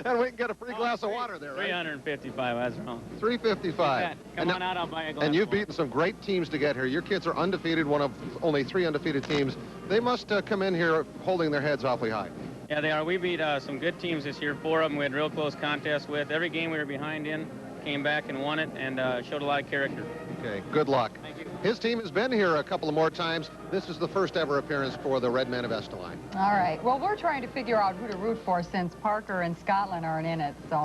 And we can get a free glass of water there, right? 355, that's wrong. 355. Come on out, I'll buy a glass. And you've beaten some great teams to get here. Your kids are undefeated, one of only 3 undefeated teams. They must come in here holding their heads awfully high. Yeah, they are. We beat some good teams this year. 4 of them we had real close contests with. Every game we were behind in, came back and won it, and showed a lot of character. Okay, good luck. Thank you. His team has been here a couple of more times. This is the first ever appearance for the Red Men of Estelline. All right. Well, we're trying to figure out who to root for since Parker and Scotland aren't in it. So,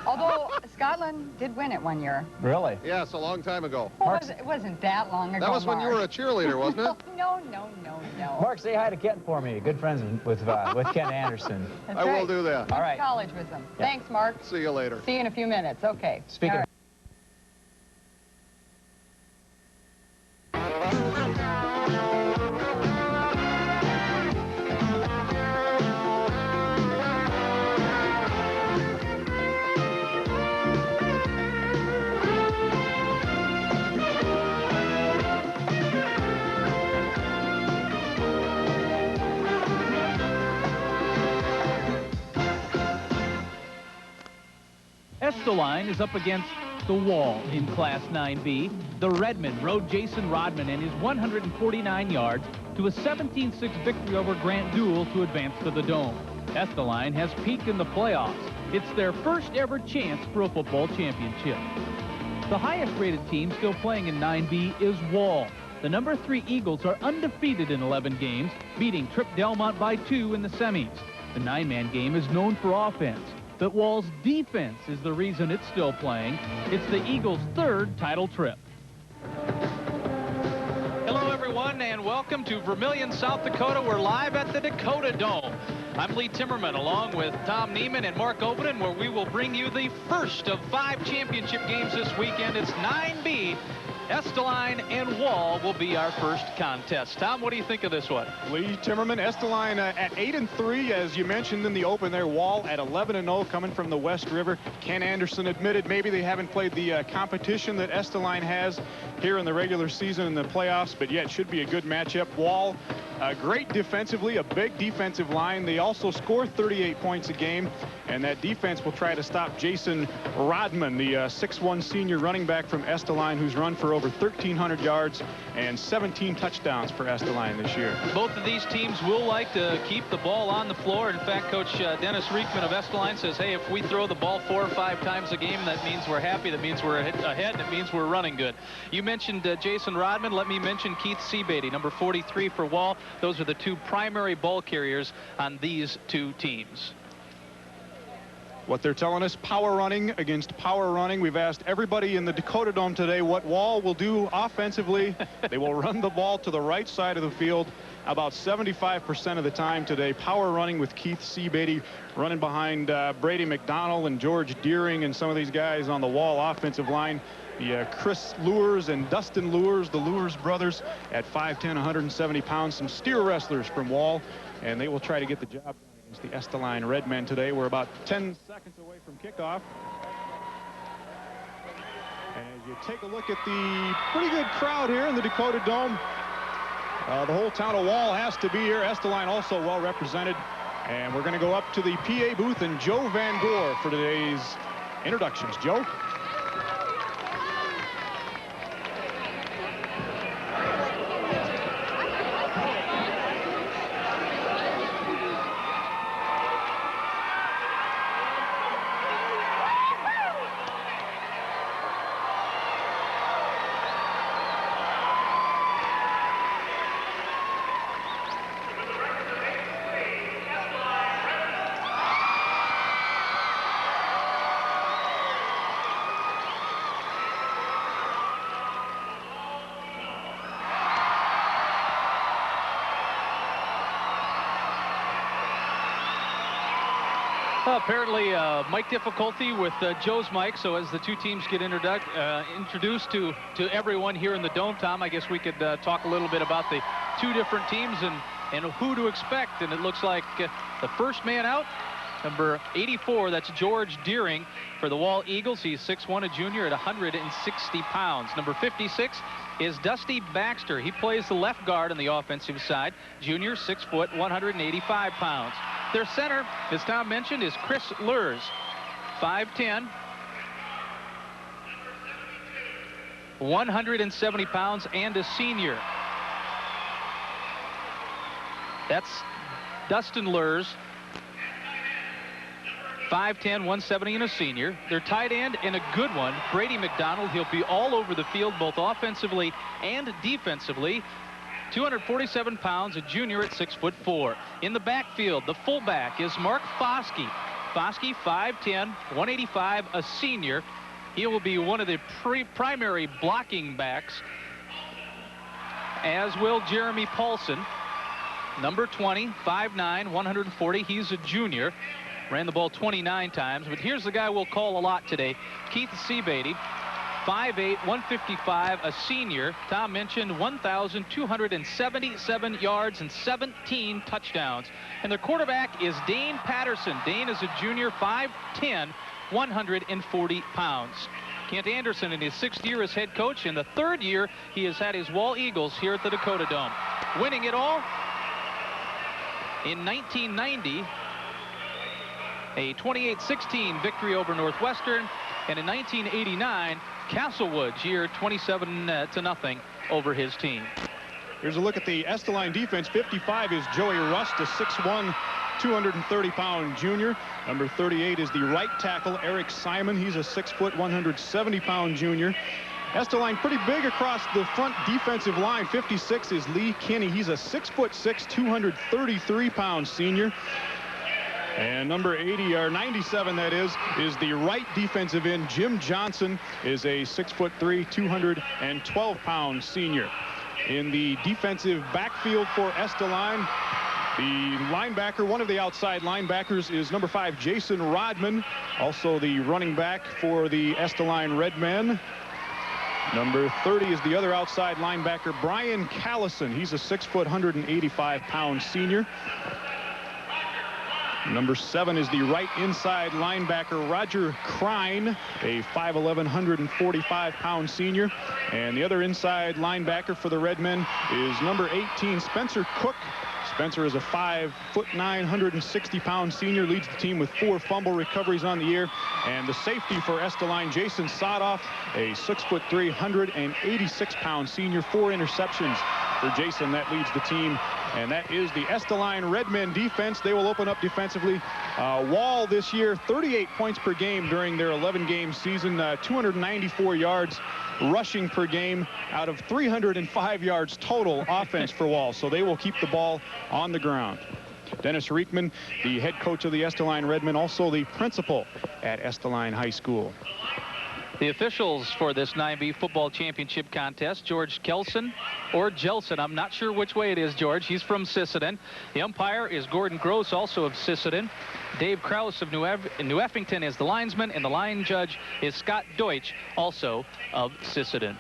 although Scotland did win it one year. Really? Yes, a long time ago. Well, it wasn't that long ago. That was when Mark. you were a cheerleader, wasn't it? No. Mark, say hi to Ken for me. Good friends with Ken Anderson. That's I right. will do that. All right. College with them. Yeah. Thanks, Mark. See you later. See you in a few minutes. Okay. Speaking of Estelline is up against the wall in Class 9B. The Redmen rode Jason Rodman and his 149 yards to a 17-6 victory over Grant Duell to advance to the Dome. Estelline has peaked in the playoffs. It's their first ever chance for a football championship. The highest rated team still playing in 9B is Wall. The number 3 Eagles are undefeated in 11 games, beating Trip Delmont by 2 in the semis. The 9-man game is known for offense, but Wall's defense is the reason it's still playing. It's the Eagles' 3rd title trip. Hello, everyone, and welcome to Vermillion, South Dakota. We're live at the Dakota Dome. I'm Lee Timmerman, along with Tom Neiman and Mark Obenen, where we will bring you the first of 5 championship games this weekend. It's 9B. Estelline and Wall will be our first contest. Tom, what do you think of this one? Lee Timmerman, Estelline at 8-3, as you mentioned in the open there. Wall at 11-0, coming from the West River. Ken Anderson admitted maybe they haven't played the competition that Estelline has here in the regular season and the playoffs, but yet should be a good matchup. Wall, great defensively, a big defensive line. They also score 38 points a game, and that defense will try to stop Jason Rodman, the 6'1" senior running back from Estelline, who's run for over 1,300 yards and 17 touchdowns for Estelline this year. Both of these teams will like to keep the ball on the floor. In fact, Coach Dennis Riekman of Estelline says, hey, if we throw the ball 4 or 5 times a game, that means we're happy. That means we're ahead. And it means we're running good. You mentioned Jason Rodman. Let me mention Keith Seabeatty, number 43 for Wall. Those are the 2 primary ball carriers on these 2 teams. What they're telling us, power running against power running. We've asked everybody in the Dakota Dome today what Wall will do offensively. They will run the ball to the right side of the field about 75% of the time today. Power running with Keith Seabeatty running behind Brady McDonald and George Deering and some of these guys on the Wall offensive line. The Chris Lures and Dustin Lures, the Lures brothers at 5'10", 170 pounds. Some steer wrestlers from Wall, and they will try to get the job done against the Estelline Redmen today. We're about 10 seconds away from kickoff. As you take a look at the pretty good crowd here in the Dakota Dome, the whole town of Wall has to be here. Estelline also well represented. And we're going to go up to the PA booth and Joe Van Gore for today's introductions. Joe? Apparently mic difficulty with Joe's mic, so as the 2 teams get introduced to everyone here in the Dome, Tom, I guess we could talk a little bit about the 2 different teams and who to expect. And it looks like the first man out, number 84, that's George Deering for the Wall Eagles. He's 6'1", a junior at 160 pounds. Number 56 is Dusty Baxter. He plays the left guard on the offensive side. Junior, 6 foot, 185 pounds. Their center, as Tom mentioned, is Chris Lurs, 5'10", 170 pounds, and a senior. That's Dustin Lurs, 5'10", 170, and a senior. Their tight end, and a good one, Brady McDonald. He'll be all over the field, both offensively and defensively. 247 pounds, a junior at 6'4". In the backfield, the fullback is Mark Foskey. Foskey, 5'10", 185, a senior. He will be one of the primary blocking backs, as will Jeremy Paulson. Number 20, 5'9", 140. He's a junior. Ran the ball 29 times. But here's the guy we'll call a lot today, Keith Seabeatty. 5'8", 155, a senior. Tom mentioned 1,277 yards and 17 touchdowns. And their quarterback is Dane Patterson. Dane is a junior, 5'10", 140 pounds. Kent Anderson in his 6th year as head coach. In the 3rd year, he has had his Wall Eagles here at the Dakota Dome. Winning it all in 1990, a 28-16 victory over Northwestern. And in 1989, Castlewood's year, 27-0 over his team. Here's a look at the Estelline defense. 55 is Joey Rust, a 6'1", 230-pound junior. Number 38 is the right tackle, Eric Simon. He's a 6 foot, 170-pound junior. Estelline pretty big across the front defensive line. 56 is Lee Kinney. He's a 6'6", 233-pound senior. And number 80, or 97, that is the right defensive end. Jim Johnson is a 6'3", 212-pound senior. In the defensive backfield for Estelline, the linebacker, one of the outside linebackers, is number 5, Jason Rodman. Also the running back for the Estelline Redmen. Number 30 is the other outside linebacker, Brian Callison. He's a 6 foot, 185-pound senior. Number 7 is the right inside linebacker, Roger Crine, a 5'11", 145-pound senior. And the other inside linebacker for the Redmen is number 18, Spencer Cook. Spencer is a 5'9", 160-pound senior, leads the team with 4 fumble recoveries on the year. And the safety for Estelline, Jason Sodoff, a 6'3", 186-pound senior, 4 interceptions for Jason. That leads the team. And that is the Estelline Redmen defense. They will open up defensively. Wall this year, 38 points per game during their 11-game season, 294 yards rushing per game out of 305 yards total offense for Wall. So they will keep the ball on the ground. Dennis Reekman, the head coach of the Estelline Redmen, also the principal at Estelline High School. The officials for this 9B football championship contest, George Kelson or Jelson. I'm not sure which way it is, George. He's from Sisseton. The umpire is Gordon Gross, also of Sisseton. Dave Krause of New Effington is the linesman, and the line judge is Scott Deutsch, also of Sisseton.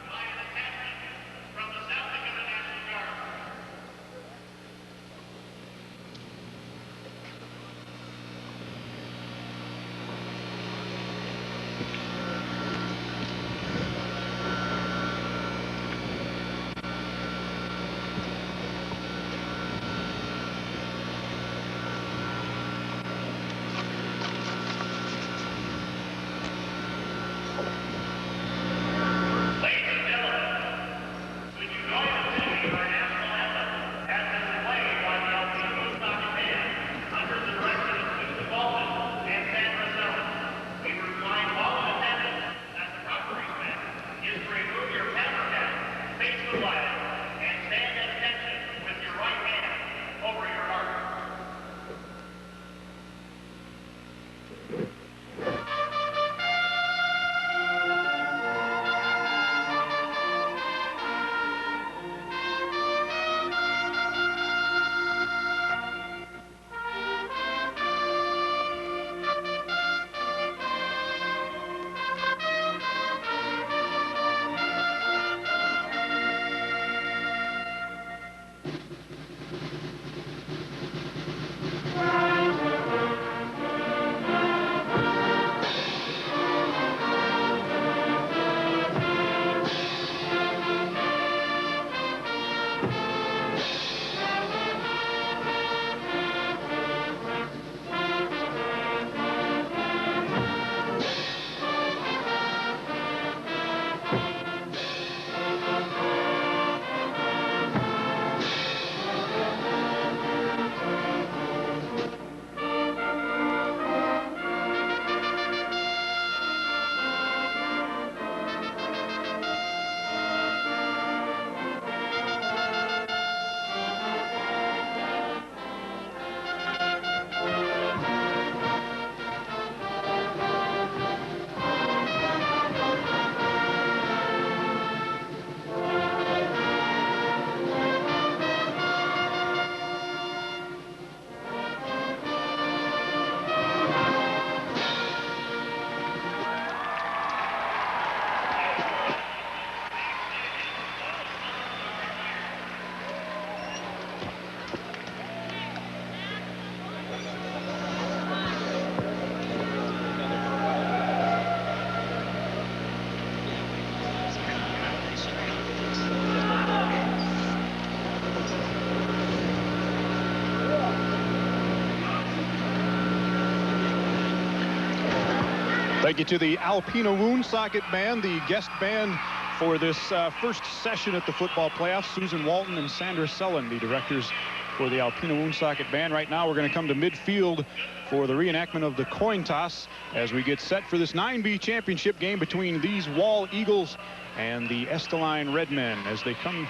Thank you to the Alpena Woonsocket Band, the guest band for this first session at the football playoffs. Susan Walton and Sandra Sullen, the directors for the Alpena Woonsocket Band. Right now, we're going to come to midfield for the reenactment of the coin toss as we get set for this 9B championship game between these Wall Eagles and the Estelline Redmen as they come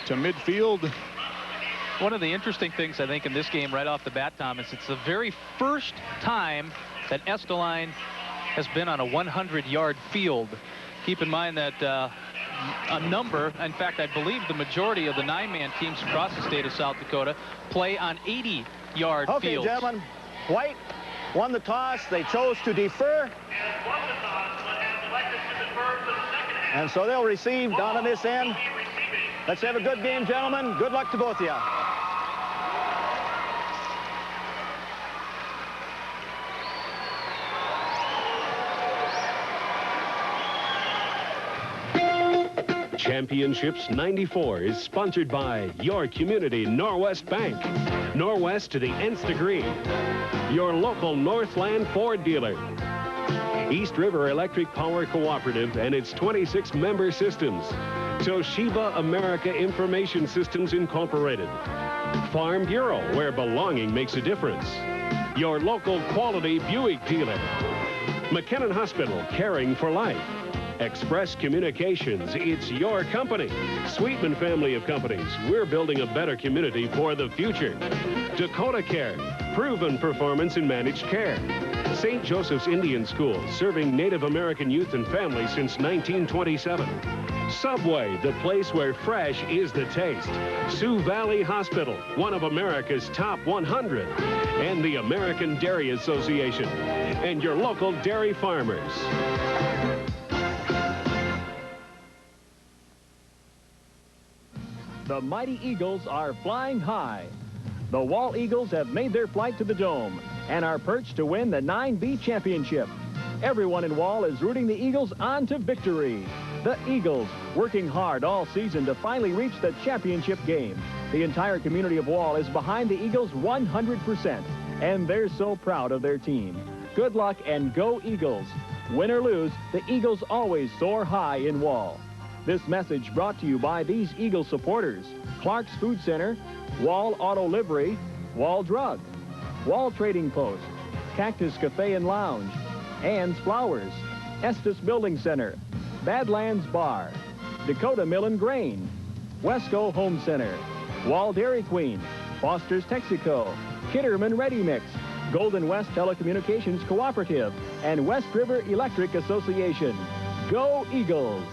to midfield. One of the interesting things, I think, in this game right off the bat, Tom, is it's the very first time that Estelline has been on a 100-yard field. Keep in mind that a number, in fact, I believe the majority of the 9-man teams across the state of South Dakota play on 80-yard fields. Okay, gentlemen, White won the toss. They chose to defer. And so they'll receive down on this end. Let's have a good game, gentlemen. Good luck to both of you. Championships 94 is sponsored by your community Norwest Bank. Norwest to the nth degree. Your local Northland Ford dealer. East River Electric Power Cooperative and its 26 member systems. Toshiba America Information Systems Incorporated. Farm Bureau, where belonging makes a difference. Your local quality Buick dealer. McKinnon Hospital, caring for life. Express Communications, it's your company. Sweetman family of companies, we're building a better community for the future. Dakota Care, proven performance in managed care. St. Joseph's Indian School, serving Native American youth and families since 1927. Subway, the place where fresh is the taste. Sioux Valley Hospital, one of America's top 100. And the American Dairy Association. And your local dairy farmers. The mighty Eagles are flying high. The Wall Eagles have made their flight to the Dome and are perched to win the 9B championship. Everyone in Wall is rooting the Eagles on to victory. The Eagles, working hard all season to finally reach the championship game. The entire community of Wall is behind the Eagles 100%, and they're so proud of their team. Good luck and go Eagles. Win or lose, the Eagles always soar high in Wall. This message brought to you by these Eagle supporters: Clark's Food Center, Wall Auto Livery, Wall Drug, Wall Trading Post, Cactus Cafe and Lounge, Ann's Flowers, Estes Building Center, Badlands Bar, Dakota Mill and Grain, Wesco Home Center, Wall Dairy Queen, Foster's Texaco, Kitterman Ready Mix, Golden West Telecommunications Cooperative, and West River Electric Association. Go Eagles!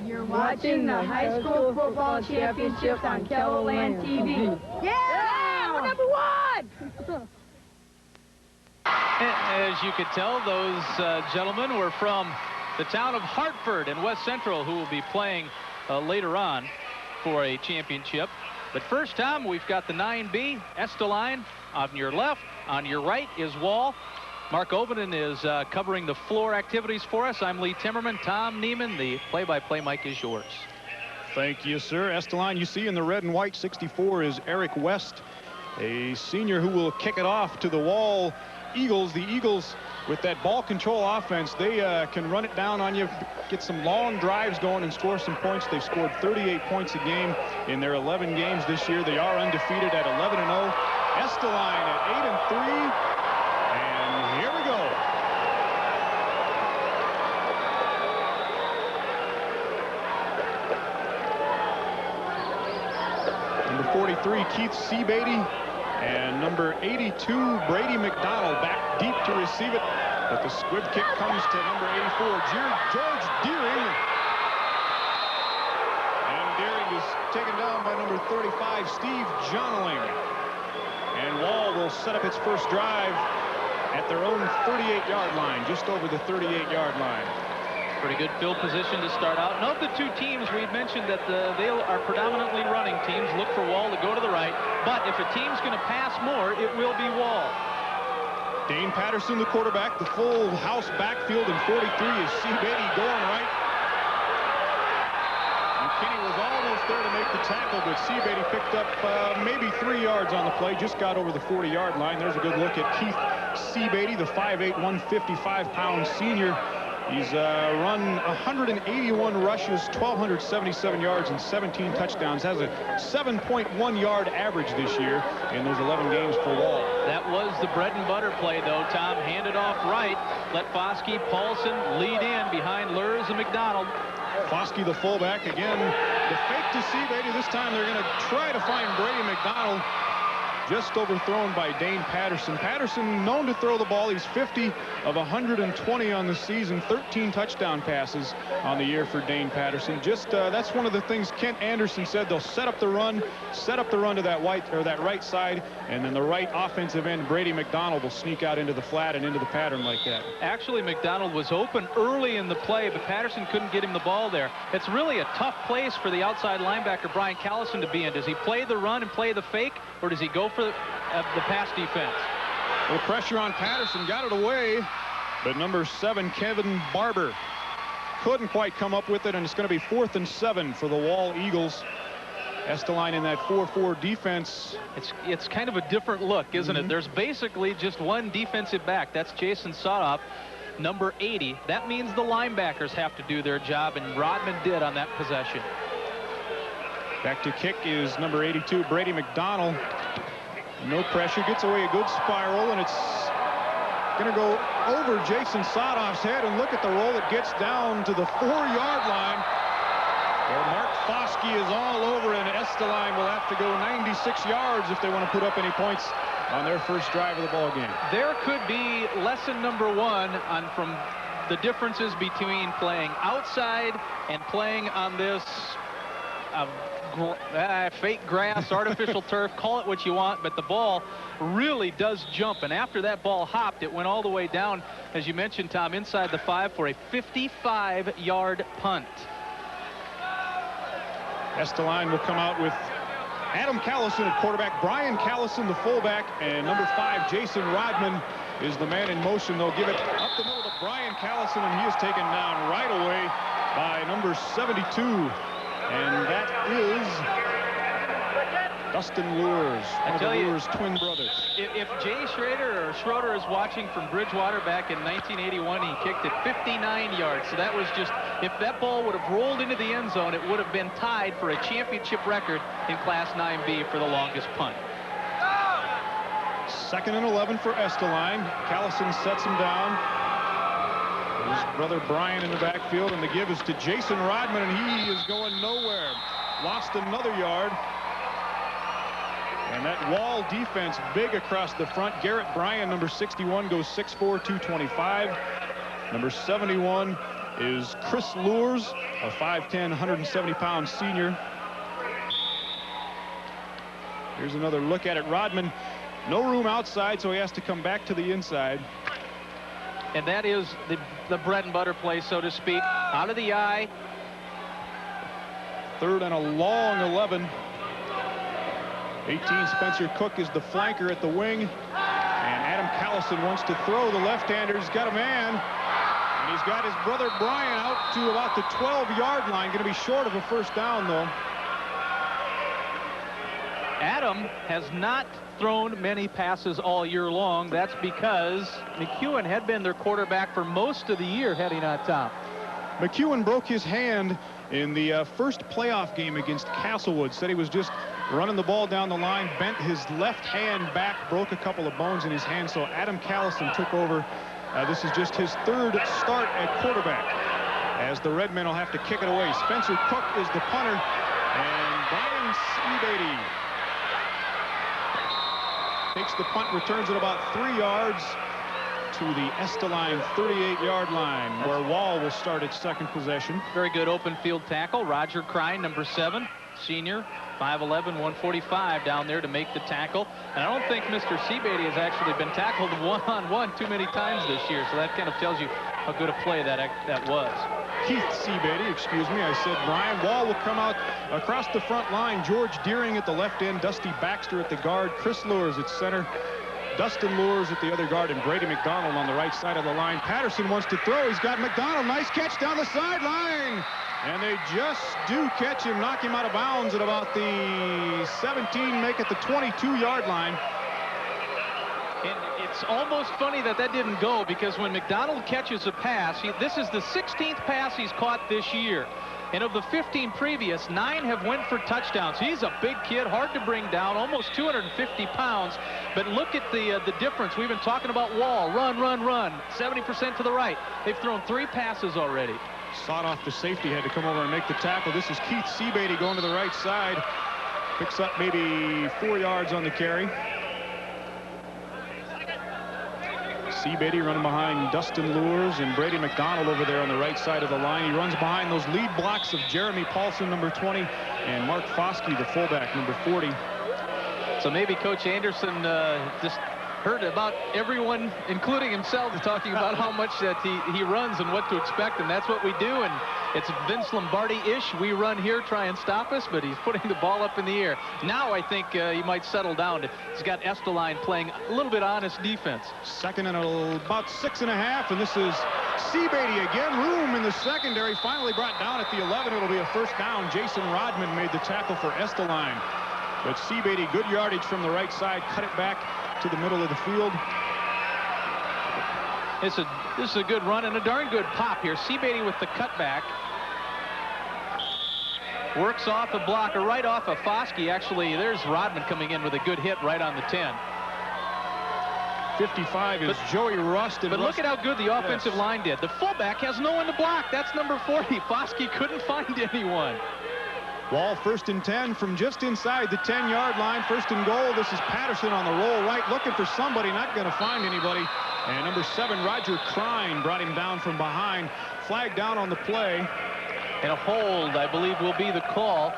You're watching the high school football championships on KELOLAND TV. Yeah! We're number one! As you could tell, those gentlemen were from the town of Hartford and West Central, who will be playing later on for a championship. But first, Tom, we've got the 9B, Estelline on your left. On your right is Wall. Mark Ovenden is covering the floor activities for us. I'm Lee Timmerman. Tom Neiman, the play-by-play mic is yours. Thank you, sir. Estelline, you see in the red and white 64 is Eric West, a senior who will kick it off to the Wall Eagles. The Eagles, with that ball control offense, they can run it down on you, get some long drives going and score some points. They've scored 38 points a game in their 11 games this year. They are undefeated at 11-0. Estelline at 8-3. And here we go. Number 43, Keith Seabeatty, and number 82, Brady McDonald, back deep to receive it, but the squib kick comes to number 84, George Deering. And Deering is taken down by number 35, Steve Johnling. And Wall will set up its first drive at their own 38-yard line, just over the 38-yard line. Pretty good field position to start out. And of the two teams, we've mentioned that they are predominantly running teams. Look for Wall to go to the right. But if a team's going to pass more, it will be Wall. Dane Patterson, the quarterback, the full house backfield in 43 is Seabeatty going right. And Kinney was almost there to make the tackle, but Seabeatty picked up maybe 3 yards on the play, just got over the 40-yard line. There's a good look at Keith Seabeatty, the 5'8", 155-pound senior. He's run 181 rushes, 1,277 yards, and 17 touchdowns. Has a 7.1-yard average this year in those 11 games for Wall. That was the bread and butter play, though, Tom. Hand it off right. Let Foskey, Paulson lead in behind Lurs and McDonald. Foskey, the fullback, again, the fake to Seabeatty. This time they're going to try to find Brady McDonald. Just overthrown by Dane Patterson. Patterson known to throw the ball. He's 50 of 120 on the season, 13 touchdown passes on the year for Dane Patterson. Just that's one of the things Kent Anderson said. They'll set up the run to that right side, and then the right offensive end, Brady McDonald, will sneak out into the flat and into the pattern like that. Actually, McDonald was open early in the play, but Patterson couldn't get him the ball there. It's really a tough place for the outside linebacker, Brian Callison, to be in. Does he play the run and play the fake, or does he go for the pass defense? A little pressure on Patterson, got it away, but number 7, Kevin Barber, couldn't quite come up with it, and it's going to be 4th and 7 for the Wall Eagles. Estelline in that 4-4 defense. It's kind of a different look, isn't it? There's basically just one defensive back. That's Jason Sotoff, number 80. That means the linebackers have to do their job, and Rodman did on that possession. Back to kick is number 82, Brady McDonald. No pressure, gets away a good spiral, and it's going to go over Jason Sotoff's head, and look at the roll. It gets down to the 4-yard line, where Mark Foskey is all over, and Estelline will have to go 96 yards if they want to put up any points on their first drive of the ball game. There could be lesson number 1 from the differences between playing outside and playing on this fake grass, artificial turf, call it what you want, but the ball really does jump, and after that ball hopped, it went all the way down, as you mentioned, Tom, inside the 5 for a 55-yard punt. Estelline will come out with Adam Callison at quarterback, Brian Callison the fullback, and number 5, Jason Rodman, is the man in motion. They'll give it up the middle to Brian Callison, and he is taken down right away by number 72. And that is Dustin Lures, one of the Lures twin brothers. If Jay Schroeder is watching from Bridgewater back in 1981, he kicked it 59 yards. So that was just, if that ball would have rolled into the end zone, it would have been tied for a championship record in Class 9B for the longest punt. 2nd and 11 for Estelline. Callison sets him down. His brother Brian in the backfield, and the give is to Jason Rodman, and he is going nowhere. Lost another yard. And that Wall defense big across the front. Garrett Bryan, number 61, goes 6'4", 225. Number 71 is Chris Lures, a 5'10", 170-pound senior. Here's another look at it. Rodman, no room outside, so he has to come back to the inside. And that is the bread and butter play, so to speak. Out of the eye. 3rd and a long 11. 18, Spencer Cook is the flanker at the wing. And Adam Callison wants to throw. The left-hander, he's got a man. And he's got his brother Brian out to about the 12-yard line. Going to be short of a first down, though. Adam has not thrown many passes all year long. That's because McEwen had been their quarterback for most of the year, had he not, Tom? McEwen broke his hand in the first playoff game against Castlewood. Said he was just running the ball down the line, bent his left hand back, broke a couple of bones in his hand, so Adam Callison took over. This is just his 3rd start at quarterback, as the Redmen will have to kick it away. Spencer Cook is the punter, and Brian Seabeatty takes the punt, returns it about 3 yards to the Estelline 38-yard line, where Wall will start its 2nd possession. Very good open field tackle. Roger Crine, number 7, senior, 5'11", 145 down there to make the tackle. And I don't think Mr. Seabeatty has actually been tackled one-on-one too many times this year, so that kind of tells you how good a play that was. Keith Seabeatty, excuse me, I said Brian. Wall will come out across the front line. George Deering at the left end, Dusty Baxter at the guard, Chris Lures at center, Dustin Lures at the other guard, and Brady McDonald on the right side of the line. Patterson wants to throw. He's got McDonald. Nice catch down the sideline. And they just do catch him, knock him out of bounds at about the 17, make it the 22-yard line. And It's almost funny that didn't go, because when McDonald catches a pass, this is the 16th pass he's caught this year. And of the 15 previous, 9 have went for touchdowns. He's a big kid, hard to bring down, almost 250 pounds. But look at the difference. We've been talking about Wall, run, run, run, 70% to the right. They've thrown 3 passes already. Sawed off the safety, had to come over and make the tackle. This is Keith Seabeatty going to the right side. Picks up maybe 4 yards on the carry. Seabeatty running behind Dustin Lures and Brady McDonald over there on the right side of the line. He runs behind those lead blocks of Jeremy Paulson, number 20, and Mark Foskey, the fullback, number 40. So maybe Coach Anderson just heard about everyone, including himself, talking about how much that he runs and what to expect, and that's what we do. And it's Vince Lombardi-ish. We run here, try and stop us, but he's putting the ball up in the air. Now I think he might settle down. He's got Estelline playing a little bit honest defense. Second and about 6.5, and this is Seabeatty again. Room in the secondary, finally brought down at the 11. It'll be a first down. Jason Rodman made the tackle for Estelline. But Seabeatty, good yardage from the right side, cut it back to the middle of the field. This is a good run and a darn good pop here. Seabeatty with the cutback. Works off a blocker right off of Foskey. Actually, there's Rodman coming in with a good hit right on the 10. 55 is Joey Rust. But look at how good the offensive line did. The fullback has no one to block. That's number 40. Foskey couldn't find anyone. Wall first and 10 from just inside the 10-yard line. First and goal. This is Patterson on the roll right, looking for somebody, not going to find anybody. And number 7, Roger Krein, brought him down from behind. Flag down on the play. And a hold, I believe, will be the call.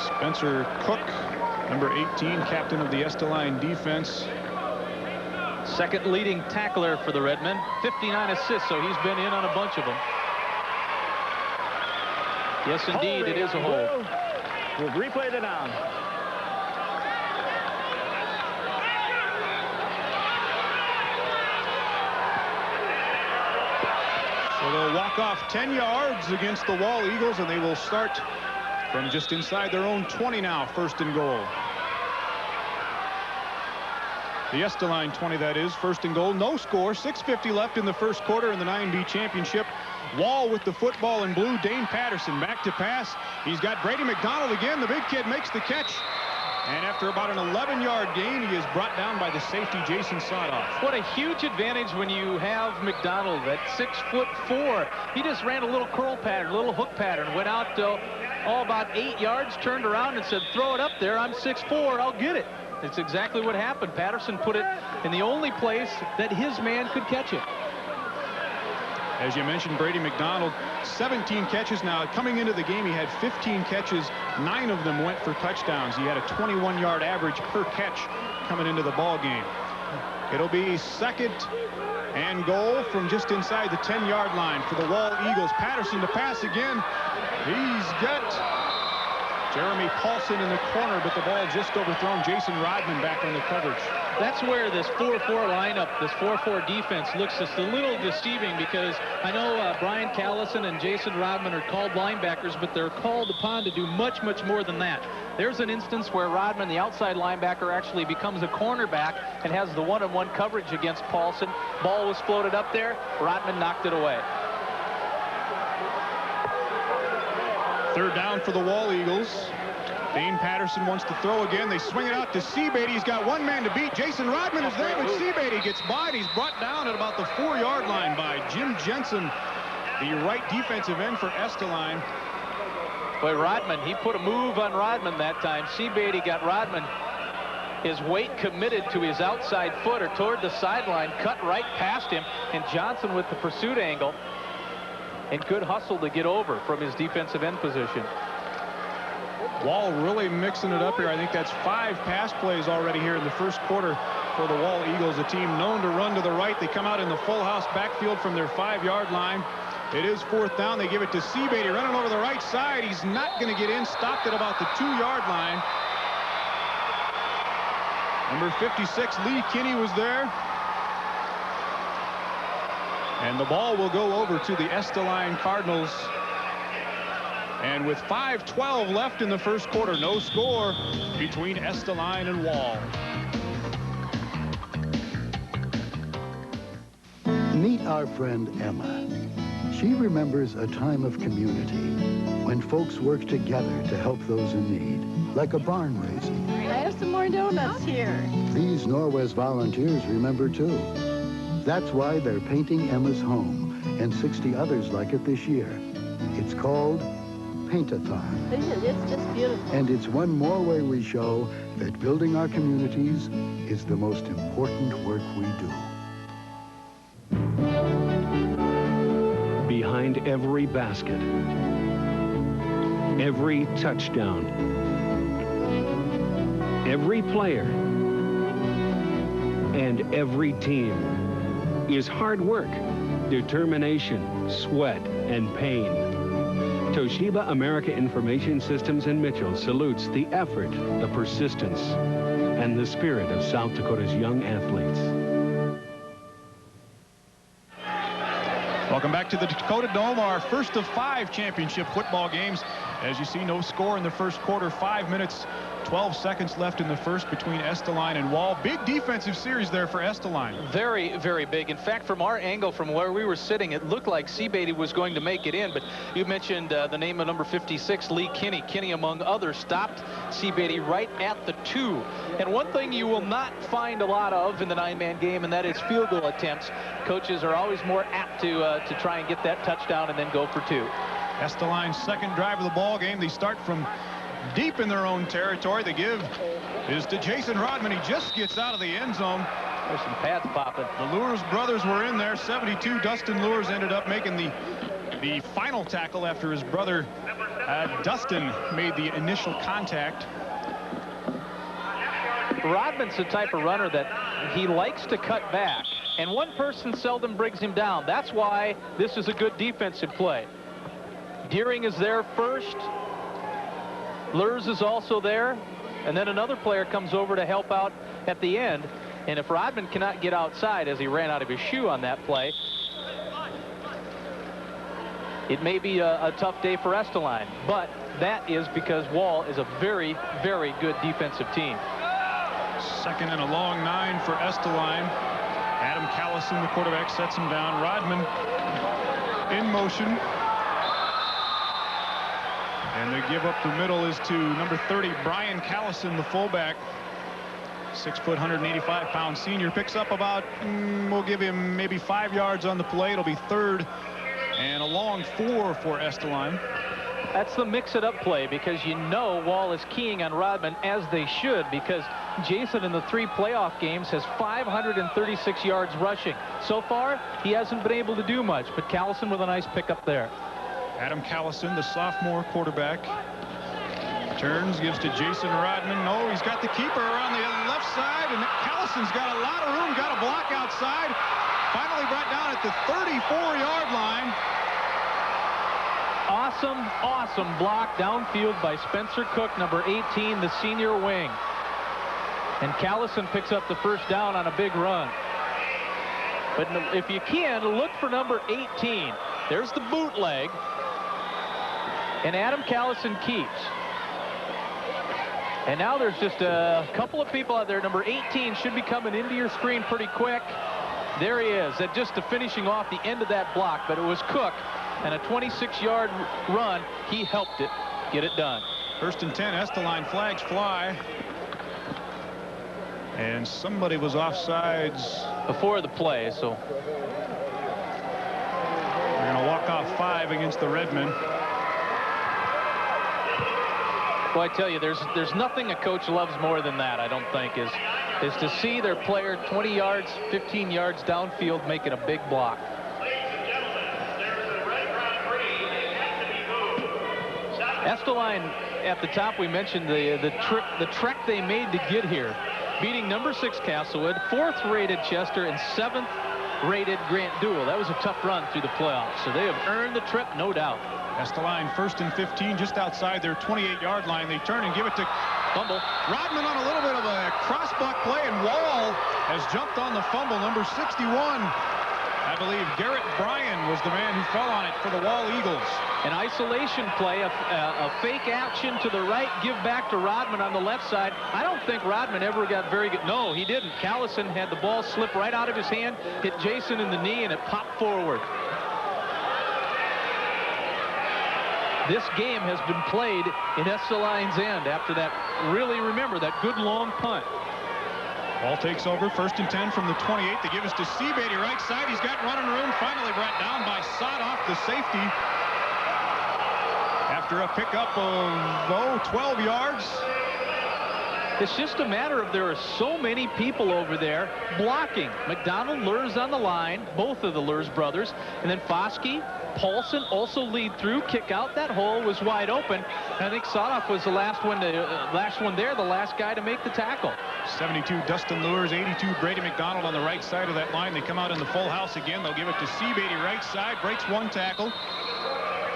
Spencer Cook, number 18, captain of the Estelline defense. Second leading tackler for the Redmen. 59 assists, so he's been in on a bunch of them. Yes, indeed, it is a hold. We'll replay the down. So they'll walk off 10 yards against the Wall Eagles, and they will start from just inside their own 20 now, first and goal. The Estelline 20, that is, first and goal. No score, 6:50 left in the first quarter in the 9B championship. Wall with the football in blue. Dane Patterson back to pass. He's got Brady McDonald again. The big kid makes the catch. And after about an 11-yard gain, he is brought down by the safety, Jason Sodoff. What a huge advantage when you have McDonald at 6'4". He just ran a little curl pattern, a little hook pattern, went out all about 8 yards, turned around and said, throw it up there. I'm 6'4", I'll get it. It's exactly what happened. Patterson put it in the only place that his man could catch it. As you mentioned, Brady McDonald, 17 catches. Now, coming into the game, he had 15 catches. 9 of them went for touchdowns. He had a 21-yard average per catch coming into the ball game. It'll be second and goal from just inside the 10-yard line for the Wall Eagles. Patterson to pass again. He's got Jeremy Paulson in the corner, but the ball just overthrown. Jason Rodman back on the coverage. That's where this 4-4 lineup, this 4-4 defense looks just a little deceiving, because I know Brian Callison and Jason Rodman are called linebackers, but they're called upon to do much, much more than that. There's an instance where Rodman, the outside linebacker, actually becomes a cornerback and has the one-on-one coverage against Paulson. Ball was floated up there. Rodman knocked it away. Third down for the Wall Eagles. Dane Patterson wants to throw again. They swing it out to Seabeatty. He's got one man to beat. Jason Rodman is there, but Seabeatty gets by. He's brought down at about the 4-yard line by Jim Jensen, the right defensive end for Estelline. Boy, Rodman, he put a move on Rodman that time. Seabeatty got Rodman, his weight committed to his outside foot or toward the sideline, cut right past him, and Johnson with the pursuit angle. And good hustle to get over from his defensive end position. Wall really mixing it up here. I think that's 5 pass plays already here in the first quarter for the Wall Eagles, a team known to run to the right. They come out in the full house backfield from their 5-yard line. It is fourth down. They give it to Seabeatty running over the right side. He's not going to get in. Stopped at about the 2-yard line. Number 56, Lee Kinney, was there. And the ball will go over to the Estelline Cardinals. And with 5:12 left in the first quarter, no score between Estelline and Wall. Meet our friend Emma. She remembers a time of community when folks worked together to help those in need, like a barn raising. I have some more donuts here. These Norwest volunteers remember too. That's why they're painting Emma's home and 60 others like it this year. It's called Paint-a-thon. It's just beautiful. And it's one more way we show that building our communities is the most important work we do. Behind every basket, every touchdown, every player, and every team is hard work, determination, sweat, and pain. Toshiba America Information Systems in Mitchell salutes the effort, the persistence, and the spirit of South Dakota's young athletes. Welcome back to the Dakota Dome, our first of 5 championship football games. As you see, no score in the first quarter. 5 minutes, 12 seconds left in the first between Estelline and Wall. Big defensive series there for Estelline. Very, very big. In fact, from our angle, from where we were sitting, it looked like Seabeatty was going to make it in. But you mentioned the name of number 56, Lee Kinney. Kinney, among others, stopped Seabeatty right at the 2. And one thing you will not find a lot of in the 9-man game, and that is field goal attempts. Coaches are always more apt to try and get that touchdown and then go for 2. Esteline's second drive of the ball game. They start from deep in their own territory. The give is to Jason Rodman. He just gets out of the end zone. There's some pads popping. The Lures brothers were in there. 72. Dustin Lures ended up making the final tackle after his brother Dustin made the initial contact. Rodman's the type of runner that he likes to cut back, and one person seldom brings him down. That's why this is a good defensive play. Deering is there first. Lurs is also there, and then another player comes over to help out at the end. And if Rodman cannot get outside, as he ran out of his shoe on that play, it may be a tough day for Estelline. But that is because Wall is a very, very good defensive team. Second and a long 9 for Estelline. Adam Callison, the quarterback, sets him down. Rodman in motion. And the give up the middle is to number 30, Brian Callison, the fullback. 6 foot, 185-pound senior. Picks up about, we'll give him maybe 5 yards on the play. It'll be 3rd and a long 4 for Estelline. That's the mix-it-up play, because you know Wall is keying on Rodman, as they should, because Jason in the 3 playoff games has 536 yards rushing. So far, he hasn't been able to do much, but Callison with a nice pickup there. Adam Callison, the sophomore quarterback, turns, gives to Jason Rodman. No, he's got the keeper around the left side, and Callison's got a lot of room, got a block outside. Finally brought down at the 34-yard line. Awesome, awesome block downfield by Spencer Cook, number 18, the senior wing. And Callison picks up the first down on a big run. But if you can, look for number 18. There's the bootleg. And Adam Callison keeps. And now there's just a couple of people out there. Number 18 should be coming into your screen pretty quick. There he is. That just the finishing off the end of that block. But it was Cook. And a 26-yard run. He helped it get it done. 1st and 10. Estelline flags fly. And somebody was offsides before the play, so we're going to walk off 5 against the Redmen. Well, I tell you, there's nothing a coach loves more than that, I don't think, is to see their player 20 yards, 15 yards downfield making a big block. Estelline at the top, we mentioned the trek they made to get here, beating number 6 Castlewood, 4th rated Chester, and 7th rated Grant Dual. That was a tough run through the playoffs, so they have earned the trip, no doubt. Estelline 1st and 15, just outside their 28-yard line. They turn and give it to fumble. Rodman on a little bit of a crossbuck play, and Wall has jumped on the fumble. Number 61, I believe Garrett Bryan was the man who fell on it for the Wall Eagles. An isolation play, a fake action to the right, give back to Rodman on the left side. I don't think Rodman ever got very good. No, he didn't. Callison had the ball slip right out of his hand, hit Jason in the knee, and it popped forward. This game has been played in Estelline's end after that, really remember, that good long punt. Ball takes over, 1st and 10 from the 28. They give us to Seabeatty, right side. He's got running room, finally brought down by Sodoff, the safety. After a pickup of 12 yards. It's just a matter of there are so many people over there blocking. McDonald, Lurs on the line, both of the Lurs brothers, and then Foskey, Paulson also lead through, kick out. That hole was wide open. I think Sodoff was the last one there, the last guy to make the tackle. 72 Dustin Lures, 82 Brady McDonald on the right side of that line. They come out in the full house again. They'll give it to Seabeatty, right side, breaks one tackle,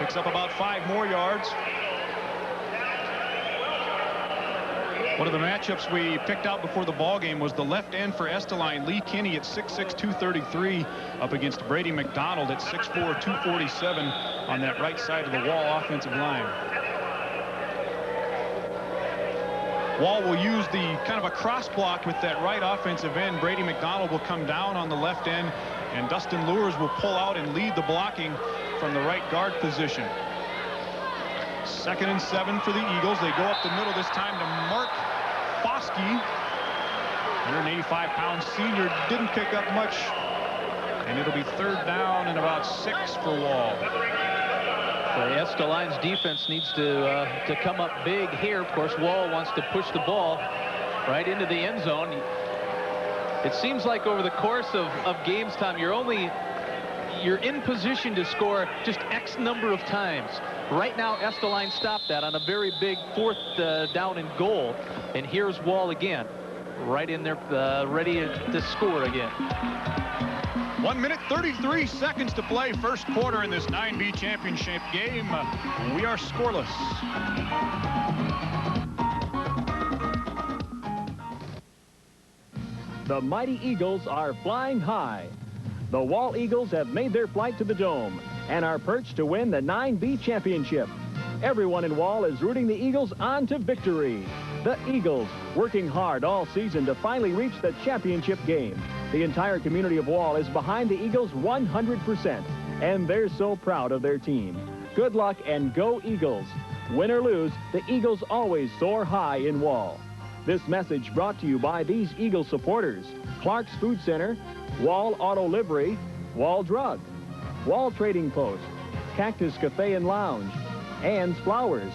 picks up about 5 more yards. One of the matchups we picked out before the ball game was the left end for Estelline, Lee Kinney at 6'6", 233, up against Brady McDonald at 6'4", 247 on that right side of the Wall offensive line. Wall will use the kind of a cross block with that right offensive end. Brady McDonald will come down on the left end, and Dustin Lures will pull out and lead the blocking from the right guard position. 2nd and 7 for the Eagles. They go up the middle this time to Mark Foskey. 185-pound senior, didn't pick up much, and it'll be 3rd down and about 6 for Wall. Estelline's defense needs to come up big here. Of course, Wall wants to push the ball right into the end zone. It seems like over the course of games, Tom, you're in position to score just X number of times. Right now, Estelline stopped that on a very big 4th down and goal. And here's Wall again, right in there, ready to score again. 1 minute, 33 seconds to play, first quarter in this 9B championship game. We are scoreless. The mighty Eagles are flying high. The Wall Eagles have made their flight to the Dome and are perched to win the 9B championship. Everyone in Wall is rooting the Eagles on to victory. The Eagles, working hard all season to finally reach the championship game. The entire community of Wall is behind the Eagles 100%, and they're so proud of their team. Good luck and go Eagles. Win or lose, the Eagles always soar high in Wall. This message brought to you by these Eagle supporters: Clark's Food Center, Wall Auto Livery, Wall Drug, Wall Trading Post, Cactus Cafe and Lounge, Ann's Flowers,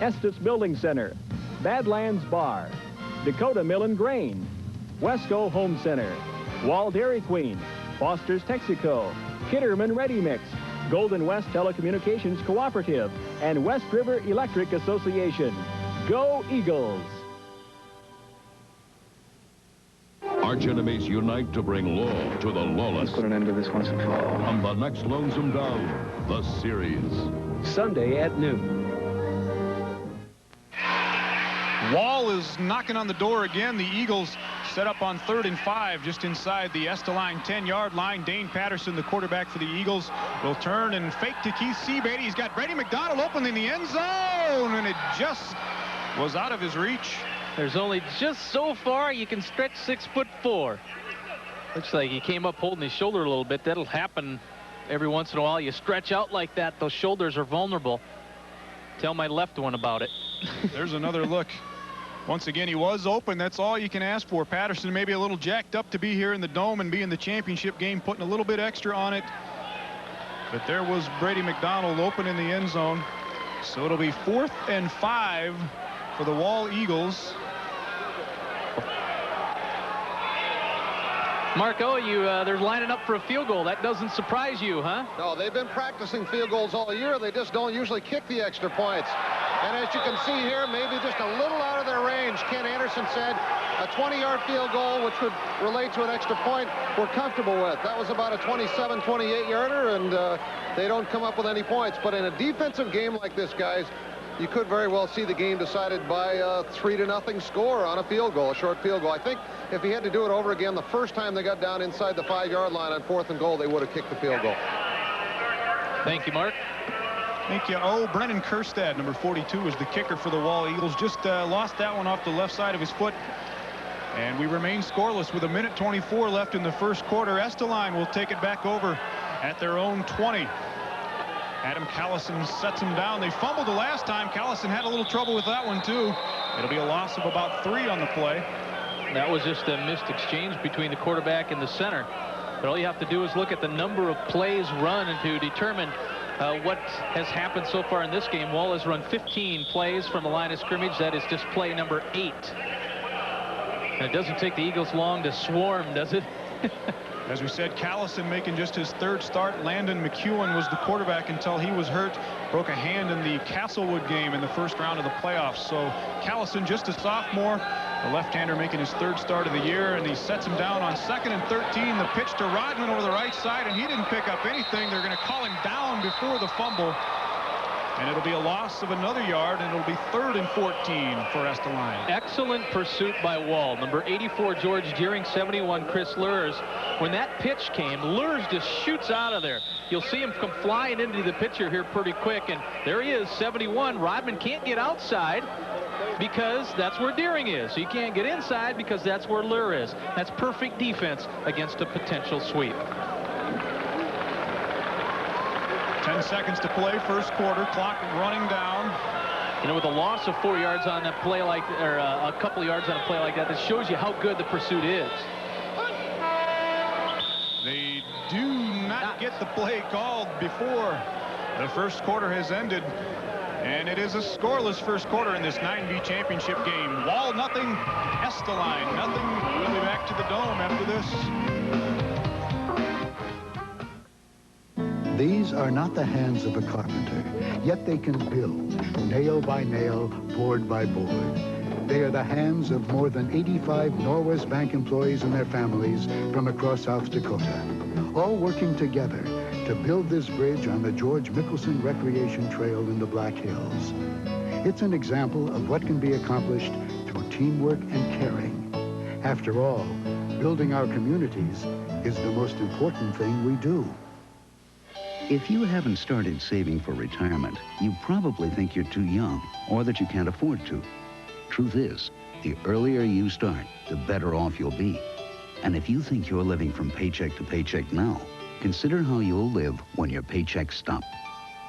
Estes Building Center, Badlands Bar, Dakota Mill and Grain, Wesco Home Center, Wall Dairy Queen, Foster's Texaco, Kitterman Ready Mix, Golden West Telecommunications Cooperative, and West River Electric Association. Go Eagles! Arch enemies unite to bring law to the lawless. Let's put an end to this once and for all. On the next Lonesome Down, the series. Sunday at noon. Wall is knocking on the door again. The Eagles set up on 3rd and 5 just inside the Estelline 10-yard line. Dane Patterson, the quarterback for the Eagles, will turn and fake to Keith Seabeatty. He's got Brady McDonald open in the end zone, and it just was out of his reach. There's only just so far you can stretch 6'4". Looks like he came up holding his shoulder a little bit. That'll happen every once in a while. You stretch out like that, those shoulders are vulnerable. Tell my left one about it. There's another look. Once again, he was open. That's all you can ask for. Patterson maybe a little jacked up to be here in the Dome and be in the championship game, putting a little bit extra on it. But there was Brady McDonald open in the end zone. So it'll be 4th and 5 for the Wall Eagles. Marco, they're lining up for a field goal. That doesn't surprise you, huh? No, they've been practicing field goals all year. They just don't usually kick the extra points. And as you can see here, maybe just a little out of their range. Ken Anderson said a 20-yard field goal, which would relate to an extra point, we're comfortable with. That was about a 27, 28-yarder, and they don't come up with any points. But in a defensive game like this, guys, you could very well see the game decided by a 3-0 score on a field goal, a short field goal. I think if he had to do it over again, the first time they got down inside the 5-yard line on 4th and goal, they would have kicked the field goal. Thank you, Mark. Thank you. Oh, Brennan Kerstad, number 42, is the kicker for the Wall Eagles. Just lost that one off the left side of his foot. And we remain scoreless with 1:24 left in the first quarter. Estelline will take it back over at their own 20. Adam Callison sets him down. They fumbled the last time. Callison had a little trouble with that one, too. It'll be a loss of about 3 on the play. That was just a missed exchange between the quarterback and the center. But all you have to do is look at the number of plays run and to determine what has happened so far in this game. Wall has run 15 plays from the line of scrimmage. That is just play number 8. And it doesn't take the Eagles long to swarm, does it? As we said, Callison making just his 3rd start. Landon McEwen was the quarterback until he was hurt. Broke a hand in the Castlewood game in the first round of the playoffs. So Callison, just a sophomore, the left-hander making his 3rd start of the year, and he sets him down on 2nd and 13. The pitch to Rodman over the right side, and he didn't pick up anything. They're going to call him down before the fumble. And it'll be a loss of another yard, and it'll be 3rd and 14 for Estelline. Excellent pursuit by Wall. Number 84, George Deering, 71, Chris Lurs. When that pitch came, Lurs just shoots out of there. You'll see him come flying into the pitcher here pretty quick, and there he is, 71. Rodman can't get outside because that's where Deering is. He can't get inside because that's where Lur is. That's perfect defense against a potential sweep. 10 seconds to play, first quarter, clock running down. You know, with a loss of 4 yards on a play like, or a couple yards on a play like that, that shows you how good the pursuit is. They do not get the play called before the first quarter has ended. And it is a scoreless first quarter in this 9B championship game. Wall nothing, Estelline nothing. We'll be back to the Dome after this. These are not the hands of a carpenter, yet they can build, nail by nail, board by board. They are the hands of more than 85 Norwest Bank employees and their families from across South Dakota, all working together to build this bridge on the George Mickelson Recreation Trail in the Black Hills. It's an example of what can be accomplished through teamwork and caring. After all, building our communities is the most important thing we do. If you haven't started saving for retirement, you probably think you're too young or that you can't afford to. Truth is, the earlier you start, the better off you'll be. And if you think you're living from paycheck to paycheck now, consider how you'll live when your paychecks stop.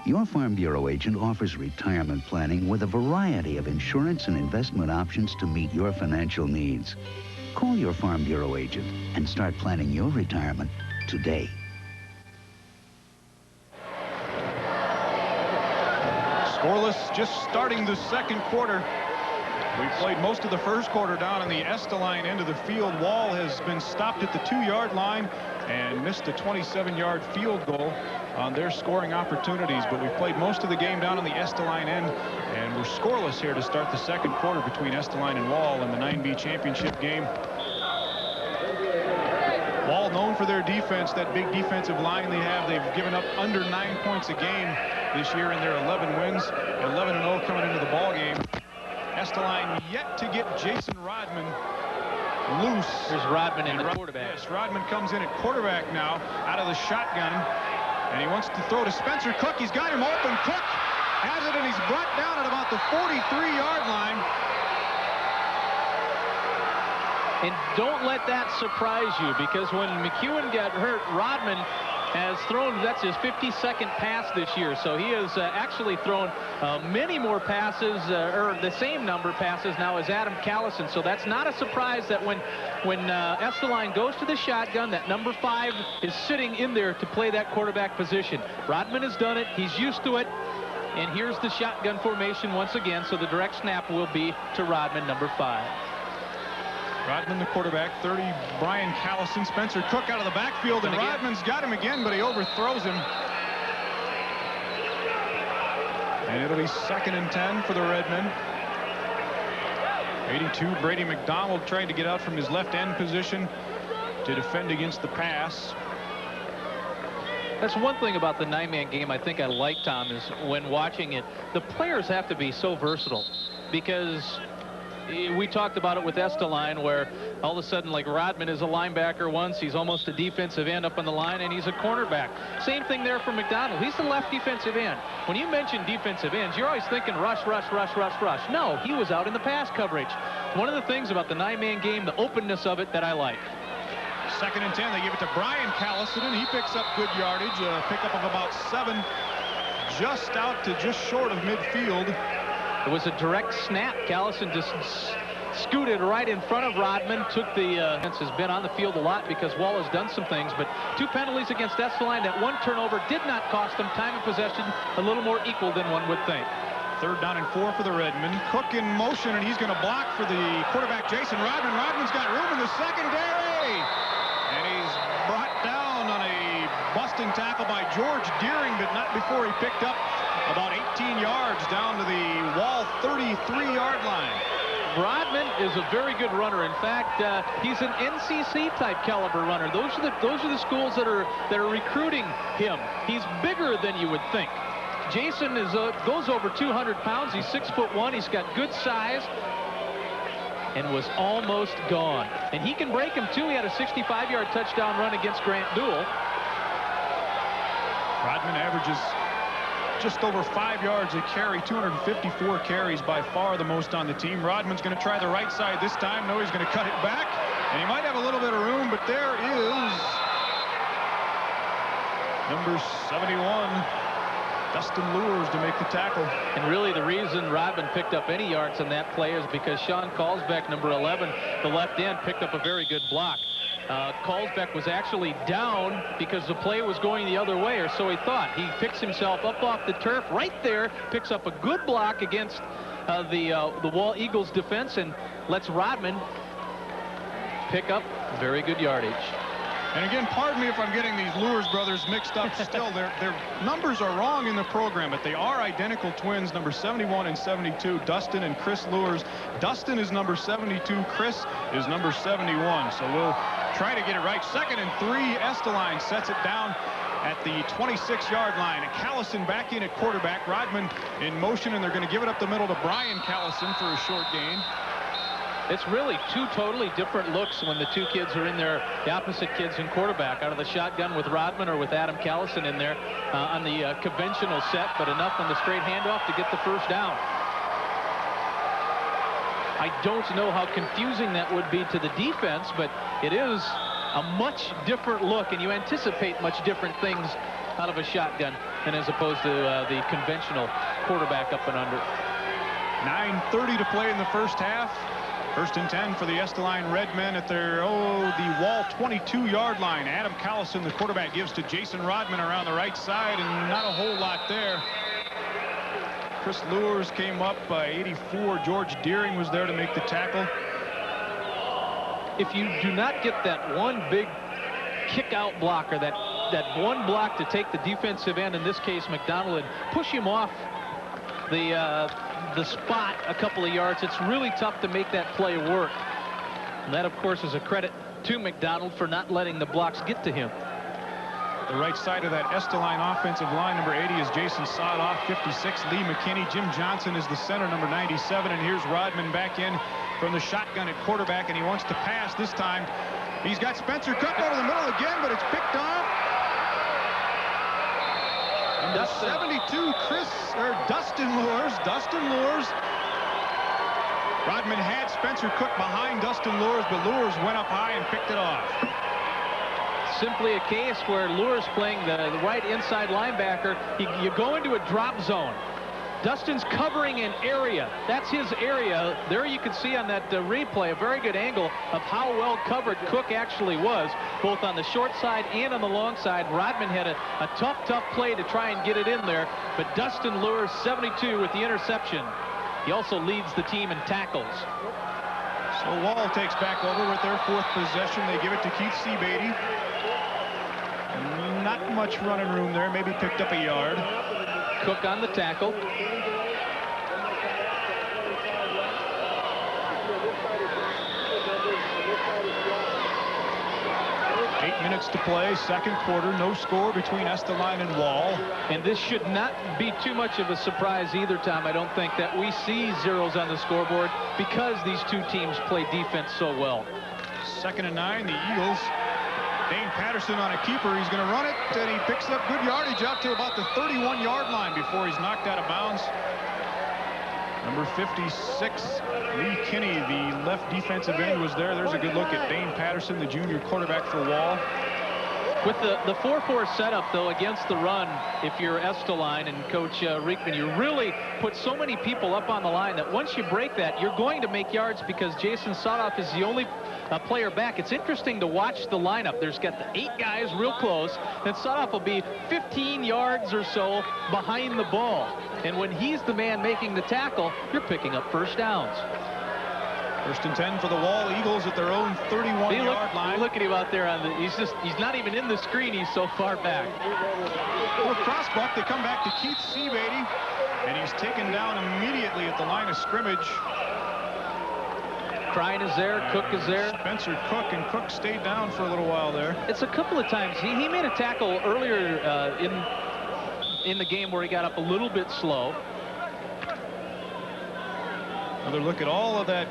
Your Farm Bureau agent offers retirement planning with a variety of insurance and investment options to meet your financial needs. Call your Farm Bureau agent and start planning your retirement today. Scoreless, just starting the second quarter. We played most of the first quarter down on the Estelline end of the field. Wall has been stopped at the 2-yard line and missed a 27-yard field goal on their scoring opportunities. But we played most of the game down on the Estelline end, and we're scoreless here to start the second quarter between Estelline and Wall in the 9B championship game. Wall known for their defense, that big defensive line they have. They've given up under 9 points a game this year in their 11 wins, 11-0 coming into the ball game. Estelline yet to get Jason Rodman loose. There's Rodman in the quarterback. Yes, Rodman comes in at quarterback now out of the shotgun, and he wants to throw to Spencer Cook. He's got him open. Cook has it, and he's brought down at about the 43-yard line. And don't let that surprise you, because when McEwen got hurt, Rodman has thrown, that's his 52nd pass this year. So he has actually thrown many more passes, or the same number of passes now as Adam Callison. So that's not a surprise that when Estelline goes to the shotgun, that number 5 is sitting in there to play that quarterback position. Rodman has done it. He's used to it. And here's the shotgun formation once again. So the direct snap will be to Rodman, number 5. Rodman, the quarterback, 30, Brian Callison, Spencer Cook out of the backfield, and Rodman's got him again, but he overthrows him. And it'll be 2nd and 10 for the Redmen. 82, Brady McDonald trying to get out from his left end position to defend against the pass. That's one thing about the 9-man game I think I like, Tom, is when watching it, the players have to be so versatile, because we talked about it with Estelline, where all of a sudden, like, Rodman is a linebacker once, he's almost a defensive end up on the line, and he's a cornerback. Same thing there for McDonald. He's the left defensive end. When you mention defensive ends, you're always thinking rush, rush, rush, rush, rush. No, he was out in the pass coverage. One of the things about the 9-man game, the openness of it, that I like. 2nd and 10. They give it to Brian Callison, and he picks up good yardage. A pickup of about 7, just out to just short of midfield. It was a direct snap. Callison just scooted right in front of Rodman. Took the has been on the field a lot because Wall has done some things, but 2 penalties against Estelline. That 1 turnover did not cost them. Time of possession a little more equal than one would think. 3rd down and 4 for the Redmen. Cook in motion, and he's going to block for the quarterback, Jason Rodman. Rodman's got room in the secondary, and he's brought down on a busting tackle by George Deering, but not before he picked up about 18 yards down to the Wall 33-yard line. Rodman is a very good runner. In fact, he's an NCC type caliber runner. Those are the schools that are recruiting him. He's bigger than you would think. Jason goes over 200 pounds. He's 6'1". He's got good size, and was almost gone. And he can break him too. He had a 65-yard touchdown run against Grant Duell. Rodman averages just over 5 yards a carry, 254 carries, by far the most on the team. Rodman's going to try the right side this time. No, he's going to cut it back, and he might have a little bit of room, but there is number 71, Dustin Lures, to make the tackle. And really the reason Rodman picked up any yards on that play is because Sean Carlsbeck, number 11, the left end, picked up a very good block. Carlsbeck was actually down because the play was going the other way, or so he thought. He picks himself up off the turf right there, picks up a good block against the Wall Eagles defense, and lets Rodman pick up very good yardage. And again, pardon me if I'm getting these Lures brothers mixed up still. Their numbers are wrong in the program, but they are identical twins, number 71 and 72, Dustin and Chris Lures. Dustin is number 72, Chris is number 71. So we'll try to get it right. 2nd and 3, Estelline sets it down at the 26-yard line. Callison back in at quarterback. Rodman in motion, and they're going to give it up the middle to Brian Callison for a short gain. It's really 2 totally different looks when the 2 kids are in there, the opposite kids in quarterback, out of the shotgun with Rodman or with Adam Callison in there on the conventional set, but enough on the straight handoff to get the first down. I don't know how confusing that would be to the defense, but it is a much different look, and you anticipate much different things out of a shotgun than as opposed to the conventional quarterback up and under. 9:30 to play in the first half. 1st and 10 for the Estelline Redmen at their, the Wall 22-yard line. Adam Callison, the quarterback, gives to Jason Rodman around the right side, and not a whole lot there. Chris Lures came up by 84. George Deering was there to make the tackle. If you do not get that one big kick-out block, or that one block to take the defensive end, in this case McDonald, and push him off the spot a couple of yards, it's really tough to make that play work. And that, of course, is a credit to McDonald for not letting the blocks get to him. The right side of that Estelline offensive line, number 80 is Jason Sodoff, 56 Lee McKinney. Jim Johnson is the center, number 97, and here's Rodman back in from the shotgun at quarterback, and he wants to pass this time. He's got Spencer Cook over the middle again, but it's picked off. Number 72, Dustin Lures. Dustin Lures. Rodman had Spencer Cook behind Dustin Lures, but Lures went up high and picked it off. Simply a case where Lures playing the right inside linebacker. You go into a drop zone. Dustin's covering an area. That's his area. There you can see on that replay a very good angle of how well covered Cook actually was, both on the short side and on the long side. Rodman had a tough play to try and get it in there, but Dustin Lures, 72, with the interception. He also leads the team in tackles. So Wall takes back over with their 4th possession. They give it to Keith Seabeatty. Not much running room there. Maybe picked up a yard. Cook on the tackle. 8 minutes to play, second quarter, no score between Estelline and Wall. And this should not be too much of a surprise either, Tom. I don't think that we see zeros on the scoreboard because these two teams play defense so well. 2nd and 9, the Eagles. Dane Patterson on a keeper. He's going to run it, and he picks up good yardage out to about the 31-yard line before he's knocked out of bounds. Number 56, Lee Kinney, the left defensive end, was there. There's a good look at Dane Patterson, the junior quarterback for Wall. With the 4-4 setup, though, against the run, if you're Estelline and Coach Riekman, you really put so many people up on the line that once you break that, you're going to make yards because Jason Sotoff is the only player back. It's interesting to watch the lineup. There's got the 8 guys real close, and Sotoff will be 15 yards or so behind the ball. And when he's the man making the tackle, you're picking up first downs. 1st and 10 for the Wall Eagles at their own 31-yard line. Look at him out there on the. He's not even in the screen. He's so far back. Little crossbuck. They come back to Keith Seabeatty, and he's taken down immediately at the line of scrimmage. Crine is there. Cook is there. Spencer Cook, and Cook stayed down for a little while there. It's a couple of times. He made a tackle earlier in the game where he got up a little bit slow. Another look at all of that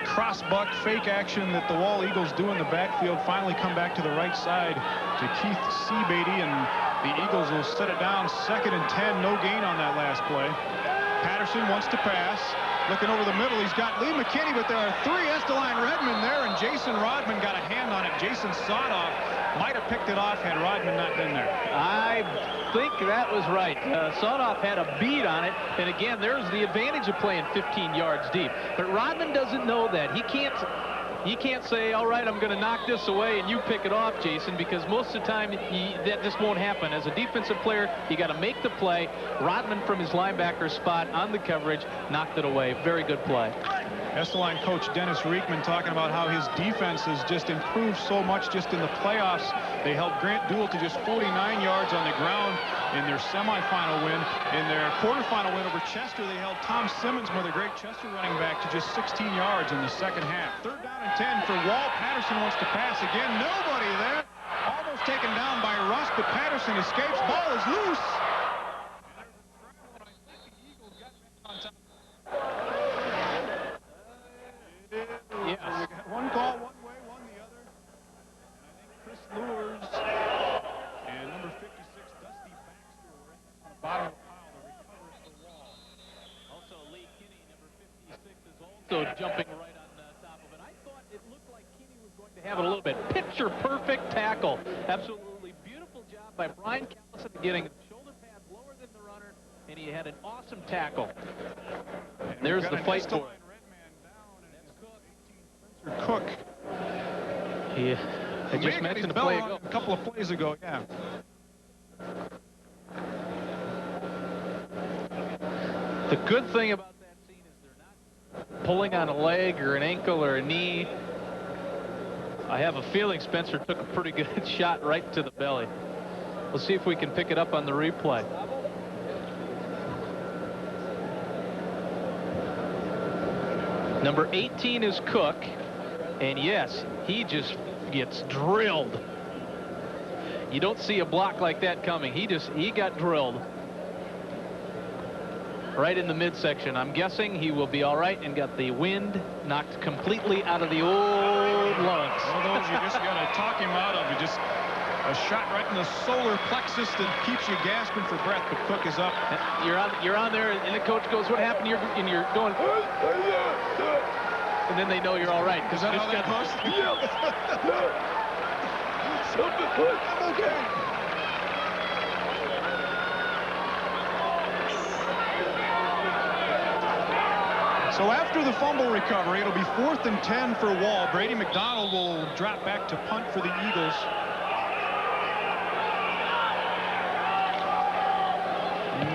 crossbuck fake action that the Wall Eagles do in the backfield. Finally come back to the right side to Keith Seabeatty, and the Eagles will set it down. 2nd and 10, no gain on that last play. Patterson wants to pass. Looking over the middle, he's got Lee McKinney, but there are 3 Estelline Redmen there, and Jason Rodman got a hand on it. Jason Sotoff might have picked it off had Rodman not been there. I think that was right. Sotoff had a beat on it, and again, there's the advantage of playing 15 yards deep. But Rodman doesn't know that. He can't say, all right, I'm going to knock this away and you pick it off, Jason, because most of the time that just won't happen. As a defensive player, you got to make the play. Rodman from his linebacker spot on the coverage knocked it away. Very good play. Estelline coach Dennis Riekman talking about how his defense has just improved so much just in the playoffs. They held Grant Duell to just 49 yards on the ground in their semifinal win. In their quarterfinal win over Chester, they held Tom Simmons, one of the great Chester running back, to just 16 yards in the second half. 3rd down and 10 for Wall. Patterson wants to pass again. Nobody there. Almost taken down by Russ, but Patterson escapes. Ball is loose. Yes. One call one way, one the other. And I think Chris Lures and number 56, Dusty Baxter, were on the bottom of the pile to recover it for Wall. Also, Lee Kinney, number 56, is also jumping right on top of it. I thought it looked like Kinney was going to have it a little bit. Picture perfect tackle. Absolutely beautiful job by Brian Callison getting the shoulder pads lower than the runner, and he had an awesome tackle. And there's the fight for it. Cook. I just mentioned a play ago. A couple of plays ago, yeah. The good thing about that scene is they're not pulling on a leg or an ankle or a knee. I have a feeling Spencer took a pretty good shot right to the belly. We'll see if we can pick it up on the replay. Number 18 is Cook. And yes, he just gets drilled. You don't see a block like that coming. He got drilled right in the midsection. I'm guessing he will be all right and got the wind knocked completely out of the old lungs. One of those you just got to talk him out of. You just a shot right in the solar plexus that keeps you gasping for breath. But Cook is up. You're on there, and the coach goes, "What happened?" And you're going. And then they know you're all right. Is that how that goes? Okay. So after the fumble recovery, it'll be 4th and 10 for Wall. Brady McDonald will drop back to punt for the Eagles.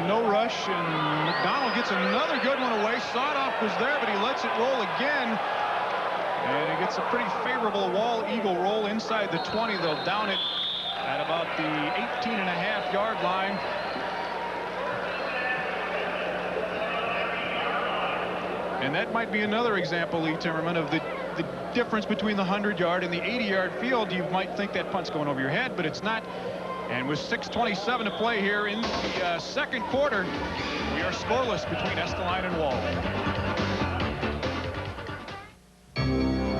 No rush, and McDonald gets another good one away. Sotoff was there, but he lets it roll again. And he gets a pretty favorable Wall Eagle roll inside the 20. They'll down it at about the 18.5-yard line. And that might be another example, Lee Timmerman, of the difference between the 100-yard and the 80-yard field. You might think that punt's going over your head, but it's not. And with 6:27 to play here in the second quarter, we are scoreless between Estelline and Wall.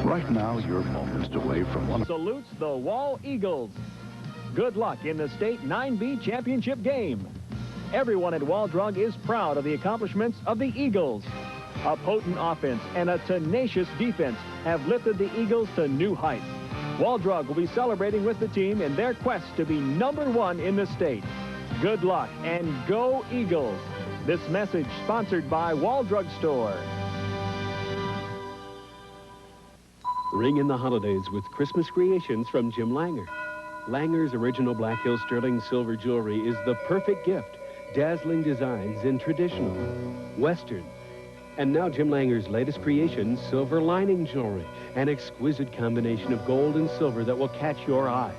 Right now, you're moments away from one. Salutes the Wall Eagles. Good luck in the state 9B championship game. Everyone at Wall Drug is proud of the accomplishments of the Eagles. A potent offense and a tenacious defense have lifted the Eagles to new heights. Wall Drug will be celebrating with the team in their quest to be #1 in the state. Good luck and go Eagles. This message sponsored by Wall Drug Store. Ring in the holidays with Christmas creations from Jim Langer. Langer's original Black Hill sterling silver jewelry is the perfect gift. Dazzling designs in traditional, Western, and now Jim Langer's latest creation, silver lining jewelry, an exquisite combination of gold and silver that will catch your eye.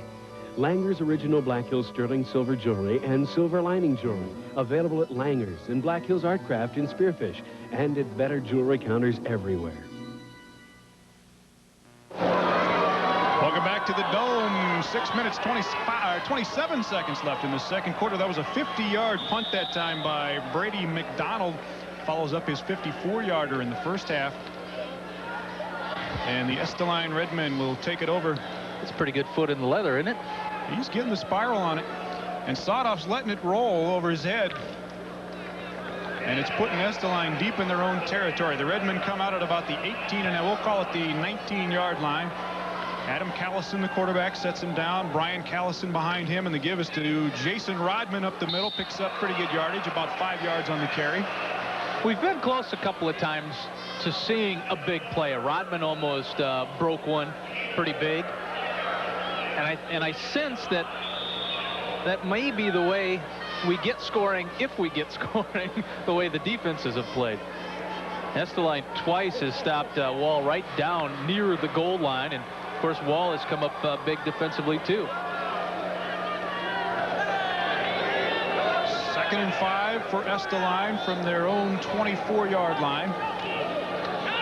Langer's original Black Hill sterling silver jewelry and silver lining jewelry, available at Langer's and Black Hills Art Craft in Spearfish, and at better jewelry counters everywhere. Welcome back to the Dome. 6 minutes, 27 seconds left in the second quarter. That was a 50-yard punt that time by Brady McDonald. Follows up his 54-yarder in the first half. And the Estelline Redmen will take it over. It's a pretty good foot in the leather, isn't it? He's getting the spiral on it. And Sodoff's letting it roll over his head. And it's putting Estelline deep in their own territory. The Redmen come out at about the 18, and we'll call it the 19-yard line. Adam Callison, the quarterback, sets him down. Brian Callison behind him, and the give is to Jason Rodman up the middle. Picks up pretty good yardage, about 5 yards on the carry. We've been close a couple of times to seeing a big play. Rodman almost broke one pretty big. And I sense that that may be the way we get scoring, if we get scoring, the way the defenses have played. Estelline twice has stopped Wall right down near the goal line, and of course Wall has come up big defensively too. 2nd and 5 for Estelline from their own 24-yard line.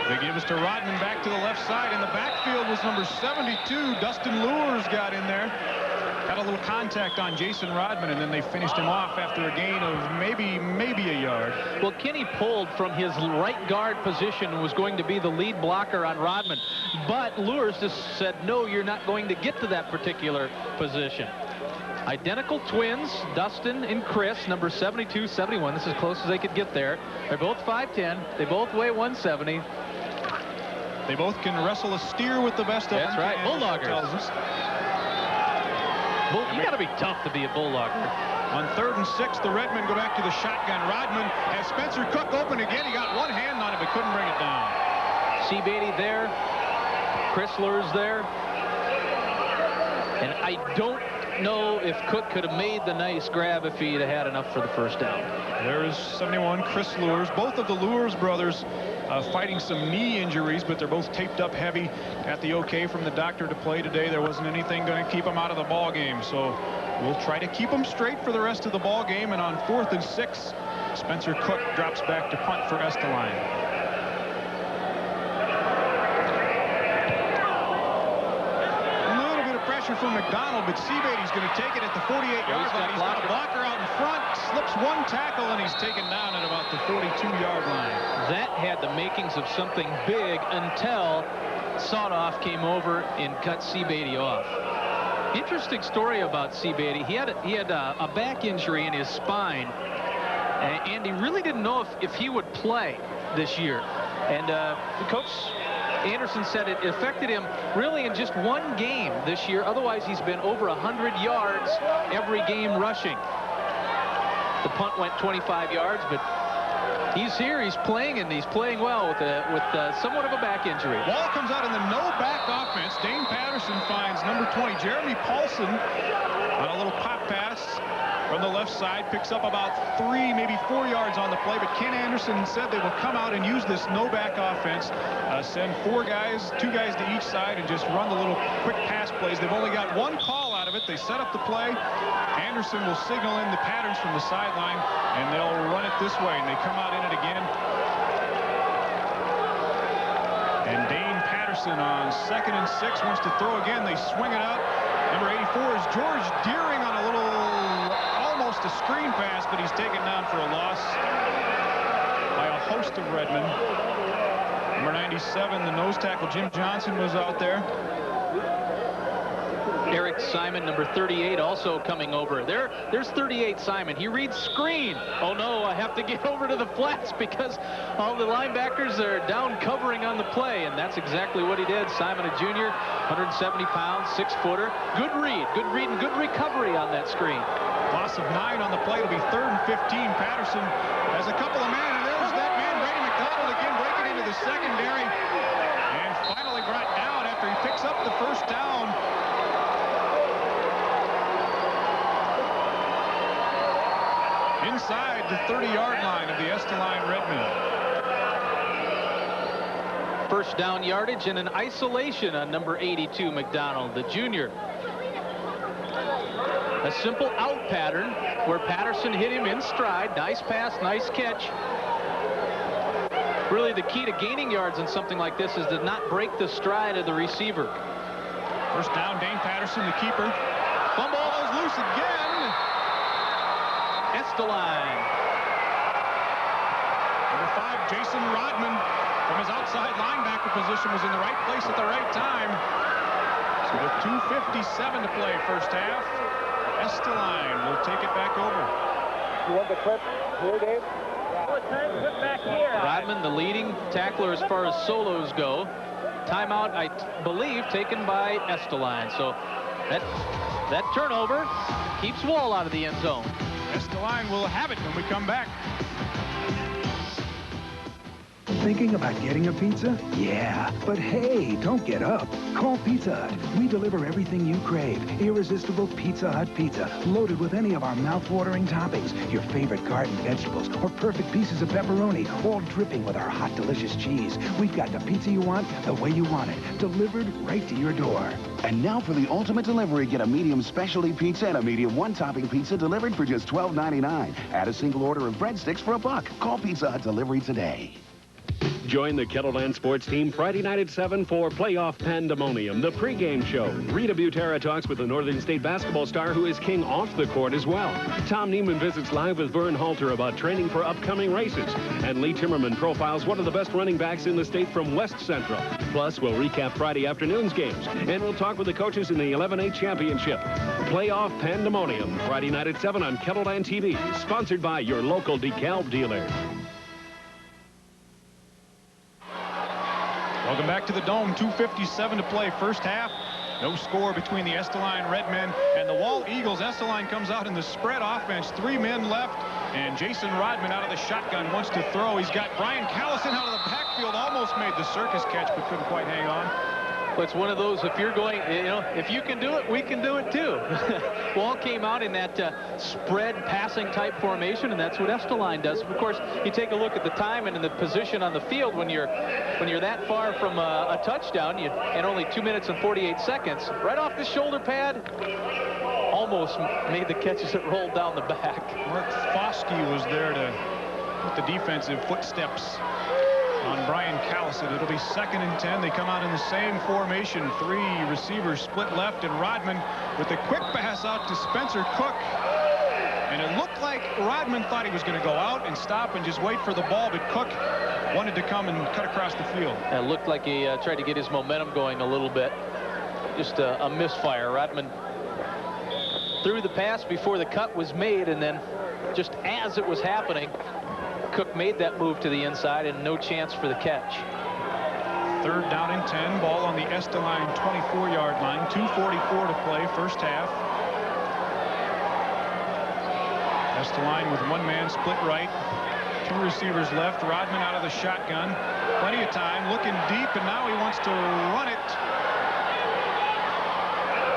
They give us to Rodman back to the left side. In the backfield was number 72. Dustin Lures got in there. Got a little contact on Jason Rodman, and then they finished him off after a gain of maybe a yard. Well, Kenny pulled from his right guard position and was going to be the lead blocker on Rodman. But Lures just said, no, you're not going to get to that particular position. Identical twins, Dustin and Chris, number 72, 71. This is as close as they could get there. They're both 5'10". They both weigh 170. They both can wrestle a steer with the best of them. That's right, bulldoggers. You got to be tough to be a bulldogger. On 3rd and 6, the Redmen go back to the shotgun. Rodman has Spencer Cook open again. He got one hand on it, but couldn't bring it down. C. Beatty there. Chris Lures there. And I don't know if Cook could have made the nice grab if he'd have had enough for the first down. There is 71, Chris Lures. Both of the Lures brothers fighting some knee injuries, but they're both taped up heavy. Got the okay from the doctor to play today. There wasn't anything going to keep them out of the ball game, so we'll try to keep them straight for the rest of the ball game. And on 4th and 6, Spencer Cook drops back to punt for Estelline. From McDonald, but Seabady's going to take it at the 48-yard line. He's got a blocker out in front, slips one tackle, and he's taken down at about the 42-yard line. That had the makings of something big until Sodoff came over and cut Seabady off. Interesting story about Seabady. He had a back injury in his spine, and he really didn't know if he would play this year. And the coach Anderson said it affected him really in just one game this year. Otherwise, he's been over 100 yards every game rushing. The punt went 25 yards, but he's here, he's playing, and he's playing well with somewhat of a back injury. Ball comes out in the no-back offense. Dane Patterson finds number 20, Jeremy Paulson, on a little pop pass from the left side, picks up about 3, maybe 4 yards on the play, but Ken Anderson said they will come out and use this no-back offense, send 4 guys, 2 guys to each side, and just run the little quick pass plays. They've only got 1 call out of it. They set up the play. Anderson will signal in the patterns from the sideline, and they'll run it this way, and they come out in it again. And Dane Patterson Patterson on 2nd and 6 wants to throw again. They swing it out. Number 84 is George Deering on a little, almost a screen pass, but he's taken down for a loss by a host of Redmen. Number 97, the nose tackle, Jim Johnson, was out there. Eric Simon, number 38, also coming over. There's 38 Simon. He reads screen. Oh no, I have to get over to the flats because all the linebackers are down covering on the play, and that's exactly what he did. Simon, a junior, 170 pounds, 6-footer. Good read and good recovery on that screen. Loss of 9 on the play. It'll be 3rd and 15. Patterson has a couple of men, and there's that man, Brady McDonald, again breaking into the secondary, and finally brought down after he picks up the first down. Inside the 30-yard line of the Estelline Redmen. First down yardage and an isolation on number 82, McDonald, the junior. A simple out pattern where Patterson hit him in stride. Nice pass, nice catch. Really the key to gaining yards in something like this is to not break the stride of the receiver. First down, Dane Patterson, the keeper. Fumble is loose again. Estelline. Number 5, Jason Rodman, from his outside linebacker position, was in the right place at the right time. So with 2:57 to play first half, Estelline will take it back over. You want the clip here, Dave? Back here. Rodman, the leading tackler as far as solos go. Timeout, I believe, taken by Estelline. So that turnover keeps Wall out of the end zone. Estelline will have it when we come back. Thinking about getting a pizza? Yeah, but hey, don't get up. Call Pizza Hut. We deliver everything you crave. Irresistible Pizza Hut pizza, loaded with any of our mouth-watering toppings, your favorite garden vegetables, or perfect pieces of pepperoni, all dripping with our hot, delicious cheese. We've got the pizza you want, the way you want it, delivered right to your door. And now for the ultimate delivery, get a medium specialty pizza and a medium one-topping pizza delivered for just $12.99. Add a single order of breadsticks for $1. Call Pizza Hut Delivery today. Join the Kettleland sports team Friday night at 7 for Playoff Pandemonium, the pregame show. Rita Butera talks with the Northern State basketball star who is king off the court as well. Tom Neiman visits live with Vern Halter about training for upcoming races. And Lee Timmerman profiles one of the best running backs in the state from West Central. Plus, we'll recap Friday afternoon's games. And we'll talk with the coaches in the 11A championship. Playoff Pandemonium, Friday night at 7 on Kettleland TV. Sponsored by your local DeKalb dealer. Welcome back to the Dome. 2:57 to play first half. No score between the Estelline Redmen and the Wall Eagles. Estelline comes out in the spread offense. 3 men left, and Jason Rodman out of the shotgun wants to throw. He's got Brian Callison out of the backfield. Almost made the circus catch, but couldn't quite hang on. Well, it's one of those, if you're going, if you can do it, we can do it too. Wall came out in that spread passing type formation, and that's what Estelline does. Of course, you take a look at the time and in the position on the field when you're that far from a touchdown, and only 2 minutes and 48 seconds, right off the shoulder pad, almost made the catch as it rolled down the back. Mark Foskey was there to put the defensive footsteps on Brian Callison. It'll be 2nd and 10. They come out in the same formation. 3 receivers split left, and Rodman with a quick pass out to Spencer Cook. And it looked like Rodman thought he was going to go out and stop and just wait for the ball, but Cook wanted to come and cut across the field. It looked like he tried to get his momentum going a little bit. Just a misfire. Rodman threw the pass before the cut was made, and then just as it was happening, Cook made that move to the inside, and no chance for the catch. 3rd down and 10. Ball on the Estelline 24-yard line. 2:44 to play first half. Estelline with 1 man split right. 2 receivers left. Rodman out of the shotgun. Plenty of time. Looking deep, and now he wants to run it.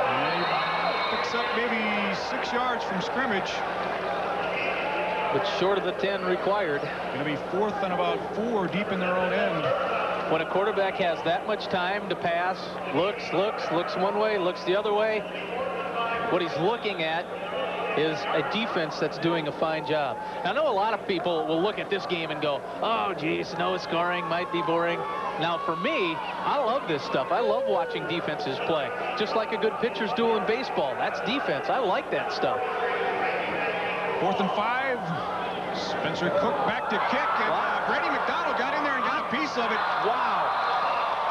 And he picks up maybe 6 yards from scrimmage. But short of the 10 required. Going to be 4th and about 4 deep in their own end. When a quarterback has that much time to pass, looks one way, looks the other way, what he's looking at is a defense that's doing a fine job. I know a lot of people will look at this game and go, oh, geez, no scoring, might be boring. Now, for me, I love this stuff. I love watching defenses play, just like a good pitcher's duel in baseball. That's defense. I like that stuff. 4th and 5. Spencer Cook back to kick, and Brady McDonald got in there and got a piece of it. Wow.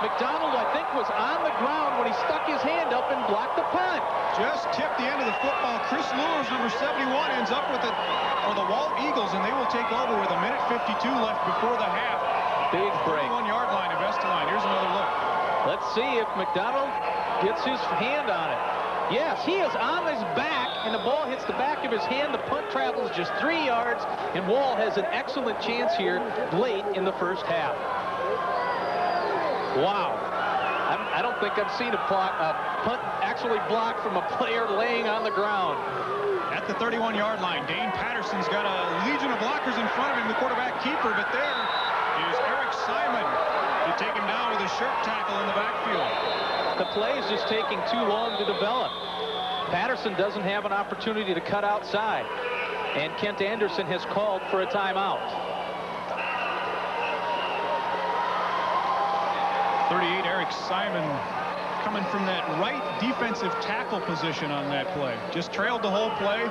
McDonald, I think, was on the ground when he stuck his hand up and blocked the punt. Just tipped the end of the football. Chris Lewis, number 71, ends up with it for the Wall Eagles, and they will take over with 1:52 left before the half. Big break. 31-yard line of Estelline. Here's another look. Let's see if McDonald gets his hand on it. Yes, he is on his back, and the ball hits the back of his hand. The punt travels just 3 yards, and Wall has an excellent chance here late in the first half. Wow. I don't think I've seen a punt actually blocked from a player laying on the ground. At the 31-yard line, Dane Patterson's got a legion of blockers in front of him, the quarterback keeper, but there is Eric Simon to take him down with a shirt tackle in the backfield. The play is just taking too long to develop. Patterson doesn't have an opportunity to cut outside, and Kent Anderson has called for a timeout. 38, Eric Simon coming from that right defensive tackle position on that play. Just trailed the whole play.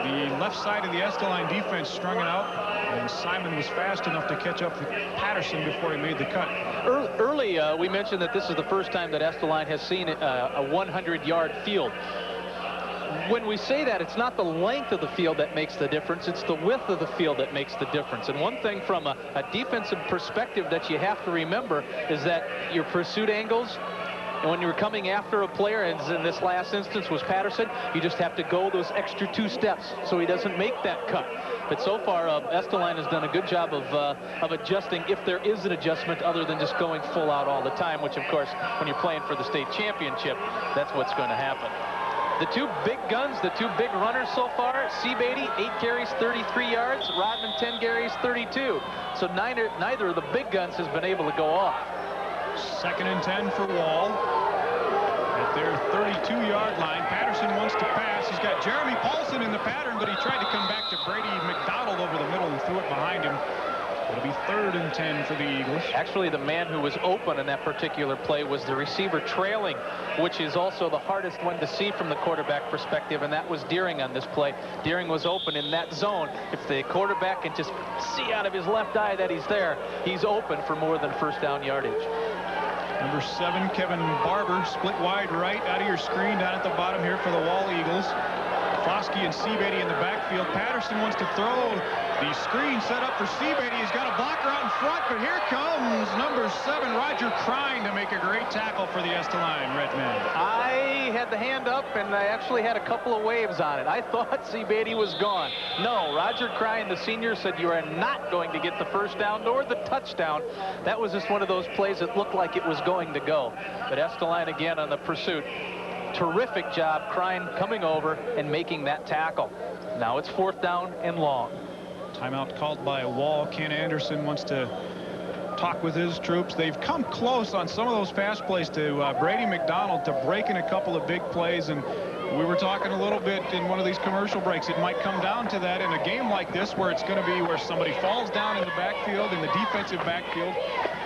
The left side of the Estelline defense strung it out, and Simon was fast enough to catch up with Patterson before he made the cut. Early, we mentioned that this is the first time that Estelline has seen a 100-yard field. When we say that, it's not the length of the field that makes the difference, it's the width of the field that makes the difference. And one thing from a defensive perspective that you have to remember is that your pursuit angles, and when you're coming after a player, as in this last instance was Patterson, you just have to go those extra 2 steps so he doesn't make that cut. But so far, Estelline has done a good job of adjusting, if there is an adjustment, other than just going full out all the time, which, of course, when you're playing for the state championship, that's what's going to happen. The 2 big guns, the 2 big runners so far, Seabeatty, 8 carries, 33 yards, Rodman, 10 carries, 32. So neither of the big guns has been able to go off. 2nd and 10 for Wall. At their 32-yard line, Patterson wants to pass. He's got Jeremy Paulson in the pattern, but he tried to come back to Brady McDonald over the middle and threw it behind him. It'll be 3rd and 10 for the Eagles. Actually, the man who was open in that particular play was the receiver trailing, which is also the hardest one to see from the quarterback perspective, and that was Deering on this play. Deering was open in that zone. If the quarterback can just see out of his left eye that he's there, he's open for more than first down yardage. Number 7, Kevin Barber, split wide right out of your screen down at the bottom here for the Wall Eagles. Foskey and Seabeatty in the backfield. Patterson wants to throw. The screen set up for Seabeatty. He's got a blocker out in front, but here comes number 7, Roger Crine, to make a great tackle for the Estelline Redmen. I had the hand up, and I actually had a couple of waves on it. I thought Seabeatty was gone. No, Roger Crine, the senior, said you are not going to get the first down nor the touchdown. That was just one of those plays that looked like it was going to go. But Estelline again on the pursuit. Terrific job, Crine coming over and making that tackle. Now it's 4th down and long. Timeout called by Wall. Ken Anderson wants to talk with his troops. They've come close on some of those pass plays to Brady McDonald to breaking a couple of big plays, and we were talking a little bit in one of these commercial breaks. It might come down to that in a game like this, where it's going to be where somebody falls down in the backfield, in the defensive backfield.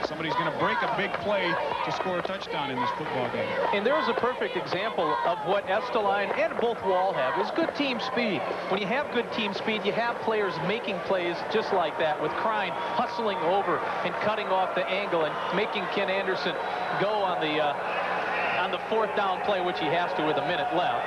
Somebody's going to break a big play to score a touchdown in this football game. And there's a perfect example of what Estelline and both Wall have, is good team speed. When you have good team speed, you have players making plays just like that, with Crine hustling over and cutting off the angle and making Ken Anderson go on the 4th down play, which he has to with a minute left.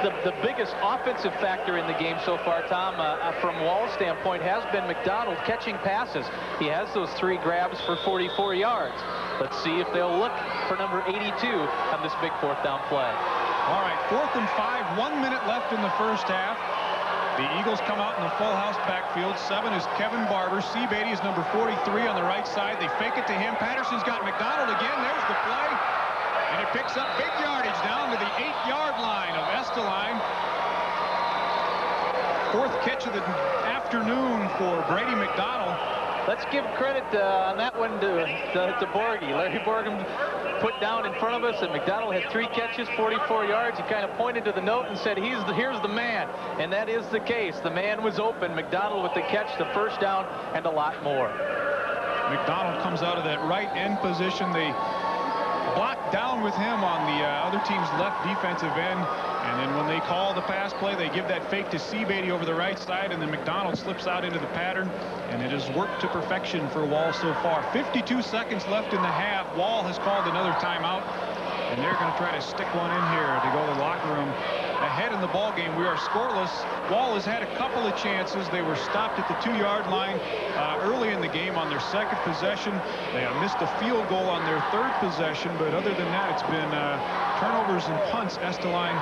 The biggest offensive factor in the game so far, Tom, from Wall's standpoint, has been McDonald catching passes. He has those 3 grabs for 44 yards. Let's see if they'll look for number 82 on this big 4th down play. All right, 4th and 5, 1 minute left in the first half. The Eagles come out in the full house backfield. 7 is Kevin Barber. Seabeatty is number 43 on the right side. They fake it to him. Patterson's got McDonald again. There's the play. And it picks up big yardage down to the 8-yard line of Estelline. 4th catch of the afternoon for Brady McDonald. Let's give credit on that one to Borgie. Larry Borgum put down in front of us that McDonald had 3 catches, 44 yards. He kind of pointed to the note and said, here's the man. And that is the case. The man was open. McDonald with the catch, the first down, and a lot more. McDonald comes out of that right end position. They block down with him on the other team's left defensive end. And then when they call the pass play, they give that fake to Seabeatty over the right side, and then McDonald slips out into the pattern, and it has worked to perfection for Wall so far. 52 seconds left in the half. Wall has called another timeout, and they're going to try to stick one in here to go to the locker room. Ahead in the ball game, we are scoreless. Wall has had a couple of chances. They were stopped at the 2-yard line early in the game on their second possession. They have missed a field goal on their third possession, but other than that, it's been turnovers and punts. Estelline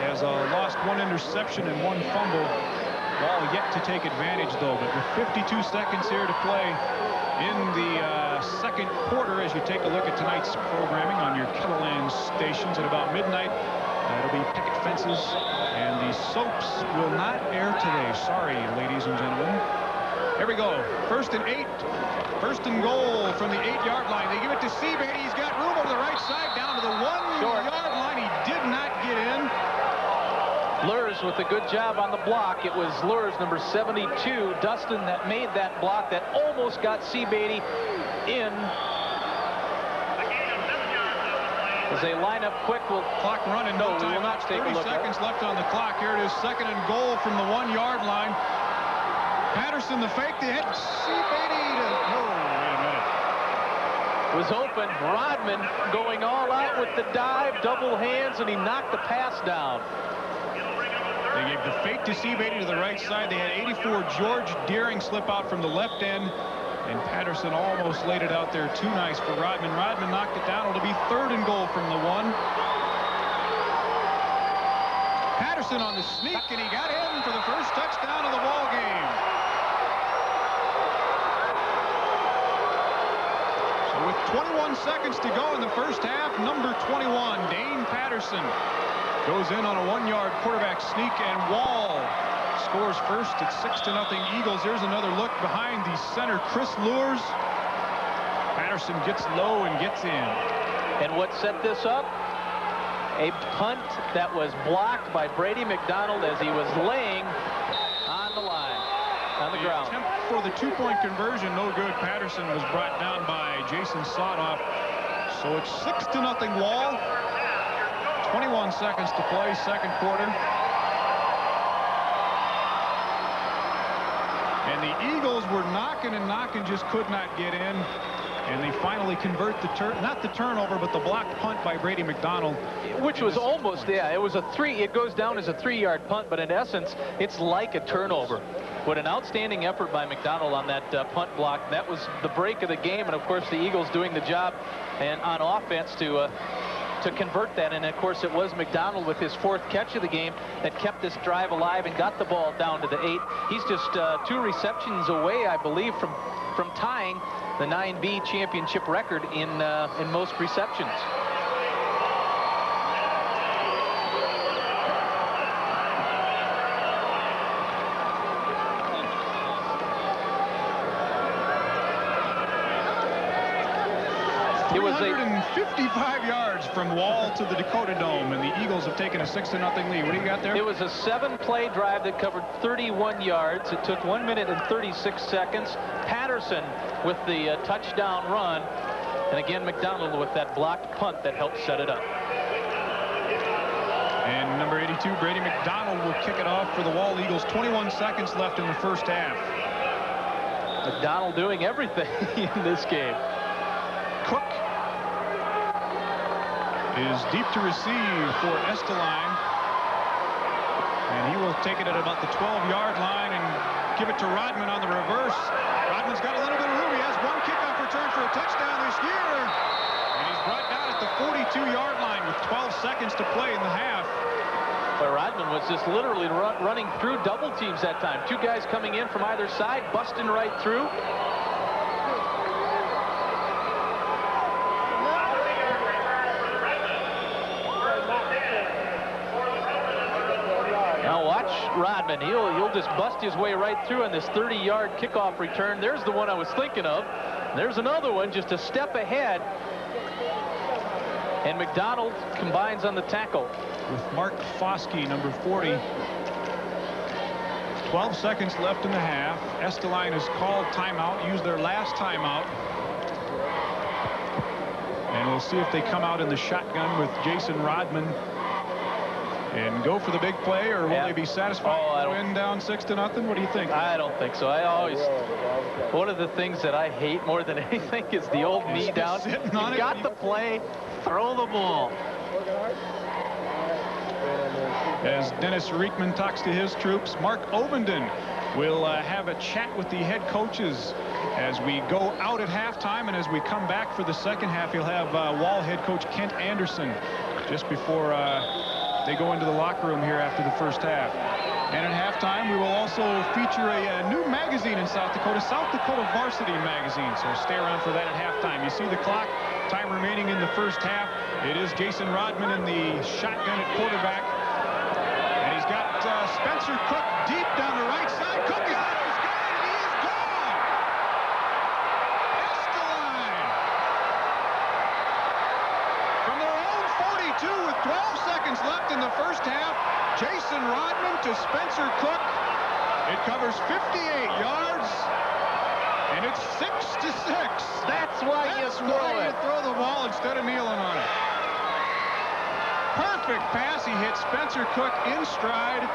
has lost 1 interception and 1 fumble. Wall yet to take advantage, though. But with 52 seconds here to play in the second quarter, as you take a look at tonight's programming on your Kettleland stations at about midnight, it'll be picket fences, and the soaps will not air today. Sorry, ladies and gentlemen. Here we go. 1st and 8. 1st and goal from the 8-yard line. They give it to Seabeatty. He's got room over the right side down to the 1-yard line. He did not get in. Lurs with a good job on the block. It was Lurs, number 72, Dustin, that made that block that almost got Seabeatty in. As they line up quick, will clock running. No time. We will not take a 30 look seconds left on the clock. Here it is, 2nd and goal from the 1-yard line. Patterson, the fake, the hit. Seabeatty to... Oh, wait a minute. Was open. Rodman going all out with the dive, double hands, and he knocked the pass down. They gave the fake to Seabeatty to the right side. They had 84 George Deering slip out from the left end, and Patterson almost laid it out there. Too nice for Rodman. Rodman knocked it down. It'll be 3rd and goal from the 1. Patterson on the sneak, and he got in for the first touchdown of the ball game. So with 21 seconds to go in the first half, number 21, Dane Patterson, goes in on a 1-yard quarterback sneak, and Wall scores first at 6-0 Eagles. Here's another look behind the center, Chris Lures. Patterson gets low and gets in. And what set this up? A punt that was blocked by Brady McDonald as he was laying on the line, on the ground. Attempt for the 2-point conversion, no good. Patterson was brought down by Jason Sotoff. So it's 6-0 Wall. 21 seconds to play, second quarter. And the Eagles were knocking and knocking, just could not get in. And they finally convert the not the turnover, but the blocked punt by Brady McDonald. Which was almost, yeah, it was a 3. It goes down as a 3-yard punt, but in essence, it's like a turnover. What an outstanding effort by McDonald on that punt block. That was the break of the game, and of course the Eagles doing the job and on offense to convert that. And of course it was McDonald with his 4th catch of the game that kept this drive alive and got the ball down to the 8. He's just 2 receptions away, I believe, from tying the 9B championship record in most receptions. It was 155 yards from Wall to the Dakota Dome, and the Eagles have taken a 6-0 lead. What do you got there? It was a 7-play drive that covered 31 yards. It took 1 minute and 36 seconds. Patterson with the touchdown run, and again McDonald with that blocked punt that helped set it up. And number 82, Brady McDonald, will kick it off for the Wall Eagles. 21 seconds left in the first half. McDonald doing everything in this game. Cook is deep to receive for Estelline, and he will take it at about the 12-yard line and give it to Rodman on the reverse. Rodman's got a little bit of room. He has 1 kickoff return for a touchdown this year, and he's brought down at the 42-yard line with 12 seconds to play in the half. But Rodman was just literally running through double teams that time. 2 guys coming in from either side, busting right through. Rodman, he'll just bust his way right through on this 30-yard kickoff return. There's the one I was thinking of. There's another one just a step ahead. And McDonald combines on the tackle. With Mark Foskey, number 40. 12 seconds left in the half. Estelline has called timeout, used their last timeout. And we'll see if they come out in the shotgun with Jason Rodman and go for the big play, or will they be satisfied to win down 6-0? What do you think? I don't think so. One of the things that I hate more than anything is the old knee down. You got the play, throw the ball. As Dennis Reekman talks to his troops, Mark Ovenden will have a chat with the head coaches as we go out at halftime, and as we come back for the second half, he'll have Wall head coach Kent Anderson just before they go into the locker room here after the first half. And at halftime, we will also feature a new magazine in South Dakota Varsity Magazine. So stay around for that at halftime. You see the clock, time remaining in the first half. It is Jason Rodman in the shotgun at quarterback. And he's got Spencer Cook deep down the right side. Cook is on his guy, and he is gone. Estelline from their own 42 with 12 seconds left in the first half. Jason Rodman to Spencer Cook. It covers 58 yards, and it's 6-6. That's why you throw the ball instead of kneeling on it. Perfect pass. He hit Spencer Cook in stride,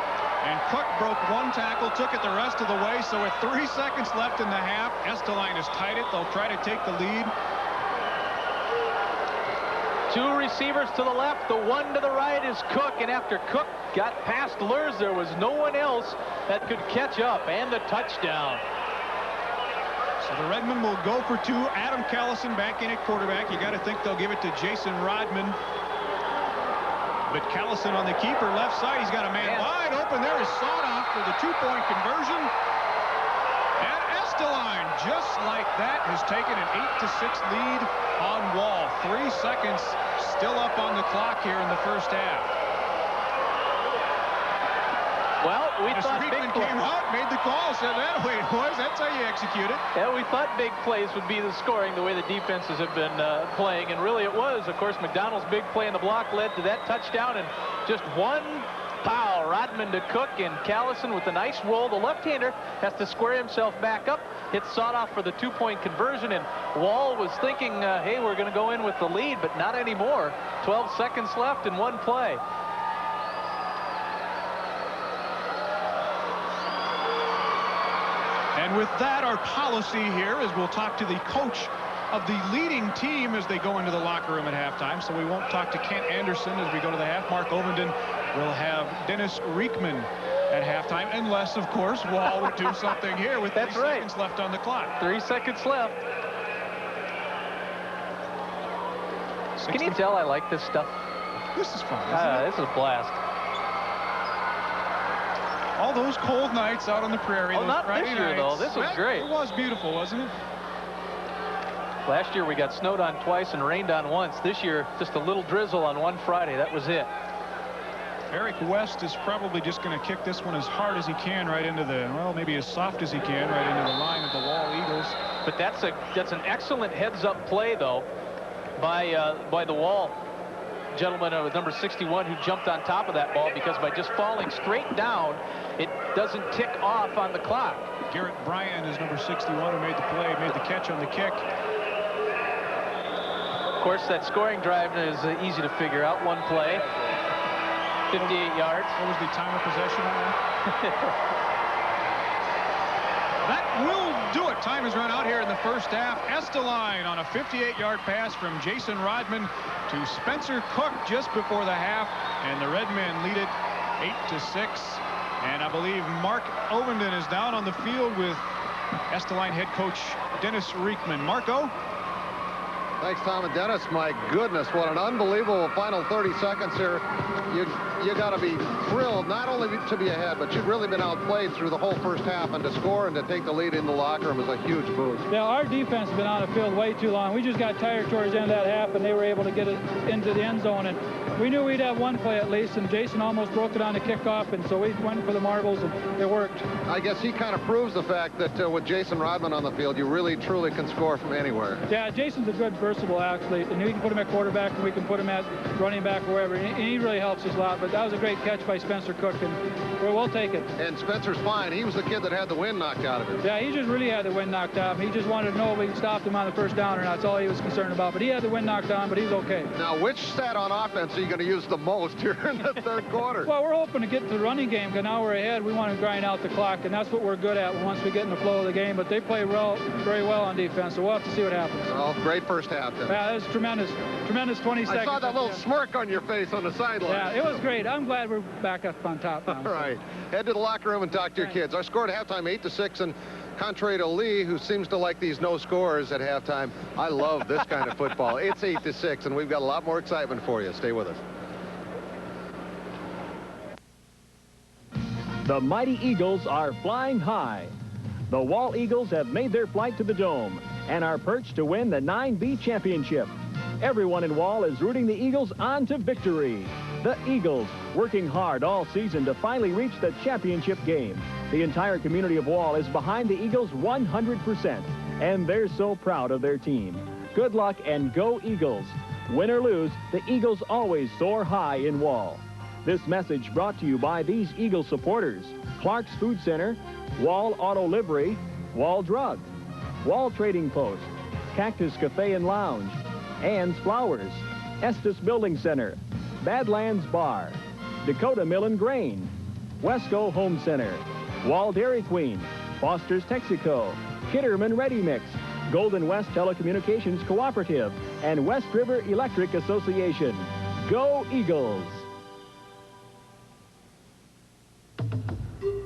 and Cook broke one tackle, took it the rest of the way. So with 3 seconds left in the half, Estelline has tied it. They'll try to take the lead. Two receivers to the left, the one to the right is Cook, and after Cook got past Lurs, there was no one else that could catch up, and the touchdown. So the Redmen will go for two. Adam Callison back in at quarterback. You got to think they'll give it to Jason Rodman. But Callison on the keeper left side. He's got a man wide open. There is sawed off for the two-point conversion. And Estelline, just like that, has taken an 8-6 lead on Wall. 3 seconds still up on the clock here in the first half. Well, we thought big plays came out, made the call, said that way, boys. That's how you execute it. Yeah, we thought big plays would be the scoring, the way the defenses have been playing, and really it was. Of course, McDonald's big play in the block led to that touchdown, and just one foul. Rodman to Cook, and Callison with a nice roll. The left-hander has to square himself back up. Hits sawed off for the two-point conversion, and Wall was thinking, hey, we're going to go in with the lead, but not anymore. 12 seconds left in one play. And with that, our policy here is we'll talk to the coach of the leading team as they go into the locker room at halftime. So we won't talk to Kent Anderson as we go to the half. Mark Ovenden will have Dennis Reekman at halftime, unless, of course, Wall would do something here with 3 seconds left on the clock. 3 seconds left. Can you tell I like this stuff? This is fun, isn't it? This is a blast. All those cold nights out on the prairie. Oh, not this year, though. This was great. It was beautiful, wasn't it? Last year we got snowed on twice and rained on once. This year, just a little drizzle on one Friday. That was it. Eric West is probably just going to kick this one as hard as he can right into the, well, maybe as soft as he can right into the line of the Wall Eagles. But that's an excellent heads-up play, though, by the Wall gentleman with number 61 who jumped on top of that ball, because by just falling straight down, it doesn't tick off on the clock. Garrett Bryan is number 61 who made the play, made the catch on the kick. Of course, that scoring drive is easy to figure out. One play, 58 yards. What was the time of possession on that? That will do it. Time has run out here in the first half. Estelline on a 58-yard pass from Jason Rodman to Spencer Cook just before the half, and the Redmen lead it 8-6. And I believe Mark Ovenden is down on the field with Estelline head coach Dennis Reekman. Marco? Thanks, Tom and Dennis. My goodness, what an unbelievable final 30 seconds here. You you got to be thrilled not only to be ahead, but you've really been outplayed through the whole first half, and to score and to take the lead in the locker room is a huge boost. Yeah, our defense has been on the field way too long. We just got tired towards the end of that half, and they were able to get it into the end zone. And we knew we'd have one play at least, and Jason almost broke it on the kickoff, and so we went for the marbles, and it worked. I guess he kind of proves the fact that with Jason Rodman on the field, you really, truly can score from anywhere. Yeah, Jason's a good, versatile athlete, and we can put him at quarterback, and we can put him at running back, wherever, and he really helps us a lot. But that was a great catch by Spencer Cook, and we'll take it. And Spencer's fine. He was the kid that had the wind knocked out of him. Yeah, he just really had the wind knocked out of him. He just wanted to know if we stopped him on the first down or not. That's all he was concerned about. But he had the wind knocked out, but he's okay. Now, which set on offense are you going to use the most here in the third quarter? Well, we're hoping to get to the running game, because now we're ahead. We want to grind out the clock, and that's what we're good at once we get in the flow of the game. But they play very well on defense, so we'll have to see what happens. Well, great first half then. Yeah, it was tremendous 20 seconds. I saw that little smirk on your face on the sideline. Yeah, it was great. I'm glad we're back up on top now. All right. Head to the locker room and talk to your kids. Our score at halftime, 8-6, and contrary to Lee, who seems to like these no scores at halftime, I love this kind of football. It's 8-6, and we've got a lot more excitement for you. Stay with us. The mighty Eagles are flying high. The Wall Eagles have made their flight to the Dome and are perched to win the 9B championship. Everyone in Wall is rooting the Eagles on to victory. The Eagles, working hard all season to finally reach the championship game. The entire community of Wall is behind the Eagles 100%, and they're so proud of their team. Good luck and go Eagles. Win or lose, the Eagles always soar high in Wall. This message brought to you by these Eagle supporters: Clark's Food Center, Wall Auto Livery, Wall Drug, Wall Trading Post, Cactus Cafe and Lounge, Ann's Flowers, Estes Building Center, Badlands Bar, Dakota Mill and Grain, Wesco Home Center, Wall Dairy Queen, Foster's Texaco, Kitterman Ready Mix, Golden West Telecommunications Cooperative, and West River Electric Association. Go Eagles!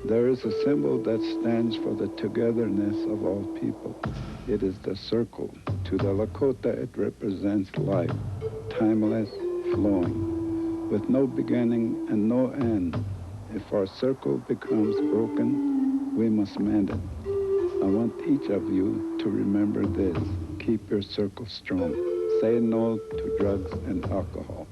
There is a symbol that stands for the togetherness of all people. It is the circle. To the Lakota, it represents life, timeless, flowing, with no beginning and no end. If our circle becomes broken, we must mend it. I want each of you to remember this. Keep your circle strong. Say no to drugs and alcohol.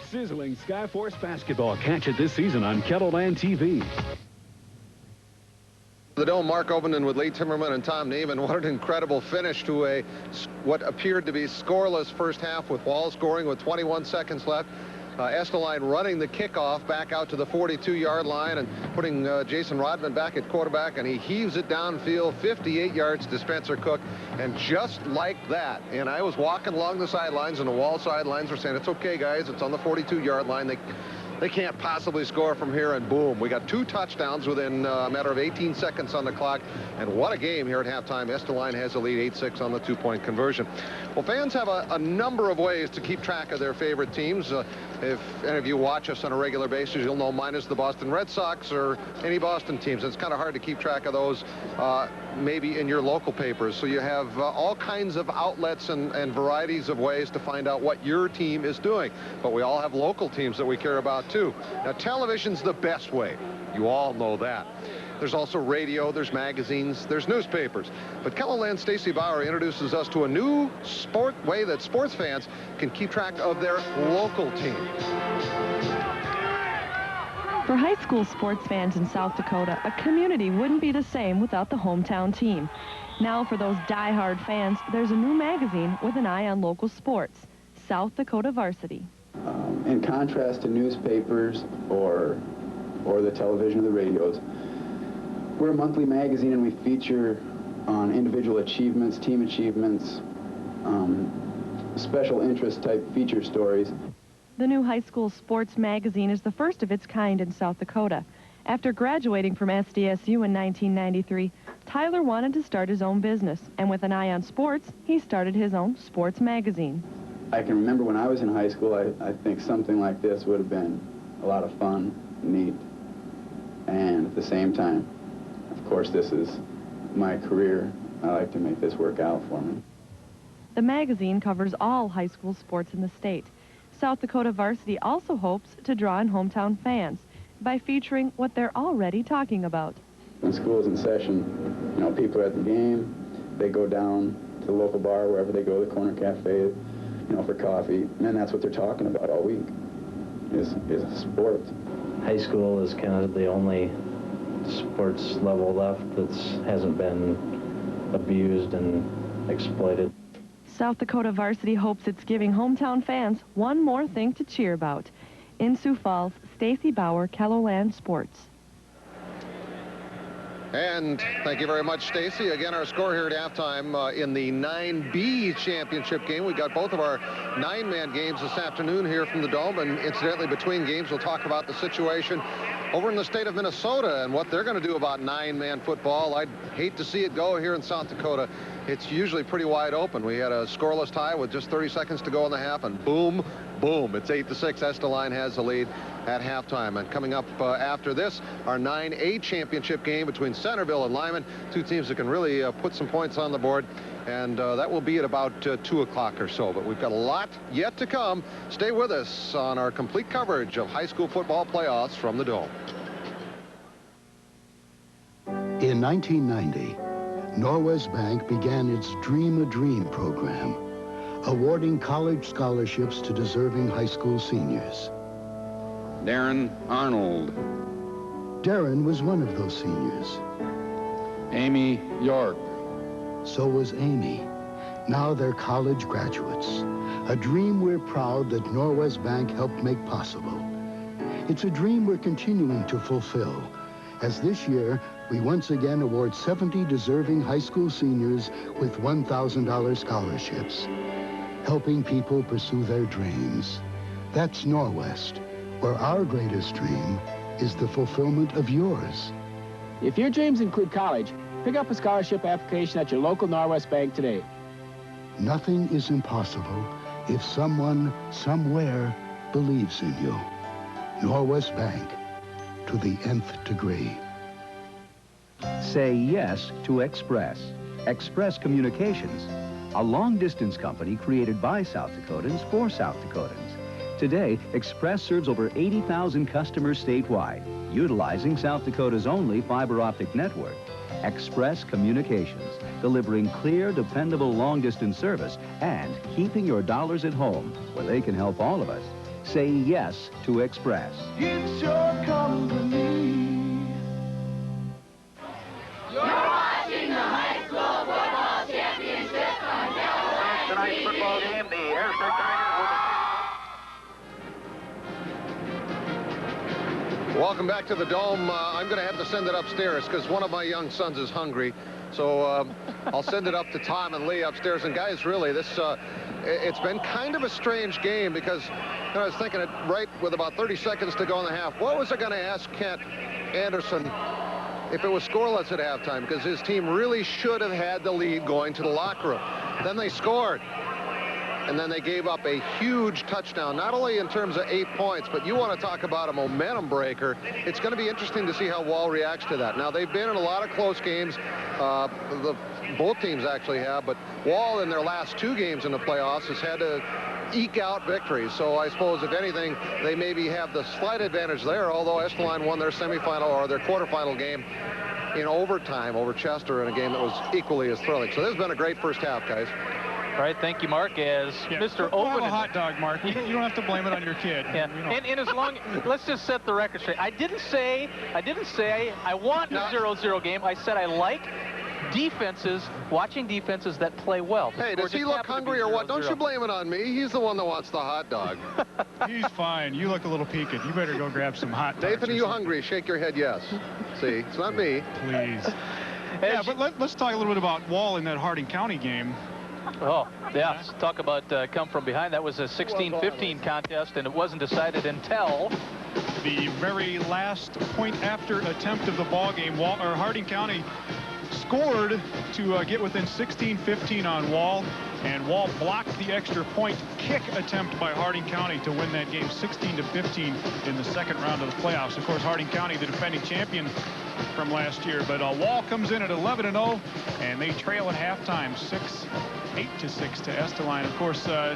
Sizzling Skyforce basketball. Catch it this season on Kettleland TV. The Dome, Mark Ovenden with Lee Timmerman and Tom Neiman. What an incredible finish to what appeared to be scoreless first half, with Wall scoring with 21 seconds left. Estelline running the kickoff back out to the 42-yard line and putting Jason Rodman back at quarterback, and he heaves it downfield 58 yards to Spencer Cook. And just like that, and I was walking along the sidelines, and the Wall sidelines were saying, it's okay, guys, it's on the 42-yard line. They can't possibly score from here, and boom, we got 2 touchdowns within a matter of 18 seconds on the clock. And what a game here at halftime. Estelline has the lead 8-6 on the 2-point conversion. Well, fans have a number of ways to keep track of their favorite teams. If any of you watch us on a regular basis, you'll know mine is the Boston Red Sox or any Boston teams. It's kind of hard to keep track of those maybe in your local papers. So you have all kinds of outlets and varieties of ways to find out what your team is doing. But we all have local teams that we care about too. Now, television's the best way. You all know that. There's also radio, there's magazines, there's newspapers. But Kettleland's Stacy Bauer introduces us to a new way that sports fans can keep track of their local team. For high school sports fans in South Dakota, a community wouldn't be the same without the hometown team. Now, for those die-hard fans, there's a new magazine with an eye on local sports, South Dakota Varsity. In contrast to newspapers or the television or the radios, we're a monthly magazine, and we feature on individual achievements, team achievements, special interest type feature stories. The new high school sports magazine is the first of its kind in South Dakota. After graduating from SDSU in 1993, Tyler wanted to start his own business, and with an eye on sports, he started his own sports magazine. I can remember when I was in high school, I think something like this would have been a lot of fun, neat, and at the same time, of course, this is my career. I like to make this work out for me. The magazine covers all high school sports in the state. South Dakota Varsity also hopes to draw in hometown fans by featuring what they're already talking about. When school's in session, you know, people are at the game, they go down to the local bar, wherever they go, the corner cafe, you know, for coffee, and that's what they're talking about all week, is sport. High school is kind of the only sports level left that hasn't been abused and exploited. South Dakota Varsity hopes it's giving hometown fans one more thing to cheer about. In Sioux Falls, Stacy Bauer, KELOLAND Sports. And thank you very much, Stacy. Again, our score here at halftime in the 9B championship game. We got both of our 9-man games this afternoon here from the Dome. And incidentally, between games, we'll talk about the situation over in the state of Minnesota and what they're going to do about 9-man football. I'd hate to see it go here in South Dakota. It's usually pretty wide open. We had a scoreless tie with just 30 seconds to go in the half, and boom, boom, it's 8-6. Estelline has the lead at halftime. And coming up after this, our 9A championship game between Centerville and Lyman, two teams that can really put some points on the board. And that will be at about 2 o'clock or so. But we've got a lot yet to come. Stay with us on our complete coverage of high school football playoffs from the Dome. In 1990, Norwest Bank began its Dream a Dream program, awarding college scholarships to deserving high school seniors. Darren Arnold. Darren was one of those seniors. Amy York. So was Amy. Now they're college graduates. A dream we're proud that Norwest Bank helped make possible. It's a dream we're continuing to fulfill, as this year we once again award 70 deserving high school seniors with $1,000 scholarships, helping people pursue their dreams. That's Norwest, where our greatest dream is the fulfillment of yours. If your dreams include college, pick up a scholarship application at your local Norwest Bank today. Nothing is impossible if someone, somewhere, believes in you. Norwest Bank, to the nth degree. Say yes to Express. Express Communications, a long-distance company created by South Dakotans for South Dakotans. Today, Express serves over 80,000 customers statewide, utilizing South Dakota's only fiber optic network. Express Communications, delivering clear, dependable long-distance service and keeping your dollars at home, where they can help all of us. Say yes to Express. It's your company. You're watching the high school football championship on KELOLAND. Tonight's football game, the Harrisburg Tigers. Welcome back to the Dome. I'm going to have to send it upstairs because one of my young sons is hungry. So I'll send it up to Tom and Lee upstairs. And guys, really, this it's been kind of a strange game because I was thinking it right with about 30 seconds to go in the half. What was I going to ask Kent Anderson if it was scoreless at halftime? Because his team really should have had the lead going to the locker room. Then they scored. And then they gave up a huge touchdown, not only in terms of 8 points, but you want to talk about a momentum breaker. It's going to be interesting to see how Wall reacts to that. Now, they've been in a lot of close games. Both teams actually have, but Wall in their last 2 games in the playoffs has had to eke out victories. So I suppose, if anything, they maybe have the slight advantage there, although Estelline won their semifinal or their quarterfinal game in overtime over Chester in a game that was equally as thrilling. So this has been a great first half, guys. All right, thank you, Mark. As Mr. Open, a hot dog, Mark. You don't have to blame it on your kid. Yeah. And as long, let's just set the record straight. I didn't say I want a 0-0 game. I said I like defenses, watching defenses that play well. Hey, does he look hungry or what? Don't you blame it on me. He's the one that wants the hot dog. He's fine. You look a little peaked. You better go grab some hot dogs. Nathan, are you hungry? Shake your head yes. See, it's not me. Please. Yeah, but let's talk a little bit about Wall in that Harding County game. Oh, yeah, talk about come from behind. That was a 16-15 contest, and it wasn't decided until the very last point after attempt of the ball game. Harding County scored to get within 16-15 on Wall, and Wall blocked the extra point kick attempt by Harding County to win that game 16-15 in the second round of the playoffs. Of course, Harding County, the defending champion from last year, but Wall comes in at 11-0, and they trail at halftime 8-6 to Estelline. Of course, a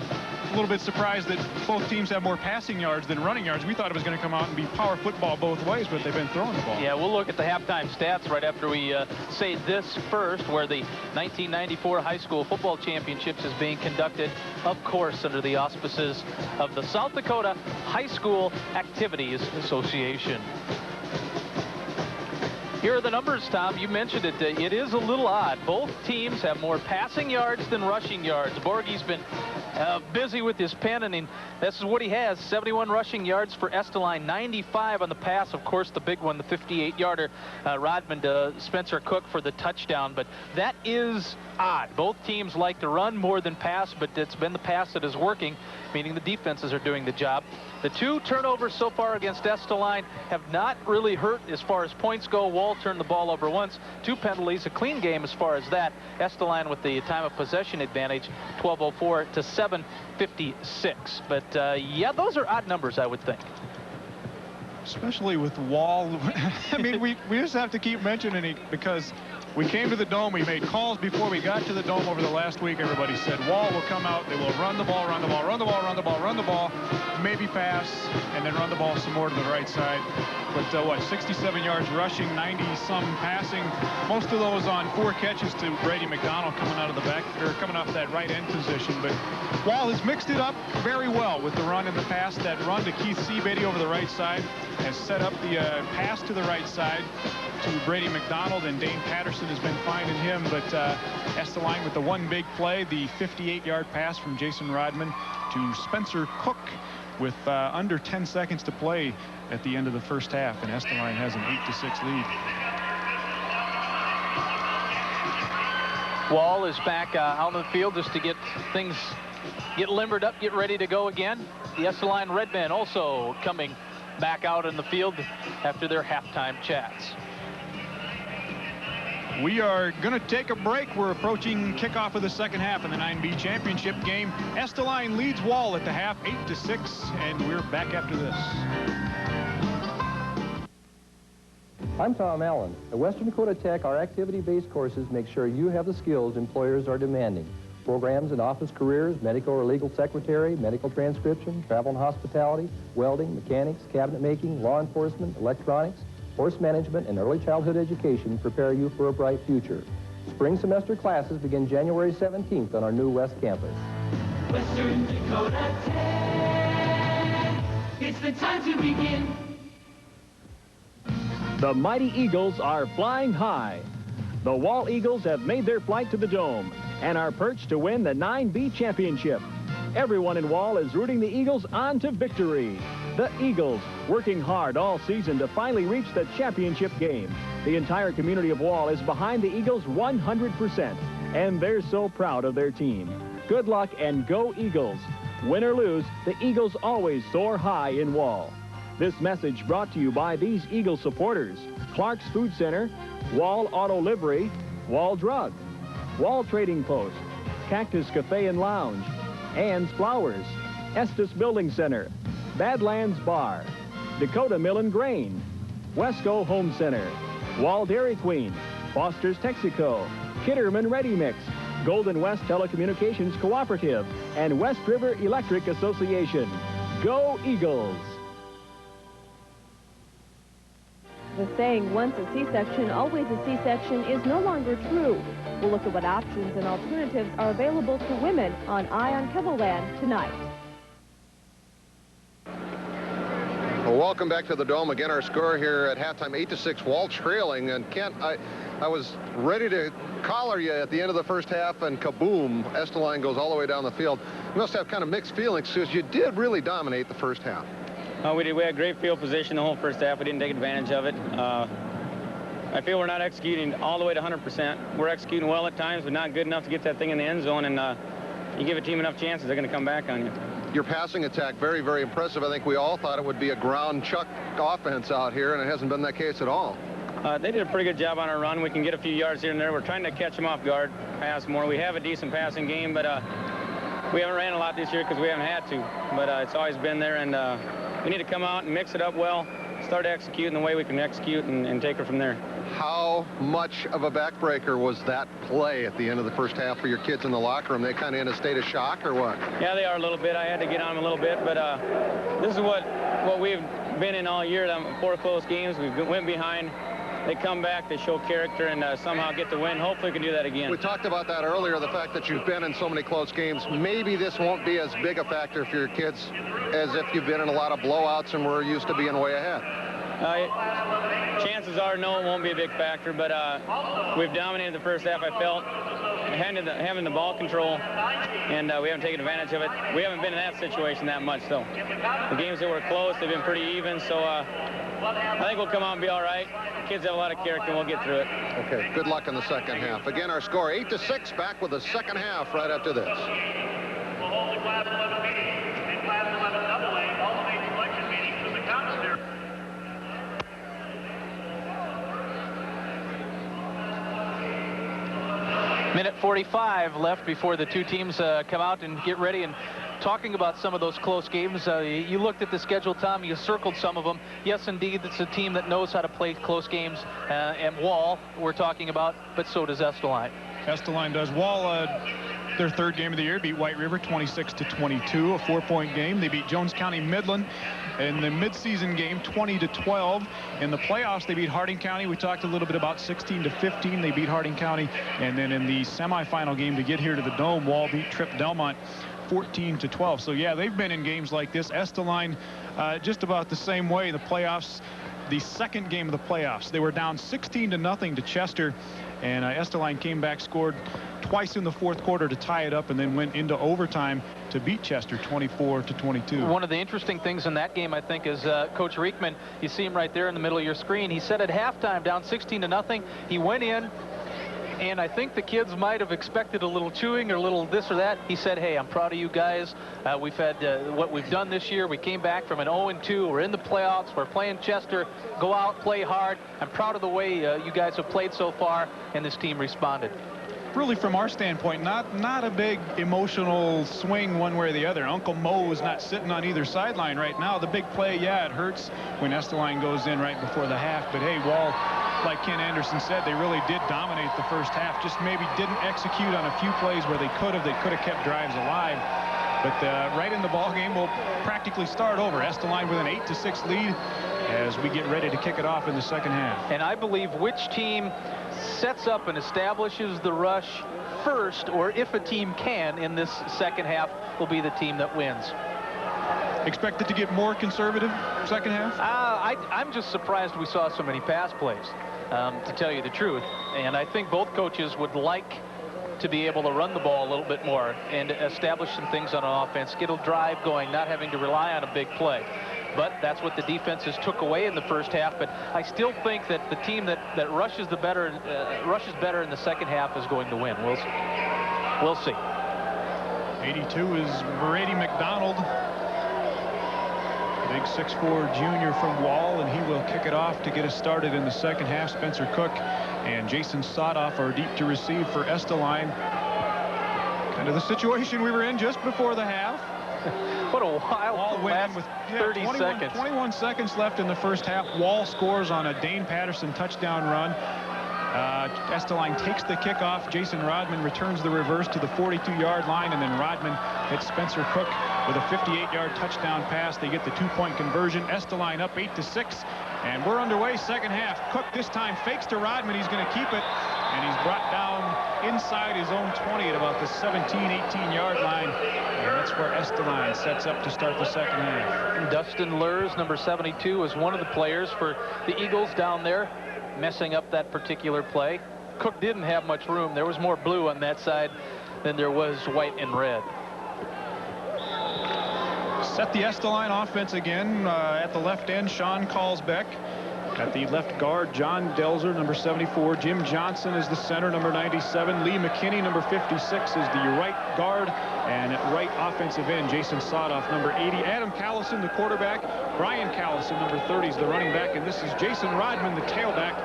little bit surprised that both teams have more passing yards than running yards. We thought it was going to come out and be power football both ways, but they've been throwing the ball. Yeah, we'll look at the halftime stats right after we say this first, where the 1994 high school football championships is being conducted, of course, under the auspices of the South Dakota High School Activities Association. Here are the numbers, Tom. You mentioned it. It is a little odd. Both teams have more passing yards than rushing yards. Borgie's been busy with his pen, and this is what he has. 71 rushing yards for Estelline, 95 on the pass. Of course, the big one, the 58-yarder, Rodman to Spencer Cook for the touchdown. But that is odd. Both teams like to run more than pass, but it's been the pass that is working, meaning the defenses are doing the job. The 2 turnovers so far against Estelline have not really hurt as far as points go. Wall turned the ball over once. 2 penalties, a clean game as far as that. Estelline with the time of possession advantage, 12:04 to 7:56. But yeah, those are odd numbers, I would think. Especially with Wall. I mean, we just have to keep mentioning it because we came to the Dome. We made calls before we got to the Dome over the last week. Everybody said Wall will come out. They will run the ball, run the ball, run the ball, run the ball, run the ball, maybe pass, and then run the ball some more to the right side. But what, 67 yards rushing, 90-some passing. Most of those on 4 catches to Brady McDonald coming out of the back, or coming off that right end position. But Wall has mixed it up very well with the run and the pass. That run to Keith Seabady over the right side has set up the pass to the right side to Brady McDonald, and Dane Patterson has been finding him. But Estelline with the one big play, the 58-yard pass from Jason Rodman to Spencer Cook with under 10 seconds to play at the end of the first half, and Estelline has an 8-6 lead. Wall is back out on the field just to get things limbered up, get ready to go again. The Estelline Redmen also coming back out in the field after their halftime chats. We are going to take a break. We're approaching kickoff of the second half in the 9B championship game. Estelline leads Wall at the half, 8-6, and we're back after this. I'm Tom Allen. At Western Dakota Tech, our activity-based courses make sure you have the skills employers are demanding. Programs in office careers, medical or legal secretary, medical transcription, travel and hospitality, welding, mechanics, cabinet making, law enforcement, electronics, horse management, and early childhood education prepare you for a bright future. Spring semester classes begin January 17th on our new West Campus. Western Dakota Tech, it's the time to begin. The mighty Eagles are flying high. The Wall Eagles have made their flight to the Dome and are perched to win the 9B championship. Everyone in Wall is rooting the Eagles on to victory. The Eagles, working hard all season to finally reach the championship game. The entire community of Wall is behind the Eagles 100%, and they're so proud of their team. Good luck and go Eagles. Win or lose, the Eagles always soar high in Wall. This message brought to you by these Eagle supporters: Clark's Food Center, Wall Auto Livery, Wall Drug, Wall Trading Post, Cactus Cafe and Lounge, Ann's Flowers, Estes Building Center, Badlands Bar, Dakota Mill and Grain, Wesco Home Center, Wall Dairy Queen, Foster's Texaco, Kitterman Ready Mix, Golden West Telecommunications Cooperative, and West River Electric Association. Go Eagles! The saying, once a C-section, always a C-section, is no longer true. We'll look at what options and alternatives are available to women on Eye on Kettleland tonight. Well, welcome back to the Dome. Again, our score here at halftime, 8-6, Wall trailing. And Kent, I was ready to collar you at the end of the first half, and kaboom, Estelline goes all the way down the field. You must have kind of mixed feelings, because you did really dominate the first half. We did. We had great field position the whole first half. We didn't take advantage of it. I feel we're not executing all the way to 100%. We're executing well at times, but not good enough to get that thing in the end zone. And you give a team enough chances, they're going to come back on you. Your passing attack, very, very impressive. I think we all thought it would be a ground chuck offense out here, and it hasn't been that case at all. They did a pretty good job on our run. We can get a few yards here and there. We're trying to catch them off guard, pass more. We have a decent passing game, but we haven't ran a lot this year because we haven't had to. But it's always been there, and we need to come out and mix it up well, start executing the way we can execute, and take it from there. How much of a backbreaker was that play at the end of the first half for your kids in the locker room? They kind of in a state of shock or what? Yeah, they are a little bit. I had to get on them a little bit, but this is what we've been in all year. 4 close games. We went behind. They come back, they show character, and somehow get the win. Hopefully we can do that again. We talked about that earlier, the fact that you've been in so many close games. Maybe this won't be as big a factor for your kids as if you've been in a lot of blowouts and we're used to being way ahead. Chances are, no, it won't be a big factor, but we've dominated the first half, I felt, having the ball control, and we haven't taken advantage of it. We haven't been in that situation that much, though. The games that were close, they've been pretty even, so I think we'll come out and be all right. Kids have a lot of character, and we'll get through it. Okay, good luck in the second half. Again, our score 8-6, back with the second half right after this. Minute 45 left before the two teams come out and get ready. And talking about some of those close games, you looked at the schedule, Tom, you circled some of them. Yes, indeed, it's a team that knows how to play close games, and Wall we're talking about, but so does Estelline. Estelline does. Wall, their third game of the year, beat White River 26-22, a 4-point game. They beat Jones County Midland in the midseason game 20-12. In the playoffs, they beat Harding County. We talked a little bit about 16-15. They beat Harding County. And then in the semifinal game to get here to the Dome, Wall beat Tripp Delmont 14-12. So yeah, they've been in games like this. Estelline just about the same way in the playoffs. The second game of the playoffs, they were down 16-0 to Chester, and Estelline came back, scored twice in the fourth quarter to tie it up, and then went into overtime to beat Chester 24-22. One of the interesting things in that game, I think, is Coach Riekman. You see him right there in the middle of your screen. He said at halftime, down 16-0, he went in, and I think the kids might have expected a little chewing or a little this or that. He said, hey, I'm proud of you guys. We've had what we've done this year. We came back from an 0-2. We're in the playoffs. We're playing Chester. Go out, play hard. I'm proud of the way you guys have played so far, and this team responded. Really, from our standpoint, not a big emotional swing one way or the other. Uncle Mo is not sitting on either sideline right now. The big play, yeah, it hurts when Estelline goes in right before the half. But hey, Wall, like Ken Anderson said, they really did dominate the first half. Just maybe didn't execute on a few plays where they could have. They could have kept drives alive. But right in the ball game, we'll practically start over. Estelline with an 8-6 lead as we get ready to kick it off in the second half. And I believe which team sets up and establishes the rush first, or if a team can in this second half, will be the team that wins. Expect it to get more conservative second half? I'm just surprised we saw so many pass plays, to tell you the truth. And I think both coaches would like to be able to run the ball a little bit more and establish some things on an offense, get a drive going, not having to rely on a big play. But that's what the defenses took away in the first half. But I still think that the team that rushes better in the second half is going to win. We'll see. 82 is Brady McDonald, big 6'4" junior from Wall, and he will kick it off to get us started in the second half. Spencer Cook and Jason Sodoff are deep to receive for Estelline. Kind of the situation we were in just before the half. What a wild last with 30 seconds. 21 seconds left in the first half. Wall scores on a Dane Patterson touchdown run. Estelline takes the kickoff. Jason Rodman returns the reverse to the 42-yard line, and then Rodman hits Spencer Cook with a 58-yard touchdown pass. They get the 2-point conversion. Estelline up 8-6, and we're underway second half. Cook this time fakes to Rodman. He's going to keep it, and he's brought down inside his own 20 at about the 17-18-yard line, and that's where Estelline sets up to start the second half. Dustin Lurs, number 72, is one of the players for the Eagles down there, messing up that particular play. Cook didn't have much room. There was more blue on that side than there was white and red. Set the Estelline offense again at the left end. Sean Carlsbeck At the left guard, John Delzer, number 74. Jim Johnson is the center, number 97. Lee McKinney, number 56, is the right guard. And at right offensive end, Jason Sadoff, number 80. Adam Callison, the quarterback. Brian Callison, number 30, is the running back. And this is Jason Rodman, the tailback.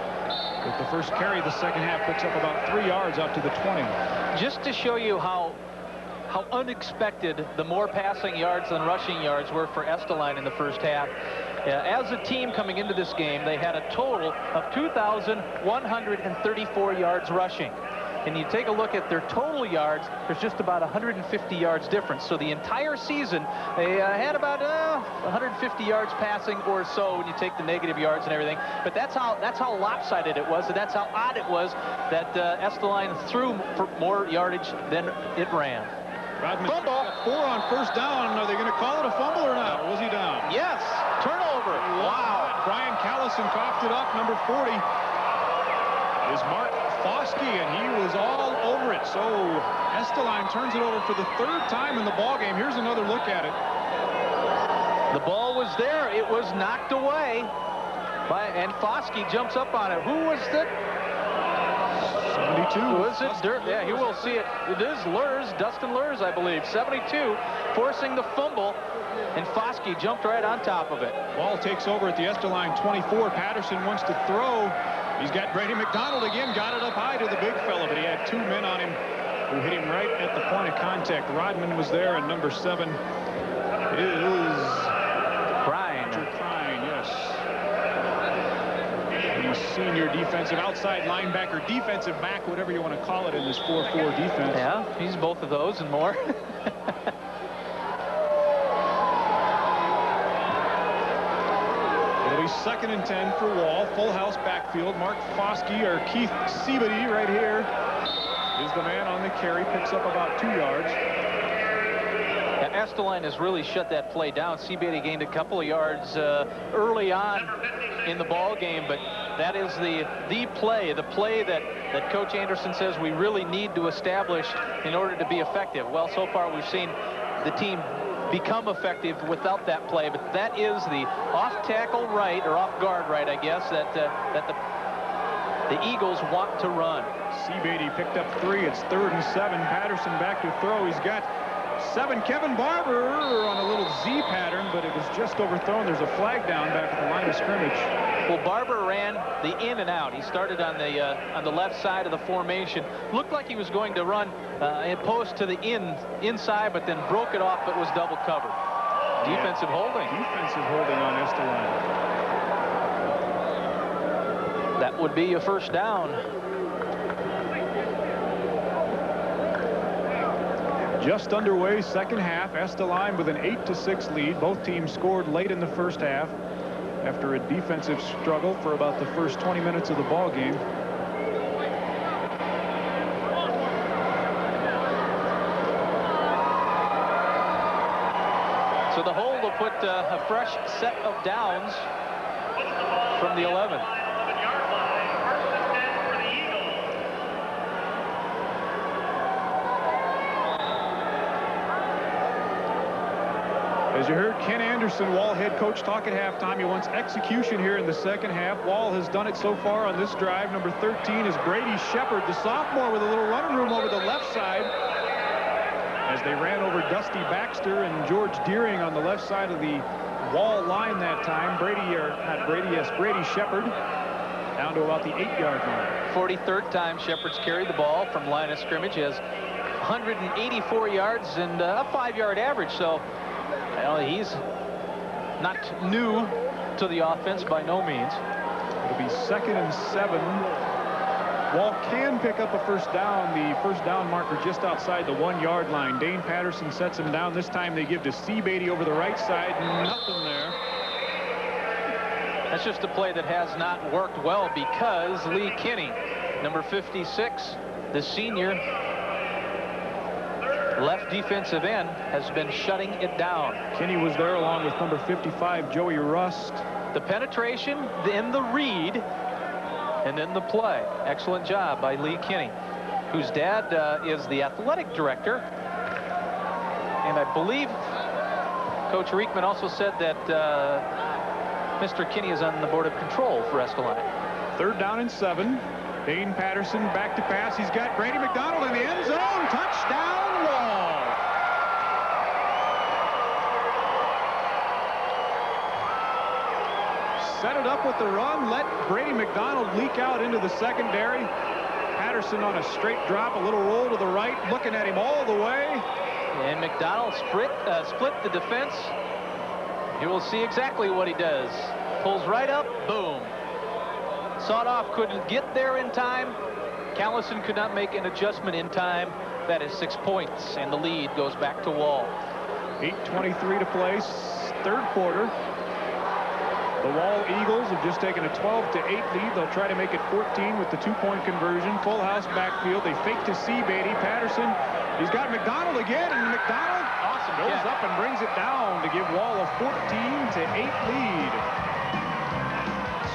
With the first carry of the second half, picks up about 3 yards out to the 20. Just to show you how unexpected the more passing yards than rushing yards were for Estelline in the first half. As a team coming into this game, they had a total of 2,134 yards rushing. And you take a look at their total yards, there's just about 150 yards difference. So the entire season, they had about 150 yards passing or so when you take the negative yards and everything. But that's how lopsided it was, and that's how odd it was that Estelline threw for more yardage than it ran. Rodman fumble. 4 on first down. Are they going to call it a fumble or not? Or was he down? Yes. Turnover. Wow. Brian Callison coughed it up. Number 40 is Mark Foskey, and he was all over it. So Estelline turns it over for the 3rd time in the ball game. Here's another look at it. The ball was there. It was knocked away. And Foskey jumps up on it. Who was it? 72. Was it Dirt? Yeah, you will see it. It is Lurs, Dustin Lurs, I believe. 72, forcing the fumble, and Foskey jumped right on top of it. Ball takes over at the Estelline 24. Patterson wants to throw. He's got Brady McDonald again. Got it up high to the big fella, but he had 2 men on him who hit him right at the point of contact. Rodman was there, and number 7 is Crine. Crine, yes. The senior defensive outside linebacker, defensive back, whatever you want to call it in this 4-4 defense. Yeah, he's both of those and more. It'll be 2nd and 10 for Wall. Full house backfield. Mark Foskey, or Keith Seabody right here, is the man on the carry. Picks up about 2 yards. Estelline has really shut that play down. Seabady gained a couple of yards early on in the ball game, but that is the play that Coach Anderson says we really need to establish in order to be effective. Well, so far we've seen the team become effective without that play, but that is the off tackle right, or off guard right, I guess, that the Eagles want to run. Seabady picked up 3. It's 3rd and 7. Patterson back to throw. He's got 7. Kevin Barber on a little Z pattern, but it was just overthrown. There's a flag down back at the line of scrimmage. Well, Barber ran the in and out. He started on the left side of the formation. Looked like he was going to run and post to the inside, but then broke it off, but was double covered. Defensive holding. Defensive holding on Estelline. That would be a first down. Just underway, second half. Estelline with an 8-6 lead. Both teams scored late in the first half after a defensive struggle for about the first 20 minutes of the ball game. So the hold will put a fresh set of downs from the 11. As you heard Ken Anderson, Wall head coach, talk at halftime. He wants execution here in the second half. Wall has done it so far on this drive. Number 13 is Brady Shepard, the sophomore, with a little running room over the left side. As they ran over Dusty Baxter and George Deering on the left side of the Wall line that time. Brady Shepard down to about the 8-yard line. 43rd time Shepard's carried the ball from line of scrimmage. He has 184 yards and a 5-yard average. So well, he's not new to the offense by no means. It'll be 2nd and 7. Wall can pick up a first down. The first down marker just outside the 1-yard line. Dane Patterson sets him down. This time they give to Seabady over the right side. Nothing there. That's just a play that has not worked well because Lee Kinney, number 56, the senior left defensive end, has been shutting it down. Kinney was there along with number 55, Joey Rust. The penetration, then the read, and then the play. Excellent job by Lee Kinney, whose dad is the athletic director. And I believe Coach Reekman also said that Mr. Kinney is on the board of control for Estelline. 3rd down and 7. Dane Patterson back to pass. He's got Brady McDonald in the end zone. Touchdown, Wall. Set it up with the run. Let Brady McDonald leak out into the secondary. Patterson on a straight drop, a little roll to the right, looking at him all the way. And McDonald split the defense. You will see exactly what he does. Pulls right up, boom. Sawed-off couldn't get there in time. Callison could not make an adjustment in time. That is 6 points, and the lead goes back to Wall. 8:23 to play, 3rd quarter. The Wall Eagles have just taken a 12-8 lead. They'll try to make it 14 with the 2-point conversion. Full house backfield. They fake to see Beatty. Patterson, he's got McDonald again, and McDonald goes up and brings it down to give Wall a 14-8 lead.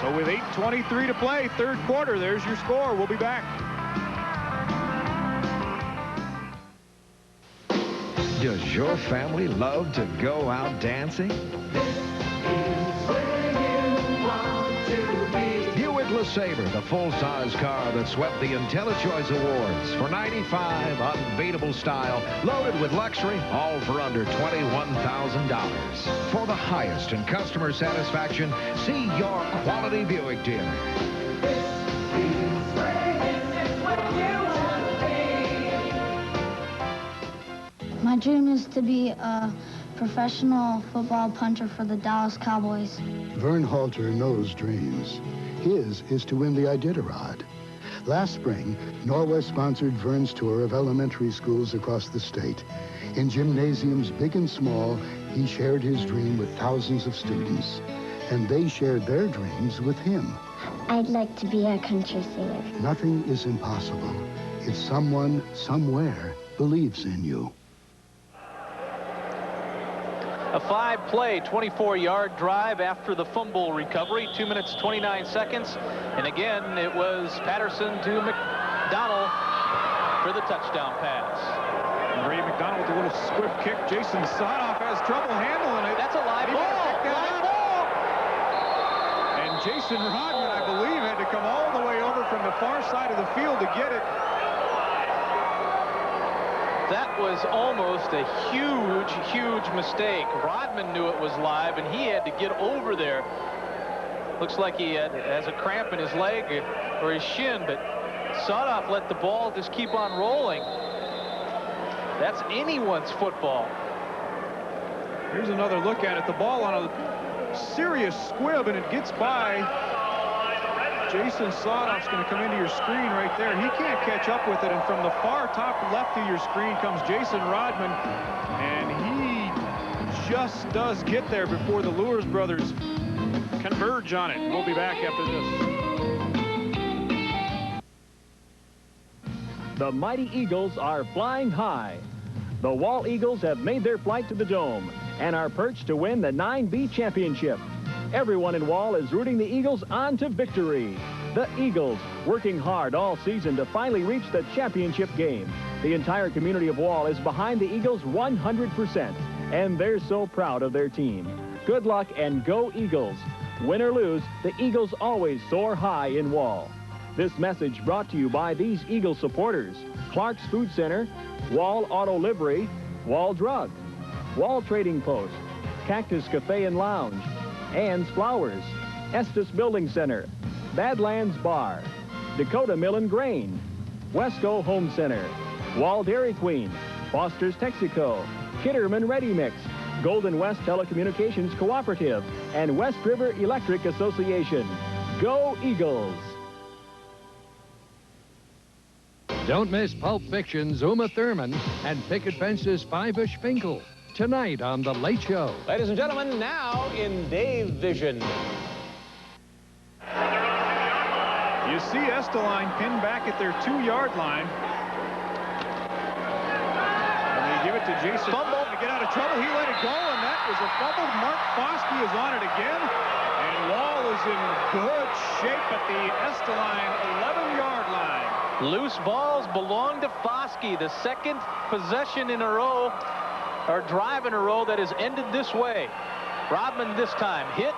So with 8:23 to play, 3rd quarter, there's your score. We'll be back. Does your family love to go out dancing? LeSabre, the full-size car that swept the IntelliChoice Awards for 95 unbeatable style, loaded with luxury, all for under $21,000. For the highest in customer satisfaction, see your quality Buick dealer. My dream is to be a professional football punter for the Dallas Cowboys. Vern Halter knows dreams. His is to win the Iditarod. Last spring, Norwest sponsored Vern's tour of elementary schools across the state. In gymnasiums big and small, he shared his dream with thousands of students. And they shared their dreams with him. I'd like to be a country singer. Nothing is impossible if someone, somewhere, believes in you. A 5-play, 24-yard drive after the fumble recovery, 2 minutes, 29 seconds. And again, it was Patterson to McDonald for the touchdown pass. And Brady McDonald with a little swift kick. Jason Sawed-off has trouble handling it. That's a live ball. Live ball. And Jason Rodman, I believe, had to come all the way over from the far side of the field to get it. That was almost a huge, huge mistake. Rodman knew it was live, and he had to get over there. Looks like he has a cramp in his leg or his shin, but Sawed-off let the ball just keep on rolling. That's anyone's football. Here's another look at it. The ball on a serious squib, and it gets by. Jason Sawed-off's going to come into your screen right there. He can't catch up with it, and from the far top left of your screen comes Jason Rodman, and he just does get there before the Lures brothers converge on it. We'll be back after this. The mighty Eagles are flying high. The Wall Eagles have made their flight to the Dome and are perched to win the 9B championship. Everyone in Wall is rooting the Eagles on to victory. The Eagles, working hard all season to finally reach the championship game. The entire community of Wall is behind the Eagles 100%, and they're so proud of their team. Good luck and go Eagles. Win or lose, the Eagles always soar high in Wall. This message brought to you by these Eagle supporters: Clark's Food Center, Wall Auto Livery, Wall Drug, Wall Trading Post, Cactus Cafe and Lounge, Ann's Flowers, Estes Building Center, Badlands Bar, Dakota Mill and Grain, Wesco Home Center, Wall Dairy Queen, Foster's Texaco, Kitterman Ready Mix, Golden West Telecommunications Cooperative, and West River Electric Association. Go Eagles! Don't miss Pulp Fiction's Uma Thurman and Picket Fence's Five-ish Finkel. Tonight on The Late Show. Ladies and gentlemen, now in Dave Vision. You see Estelline pinned back at their 2-yard line. And they give it to Jason Fumble to get out of trouble. He let it go, and that was a fumble. Mark Foskey is on it again. And Wall is in good shape at the Estelline 11-yard line. Loose balls belong to Foskey. The second possession in a row, or drive in a row, that has ended this way. Rodman this time hit,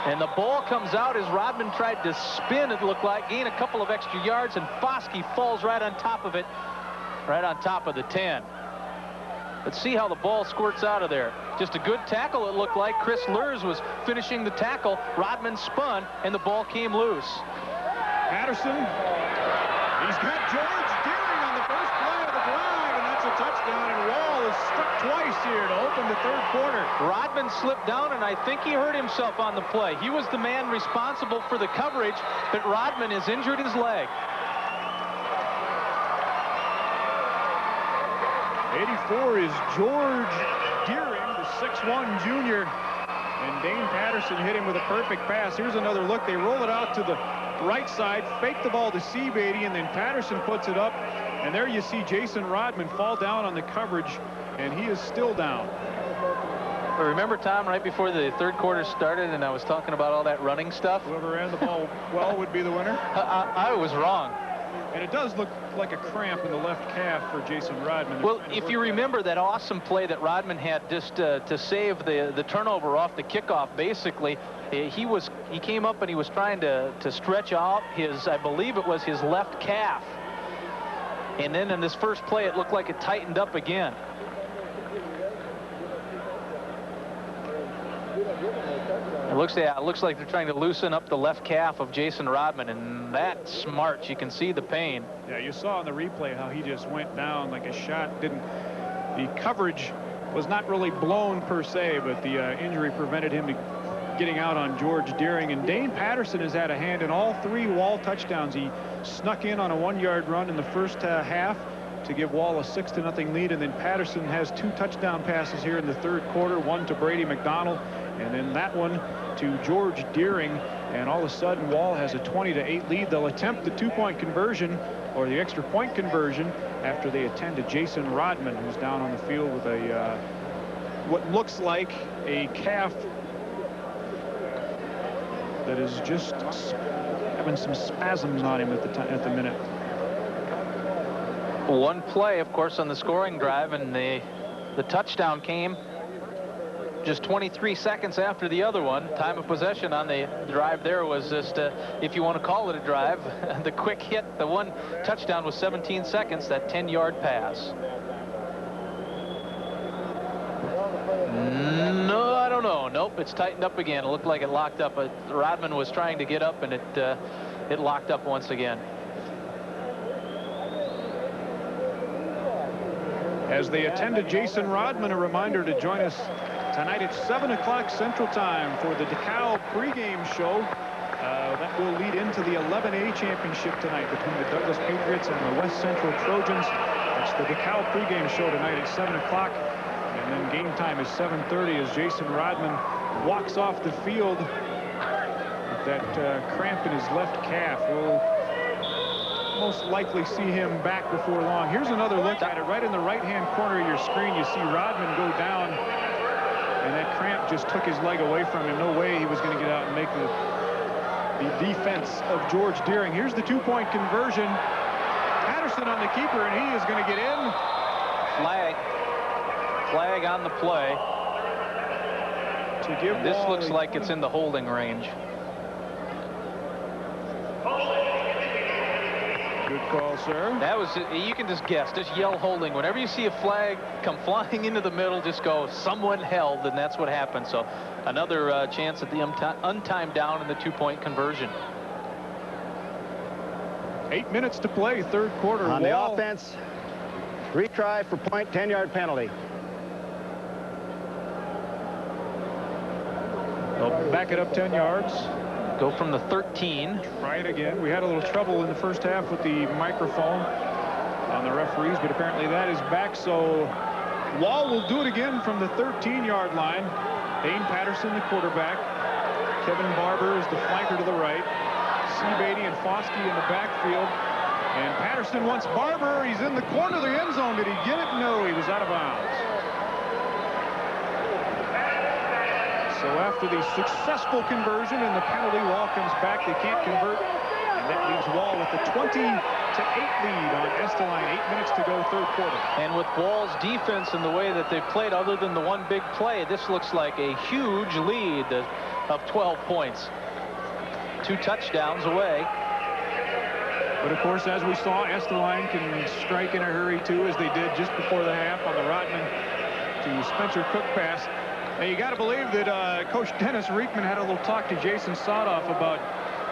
And the ball comes out as Rodman tried to spin, it looked like, gain a couple of extra yards, and Foskey falls right on top of it, right on top of the 10. Let's see how the ball squirts out of there. Just a good tackle, it looked like. Chris Lurs was finishing the tackle. Rodman spun, and the ball came loose. Patterson, he's got George Deering on the first play of the drive, and that's a touchdown, and Wall is struck twice here to open the third quarter. Rodman slipped down, and I think he hurt himself on the play. He was the man responsible for the coverage, but Rodman has injured his leg. 84 is George Deering, the 6'1 junior. And Dane Patterson hit him with a perfect pass. Here's another look. They roll it out to the right side, fake the ball to Seabeatty, and then Patterson puts it up. And there you see Jason Rodman fall down on the coverage, and he is still down. But remember, Tom, right before the third quarter started, and I was talking about all that running stuff? Whoever ran the ball well would be the winner. I was wrong. And it does look like a cramp in the left calf for Jason Rodman. Well, if you remember that awesome play that Rodman had just to save the turnover off the kickoff, basically, he came up and he was trying to stretch out his, I believe it was his left calf. And then in this first play, it looked like it tightened up again. It looks like they're trying to loosen up the left calf of Jason Rodman, and that's smart. You can see the pain. Yeah, you saw in the replay how he just went down like a shot. The coverage was not really blown per se, but the injury prevented him getting out on George Deering. And Dane Patterson has had a hand in all 3 Wall touchdowns. He snuck in on a 1-yard run in the first half to give Wall a 6-0 lead, and then Patterson has 2 touchdown passes here in the third quarter, one to Brady McDonald, and then that one to George Deering, and all of a sudden Wall has a 20-8 lead. They'll attempt the 2-point conversion or the extra point conversion after they attend to Jason Rodman, who's down on the field with a what looks like a calf that is just having some spasms on him at the minute. One play, of course, on the scoring drive, and the touchdown came just 23 seconds after the other one. Time of possession on the drive there was just, if you want to call it a drive, the quick hit. The one touchdown was 17 seconds, that 10-yard pass. No, I don't know. Nope, it's tightened up again. It looked like it locked up. Rodman was trying to get up, and it locked up once again. As they attended Jason Rodman, a reminder to join us tonight at 7 o'clock Central Time for the DeKalb pregame show. That will lead into the 11A championship tonight between the Douglas Patriots and the West Central Trojans. That's the DeKalb pregame show tonight at 7 o'clock. And then game time is 7:30 as Jason Rodman walks off the field with that cramp in his left calf. We'll most likely see him back before long. Here's another look at it. Right in the right-hand corner of your screen, you see Rodman go down, and that cramp just took his leg away from him. No way he was going to get out and make the defense of George Deering. Here's the 2-point conversion. Patterson on the keeper, and he is going to get in. Flag on the play. To give this looks like it's in the holding range. Good call, sir. That was, you can just guess, just yell holding. Whenever you see a flag come flying into the middle, just go, someone held, and that's what happened. So another chance at the untimed down in the 2-point conversion. 8 minutes to play, third quarter. On the offense, retry for point, 10-yard penalty. They'll back it up 10 yards. Go from the 13. Try it again. We had a little trouble in the first half with the microphone on the referees, but apparently that is back. So Wall will do it again from the 13-yard line. Dane Patterson, the quarterback. Kevin Barber is the flanker to the right. Seabeatty and Foskey in the backfield. And Patterson wants Barber. He's in the corner of the end zone. Did he get it? No, he was out of bounds. So after the successful conversion and the penalty, Wall comes back. They can't convert. And And that leaves Wall with the 20-8 lead on Estelline. 8 minutes to go, third quarter. And with Wall's defense and the way that they've played, other than the one big play, this looks like a huge lead of 12 points. 2 touchdowns away. But of course, as we saw, Estelline can strike in a hurry too, as they did just before the half on the Rodman to Spencer Cook pass. And you got to believe that Coach Dennis Reekman had a little talk to Jason Sodoff about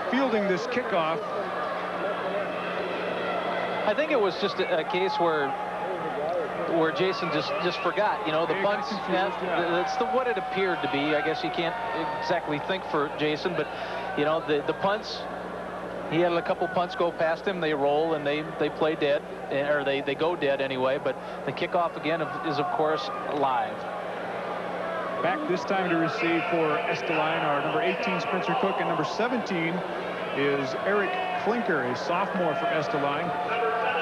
fielding this kickoff. I think it was just a case where Jason just forgot, you know, the punts. That's what it appeared to be. I guess you can't exactly think for Jason, but you know, the punts. He had a couple punts go past him. They roll and they play dead, or they go dead anyway. But the kickoff again is of course live. Back this time to receive for Estelline are number 18 Spencer Cook, and number 17 is Eric Klinker, a sophomore for Estelline.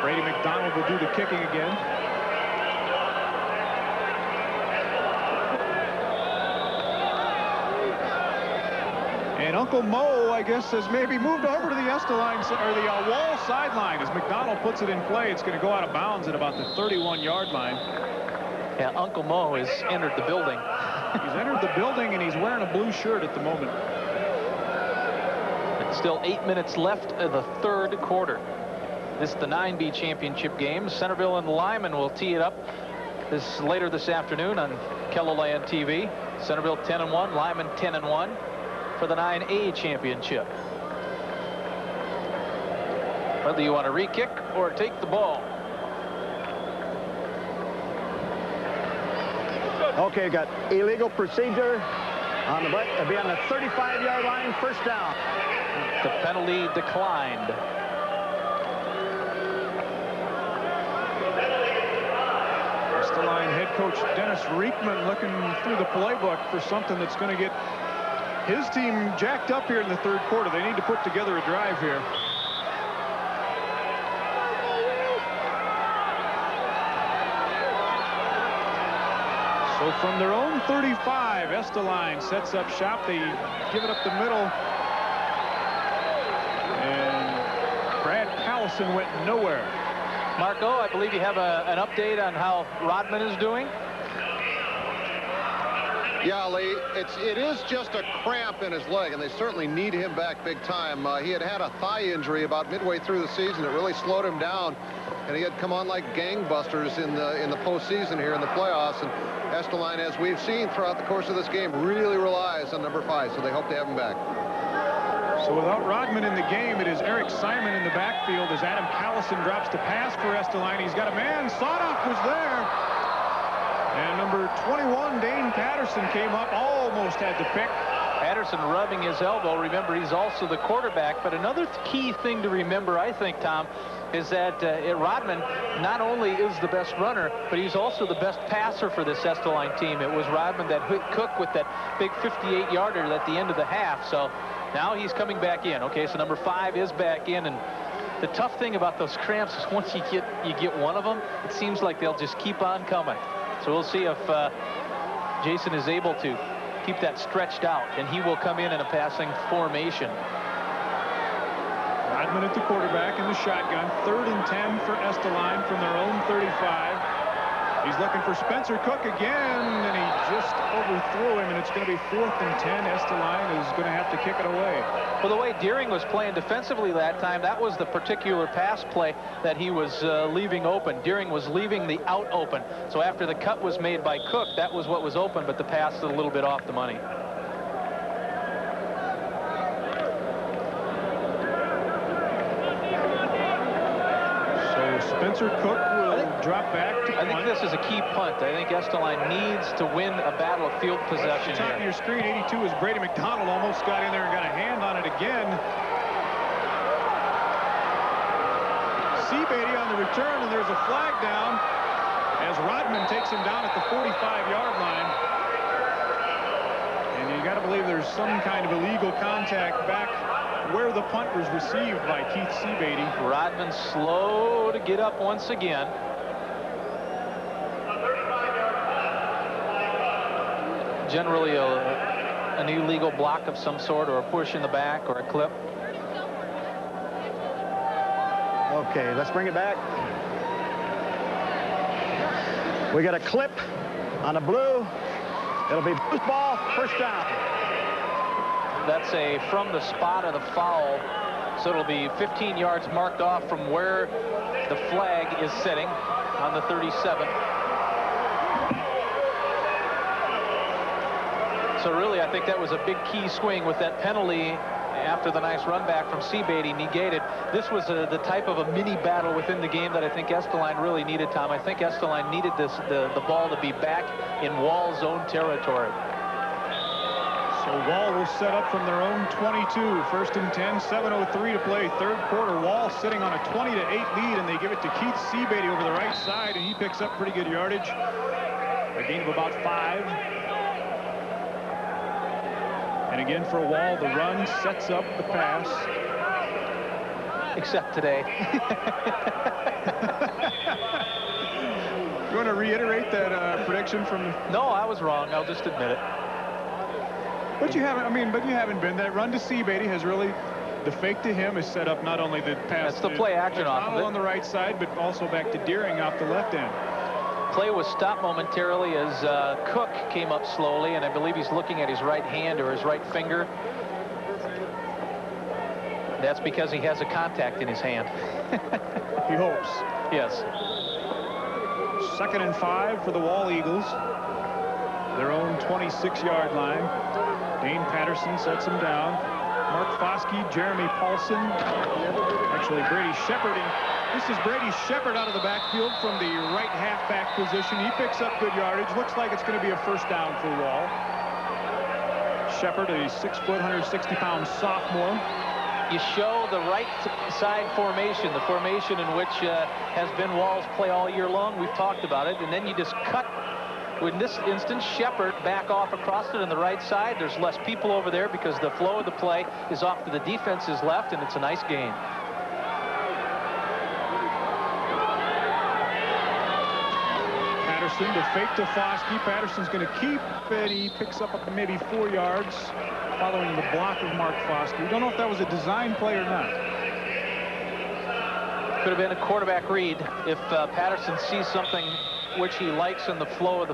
Brady McDonald will do the kicking again. And Uncle Mo, I guess, has maybe moved over to the Estelline, or the Wall sideline. As McDonald puts it in play, it's going to go out of bounds at about the 31-yard line. Yeah, Uncle Mo has entered the building. He's entered the building, and he's wearing a blue shirt at the moment. It's still 8 minutes left of the third quarter. This is the 9B championship game. Centerville and Lyman will tee it up later this afternoon on KELOLAND TV. Centerville 10-1, Lyman 10-1. For the 9A championship. Whether you want to re-kick or take the ball. Okay, got illegal procedure on the butt. It'll be on the 35-yard line, first down. The penalty declined. Estelline head coach Dennis Reekman looking through the playbook for something that's going to get his team jacked up here in the third quarter. They need to put together a drive here. So from their own 35, Estelline sets up shop. They give it up the middle. And Brad Callison went nowhere. Marco, I believe you have an update on how Rodman is doing. Yeah, Lee, it is just a cramp in his leg, and they certainly need him back big time. He had a thigh injury about midway through the season. It really slowed him down, and he had come on like gangbusters in the postseason here in the playoffs. And Estelline, as we've seen throughout the course of this game, really relies on number 5, so they hope to have him back. So without Rodman in the game, it is Eric Simon in the backfield as Adam Callison drops to pass for Estelline. He's got a man. Sodoff was there. And number 21, Dane Patterson, came up, almost had the pick. Patterson rubbing his elbow. Remember, he's also the quarterback. But another key thing to remember, I think, Tom, is that Rodman not only is the best runner, but he's also the best passer for this Estelline team. It was Rodman that hit Cook with that big 58-yarder at the end of the half. So now he's coming back in. Okay, so number 5 is back in. And the tough thing about those cramps is once you get one of them, it seems like they'll just keep on coming. So we'll see if Jason is able to keep that stretched out, and he will come in a passing formation. Rodman at the quarterback in the shotgun. 3rd and 10 for Estelline from their own 35. He's looking for Spencer Cook again, and he just overthrew him, and it's going to be 4th and 10. Estelline is going to have to kick it away. Well, the way Deering was playing defensively that time, that was the particular pass play that he was leaving open. Deering was leaving the out open. So after the cut was made by Cook, that was what was open, but the pass is a little bit off the money. So Spencer Cook will drop back to I think this is a key punt. I think Estelline needs to win a battle of field possession here. Top of your screen, 82 is Brady McDonald. Almost got in there and got a hand on it again. Seabeatty on the return, and there's a flag down as Rodman takes him down at the 45-yard line. And you got to believe there's some kind of illegal contact back where the punt was received by Keith Seabeatty. Rodman slow to get up once again. Generally an illegal block of some sort, or a push in the back, or a clip. Okay, let's bring it back. We got a clip on the blue. It'll be Blues ball, first down. That's a from the spot of the foul. So it'll be 15 yards marked off from where the flag is sitting on the 37. So really, I think that was a big key swing with that penalty after the nice run back from Seabeatty negated. This was the type of a mini battle within the game that I think Estelline really needed, Tom. I think Estelline needed the ball to be back in Wall zone territory. So Wall will set up from their own 22. First and 10, 7:03 to play. Third quarter, Wall sitting on a 20-8 lead, and they give it to Keith Seabeatty over the right side, and he picks up pretty good yardage. A gain of about 5. And again for Wall, the run sets up the pass. Except today. You want to reiterate that prediction from? No, I was wrong. I'll just admit it. But you haven't. I mean, but you haven't been. That run to Seabeatty has really, the fake to him has set up not only the pass. That's the play action off of it. On the right side, but also back to Deering off the left end. Play was stopped momentarily as Cook came up slowly, and I believe he's looking at his right hand or his right finger. That's because he has a contact in his hand. He hopes. Yes. 2nd and 5 for the Wall Eagles. Their own 26-yard line. Dane Patterson sets him down. Mark Foskey, Jeremy Paulson, actually Brady Shepard. This is Brady Shepard out of the backfield from the right halfback position. He picks up good yardage. Looks like it's going to be a first down for Wall. Shepard, a 6-foot, 160-pound sophomore. You show the right side formation, the formation in which has been Wall's play all year long. We've talked about it. And then you just cut. In this instance, Shepard back off across it on the right side. There's less people over there because the flow of the play is off to the defense's left, and it's a nice gain. Patterson to fake to Foskey. Patterson's going to keep it. He picks up maybe 4 yards following the block of Mark Foskey. We don't know if that was a design play or not. Could have been a quarterback read if Patterson sees something which he likes in the flow of the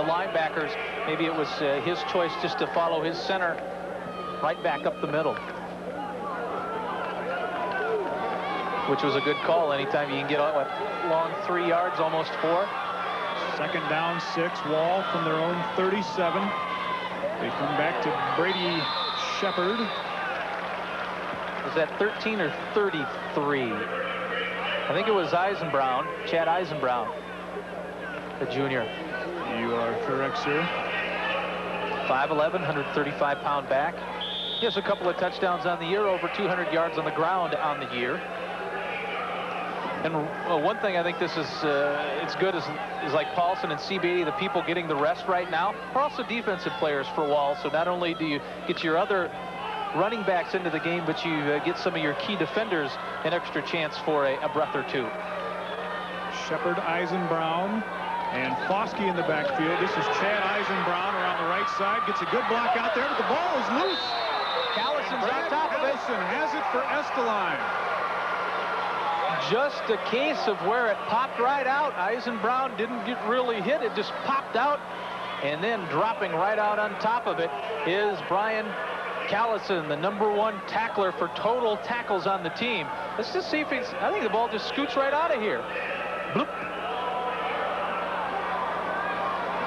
linebackers. Maybe it was his choice just to follow his center right back up the middle, which was a good call. Anytime you can get what, long 3 yards, almost 4. 2nd down, 6. Wall from their own 37. They come back to Brady Shepard. Was that 13 or 33? I think it was Eisenbrown, Chad Eisenbrown, the junior. You are correct, sir. 5'11", 135-pound back. He has a couple of touchdowns on the year, over 200 yards on the ground on the year. And one thing I think this is, it's good is like Paulson and Seabeatty, the people getting the rest right now, are also defensive players for Wall. So not only do you get your other running backs into the game, but you get some of your key defenders an extra chance for a breath or two. Shepard, Eisenbrown, and Foskey in the backfield. This is Chad Eisenbrown around the right side. Gets a good block out there, but the ball is loose. Callison's on top of it. Callison has it for Estelline. Just a case of where it popped right out. Eisenbrown didn't get really hit. It just popped out. And then dropping right out on top of it is Brian Callison, the #1 tackler for total tackles on the team. Let's just see if he's, I think the ball just scoots right out of here. Bloop.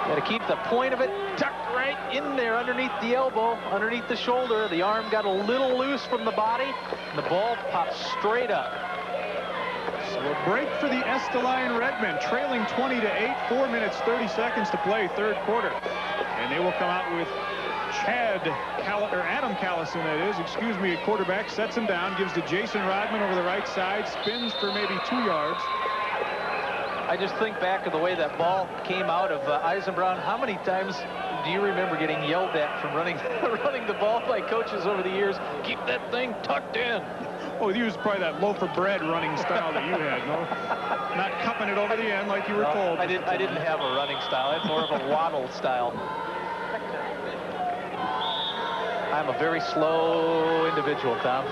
Got to keep the point of it tucked right in there underneath the elbow, underneath the shoulder. The arm got a little loose from the body, and the ball popped straight up. So a break for the Estelline Redmen, trailing 20-8, 4 minutes, 30 seconds to play, third quarter. And they will come out with Adam Callison, that is, excuse me, a quarterback, sets him down, gives to Jason Rodman over the right side, spins for maybe 2 yards. I just think back of the way that ball came out of Eisenbrown. How many times do you remember getting yelled at from running the ball by coaches over the years? Keep that thing tucked in. Oh, you was probably that loaf of bread running style that you had, no? Not cupping it over the end like you were told. I didn't have a running style. I had more of a waddle style. I'm a very slow individual, Tom.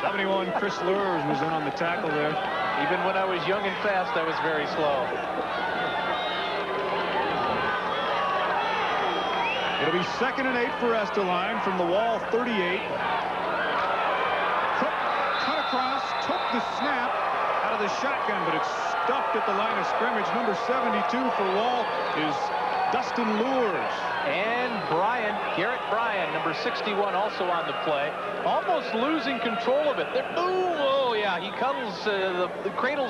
71, Chris Lures was in on the tackle there. Even when I was young and fast, I was very slow. It'll be 2nd and 8 for Estelline from the Wall 38. Cook cut across, took the snap out of the shotgun, but it's stuffed at the line of scrimmage. Number 72 for Wall is Dustin Lures. And Garrett Bryan, number 61, also on the play. Almost losing control of it. Oh, yeah, he cradles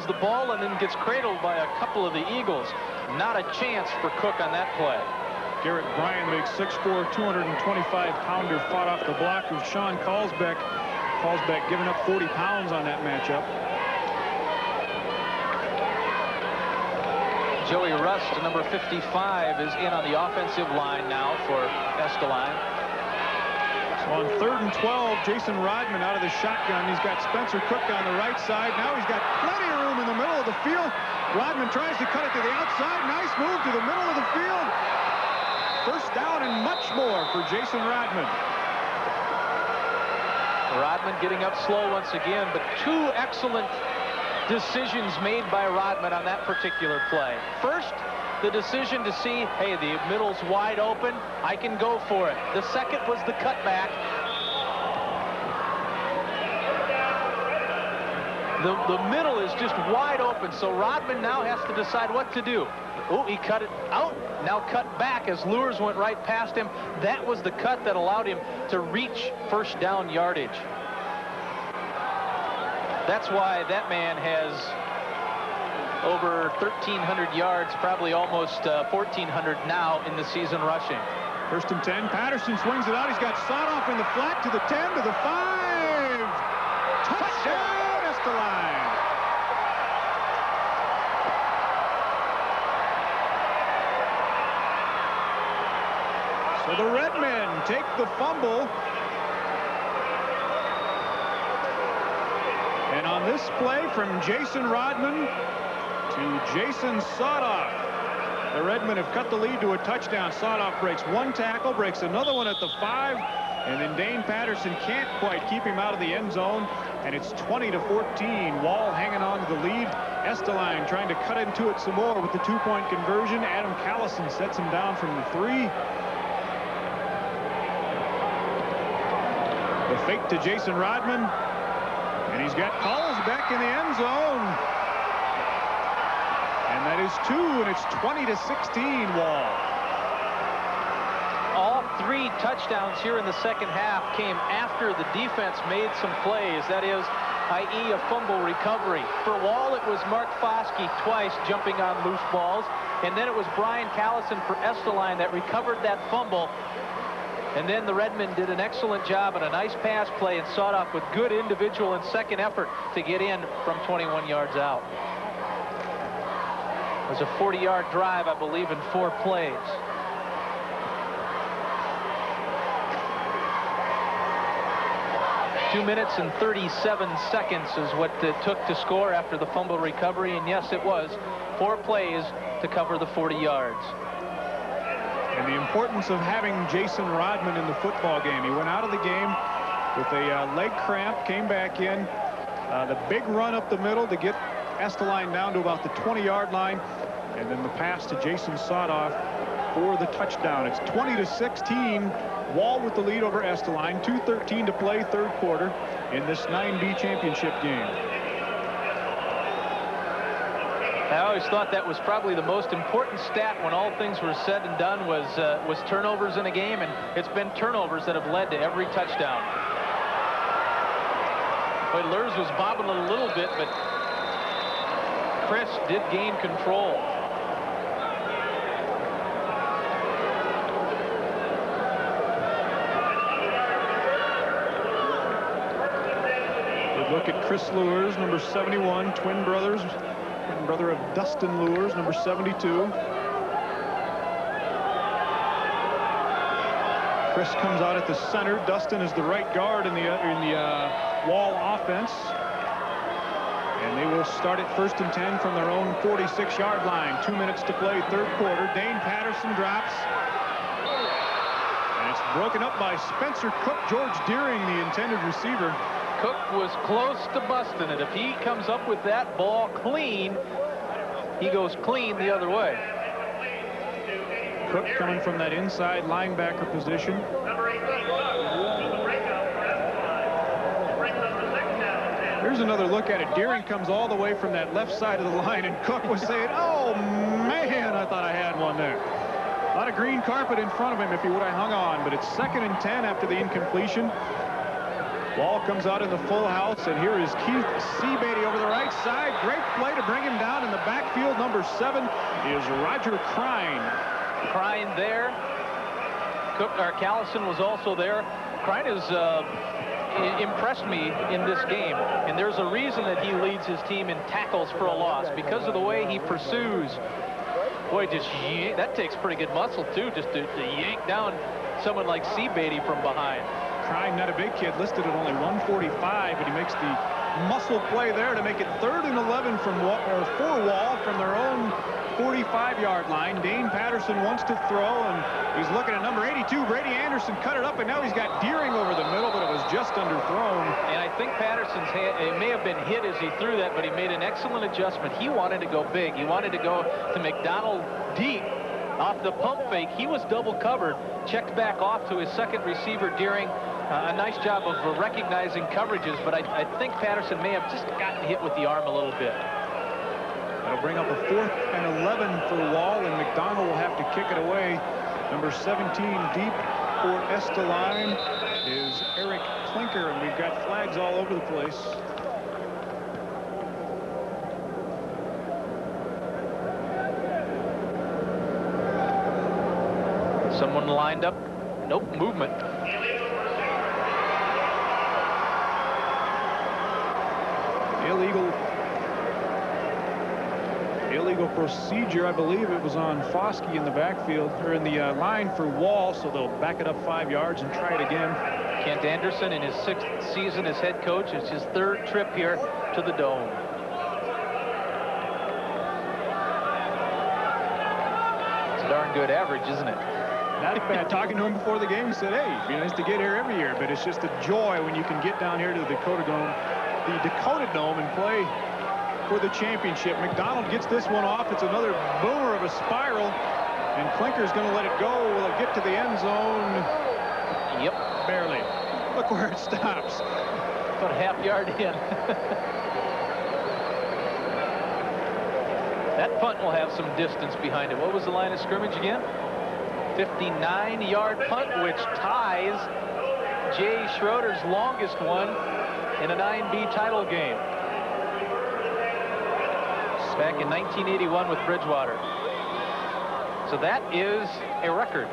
the ball and then gets cradled by a couple of the Eagles. Not a chance for Cook on that play. Garrett Bryan, the big 6'4", 225-pounder, fought off the block of Sean Carlsbeck. Carlsbeck giving up 40 pounds on that matchup. Joey Rust, number 55, is in on the offensive line now for Estelline. So on 3rd and 12, Jason Rodman out of the shotgun. He's got Spencer Cook on the right side. Now he's got plenty of room in the middle of the field. Rodman tries to cut it to the outside. Nice move to the middle of the field. First down and much more for Jason Rodman. Rodman getting up slow once again, but 2 excellent decisions made by Rodman on that particular play. First, the decision to see, hey, the middle's wide open, I can go for it. The second was the cutback. The middle is just wide open, so Rodman now has to decide what to do. Oh, he cut it out, now cut back as Lures went right past him. That was the cut that allowed him to reach first down yardage. That's why that man has over 1,300 yards, probably almost 1,400 now in the season rushing. 1st and 10. Patterson swings it out. He's got Sodoff in the flat to the 10, to the 5. Touchdown, Estelline. So the Redmen take the fumble. And on this play from Jason Rodman to Jason Sodoff, the Redmen have cut the lead to a touchdown. Sodoff breaks 1 tackle, breaks another one at the 5, and then Dane Patterson can't quite keep him out of the end zone, and it's 20-14. Wall hanging on to the lead. Estelline trying to cut into it some more with the 2-point conversion. Adam Callison sets him down from the 3. The fake to Jason Rodman. And he's got Carlsbeck in the end zone. And that is 2, and it's 20-16 Wall. All 3 touchdowns here in the second half came after the defense made some plays. That is, i.e. a fumble recovery. For Wall, it was Mark Foskey twice jumping on loose balls. And then it was Brian Callison for Estelline that recovered that fumble. And then the Redmen did an excellent job and a nice pass play and sought off with good individual and second effort to get in from 21 yards out. It was a 40-yard drive, I believe, in 4 plays. Two minutes and 37 seconds is what it took to score after the fumble recovery. And yes, it was 4 plays to cover the 40 yards. And the importance of having Jason Rodman in the football game. He went out of the game with a leg cramp, came back in. The big run up the middle to get Estelline down to about the 20-yard line. And then the pass to Jason Sodoff for the touchdown. It's 20-16. Wall with the lead over Estelline. 2:13 to play, 3rd quarter in this 9B championship game. I always thought that was probably the most important stat when all things were said and done was turnovers in a game, and it's been turnovers that have led to every touchdown. Boy, Lurs was bobbing a little bit, but Chris did gain control. Good look at Chris Lures, number 71, twin brothers. Brother of Dustin Lures, number 72. Chris comes out at the center. Dustin is the right guard in the Wall offense. And they will start at 1st and 10 from their own 46-yard line. 2 minutes to play, 3rd quarter. Dane Patterson drops. And it's broken up by Spencer Cook. George Deering, the intended receiver, Cook was close to busting it. If he comes up with that ball clean, he goes clean the other way. Cook coming from that inside linebacker position. Here's another look at it. Deering comes all the way from that left side of the line, and Cook was saying, oh, man, I thought I had one there. A lot of green carpet in front of him if he would have hung on, but it's 2nd and 10 after the incompletion. Ball comes out in the full house, and here is Keith Seabeatty over the right side. Great play to bring him down in the backfield. Number 7 is Roger Crine. Crine there. Cook, or Callison was also there. Crine has impressed me in this game, and there's a reason that he leads his team in tackles for a loss, because of the way he pursues. Boy, just yank, that takes pretty good muscle too, just to yank down someone like Seabeatty from behind. Crine, not a big kid, listed at only 145, but he makes the muscle play there to make it 3rd and 11 for Wall from their own 45-yard line. Dane Patterson wants to throw, and he's looking at number 82. Brady Anderson cut it up, and now he's got Deering over the middle, but it was just underthrown. And I think Patterson's hand, it may have been hit as he threw that, but he made an excellent adjustment. He wanted to go big. He wanted to go to McDonald deep off the pump fake. He was double covered, checked back off to his second receiver, Deering. A nice job of recognizing coverages, but I think Patterson may have just gotten hit with the arm a little bit. That'll bring up a 4th and 11 for Wall, and McDonald will have to kick it away. Number 17 deep for Estelline is Eric Klinker, and we've got flags all over the place. Someone lined up. Nope, movement. Illegal procedure, I believe it was on Foskey in the backfield, or in the line for Wall, so they'll back it up 5 yards and try it again. Kent Anderson in his 6th season as head coach. It's his 3rd trip here to the Dome. It's a darn good average, isn't it? Not bad. Talking to him before the game, he said, hey, it'd be nice to get here every year, but it's just a joy when you can get down here to the Dakota Dome and play for the championship. McDonald gets this one off. It's another boomer of a spiral, and Klinker's going to let it go. Will it get to the end zone? Yep. Barely. Look where it stops. About a half yard in. That punt will have some distance behind it. What was the line of scrimmage again? 59-yard punt, which ties Jay Schroeder's longest one in a 9B title game back in 1981 with Bridgewater. So that is a record.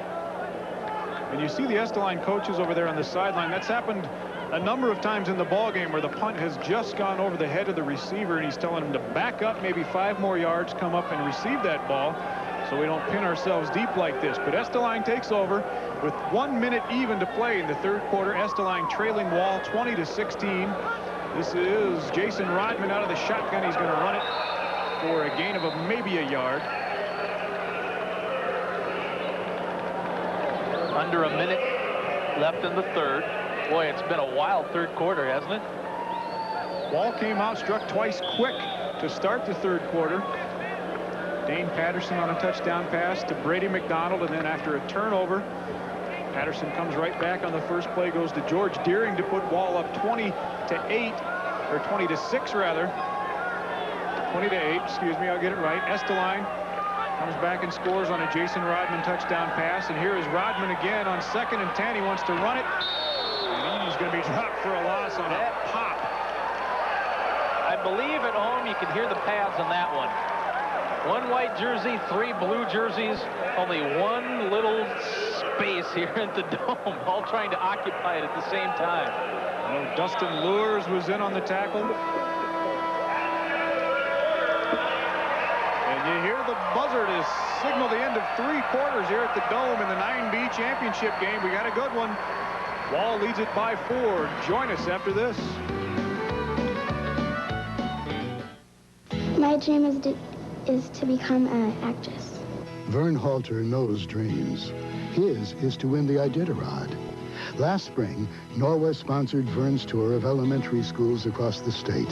And you see the Estelline coaches over there on the sideline. That's happened a number of times in the ball game where the punt has just gone over the head of the receiver, and he's telling him to back up maybe 5 more yards, come up and receive that ball, so we don't pin ourselves deep like this. But Estelline takes over with 1 minute even to play in the 3rd quarter. Estelline trailing Wall 20-16. This is Jason Rodman out of the shotgun. He's going to run it for a gain of maybe a yard. Under a minute left in the 3rd. Boy, it's been a wild 3rd quarter, hasn't it? Wall came out, struck twice quick to start the 3rd quarter. Dane Patterson on a touchdown pass to Brady McDonald, and then after a turnover, Patterson comes right back on the first play, goes to George Deering to put Wall up 20-8, or 20-6 rather. 20-8, excuse me, I'll get it right. Estelline comes back and scores on a Jason Rodman touchdown pass, and here is Rodman again on 2nd and 10. He wants to run it, and he's going to be dropped for a loss on a pop. I believe at home you can hear the pads on that one. 1 white jersey, 3 blue jerseys, only 1 little space here at the Dome, all trying to occupy it at the same time. Dustin Lures was in on the tackle. You hear the buzzer to signal the end of 3 quarters here at the Dome in the 9B championship game. We got a good one. Wall leads it by 4. Join us after this. My dream is to become an actress. Vern Halter knows dreams. His is to win the Iditarod. Last spring, Norwest sponsored Vern's tour of elementary schools across the state.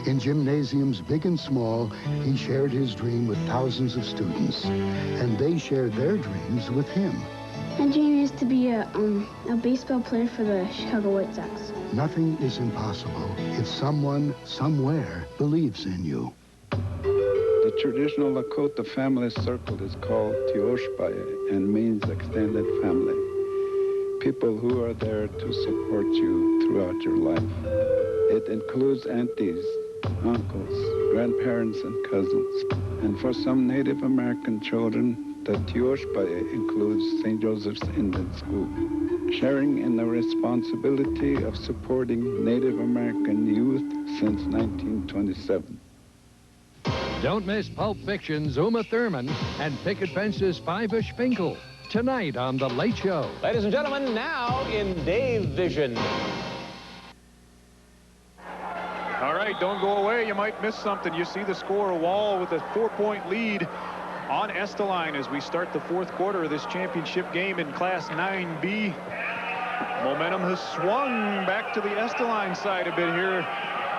In gymnasiums big and small, he shared his dream with thousands of students, and they shared their dreams with him. My dream is to be a baseball player for the Chicago White Sox. Nothing is impossible if someone, somewhere, believes in you. The traditional Lakota family circle is called Tioshpaye and means extended family. People who are there to support you throughout your life. It includes aunties, uncles, grandparents, and cousins. And for some Native American children, the Tioshpaye includes St. Joseph's Indian School, sharing in the responsibility of supporting Native American youth since 1927. Don't miss Pulp Fiction's Uma Thurman and Picket Fence's Five-ish Finkel tonight on The Late Show. Ladies and gentlemen, now in Dave Vision. All right, don't go away. You might miss something. You see the score, Wall with a 4-point lead on Estelline as we start the fourth quarter of this championship game in Class 9B. Momentum has swung back to the Estelline side a bit here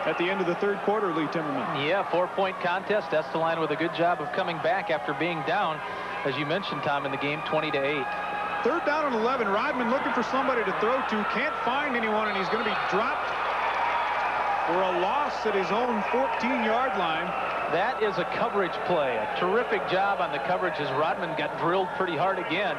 at the end of the third quarter, Lee Timmerman. Yeah, 4-point contest. Estelline with a good job of coming back after being down, as you mentioned, Tom, in the game, 20-8. Third down and 11. Rodman looking for somebody to throw to. Can't find anyone, and he's going to be dropped for a loss at his own 14-yard line. That is a coverage play. A terrific job on the coverage as Rodman got drilled pretty hard again.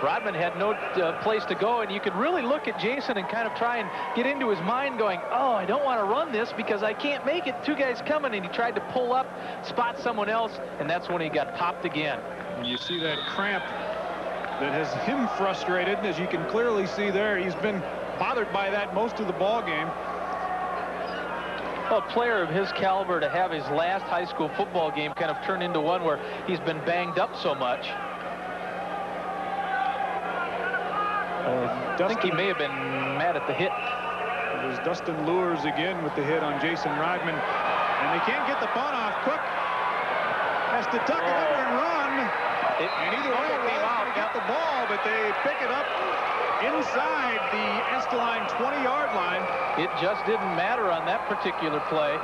Rodman had no place to go, and you could really look at Jason and kind of try and get into his mind going, oh, I don't want to run this because I can't make it. Two guys coming, and he tried to pull up, spot someone else, and that's when he got popped again. And you see that cramp that has him frustrated, as you can clearly see there. He's been bothered by that most of the ball game. Well, a player of his caliber to have his last high school football game kind of turn into one where he's been banged up so much. I think he may have been mad at the hit. It was Dustin Lures again with the hit on Jason Rodman. And they can't get the punt off. Cook has to tuck it under and run. And either way, they're going to get the ball, but they pick it up inside the Estelline 20-yard line. It just didn't matter on that particular play.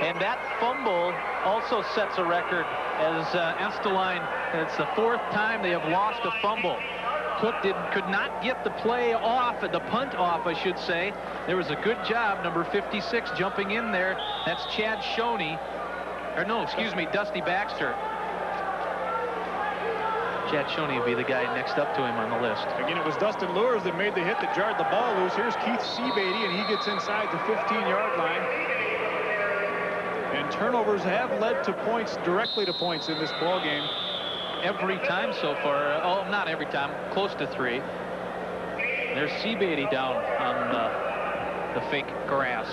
And that fumble also sets a record as Estelline, it's the fourth time they have lost a fumble. Cook could not get the play off, the punt off, I should say. There was a good job, number 56 jumping in there. That's Chad Shoney. Or no, excuse me, Dusty Baxter. Chad Shoney would be the guy next up to him on the list. Again, it was Dustin Lures that made the hit that jarred the ball loose. Here's Keith Seabeatty, and he gets inside the 15-yard line. And turnovers have led to points, directly to points in this ball game. Every time so far. Oh, not every time. Close to 3. There's Seabeatty down on the fake grass.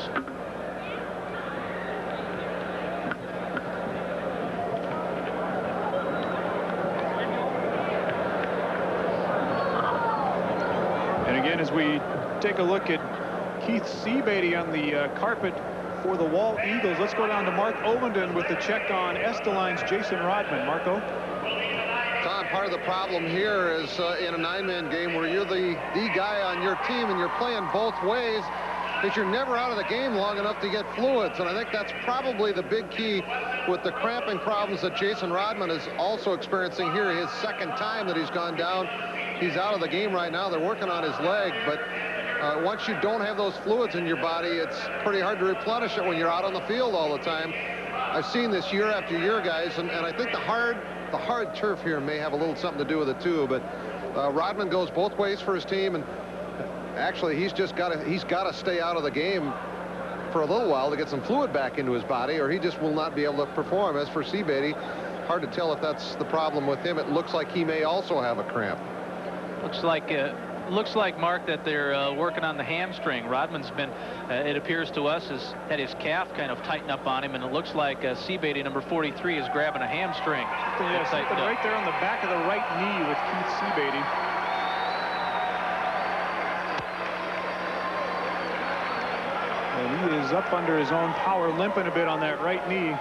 And again, as we take a look at Keith Seabeatty on the carpet for the Wall Eagles, let's go down to Mark Ovenden with the check on Estelline's Jason Rodman. Marco? Tom, part of the problem here is in a 9-man game where you're the guy on your team and you're playing both ways, is you're never out of the game long enough to get fluids. And I think that's probably the big key with the cramping problems that Jason Rodman is also experiencing here. His second time that he's gone down. He's out of the game right now. They're working on his leg. But once you don't have those fluids in your body, it's pretty hard to replenish it when you're out on the field all the time. I've seen this year after year, guys, and I think the hard turf here may have a little something to do with it too. But Rodman goes both ways for his team, and actually he's got to stay out of the game for a little while to get some fluid back into his body, or he just will not be able to perform. As for Seabeatty, hard to tell if that's the problem with him. It looks like he may also have a cramp. Looks like, Mark, that they're working on the hamstring. Rodman's been, it appears to us, has had his calf kind of tighten up on him, and it looks like Seabeatty, number 43, is grabbing a hamstring. Yeah, something right there on the back of the right knee with Keith Seabeatty. And he is up under his own power, limping a bit on that right knee.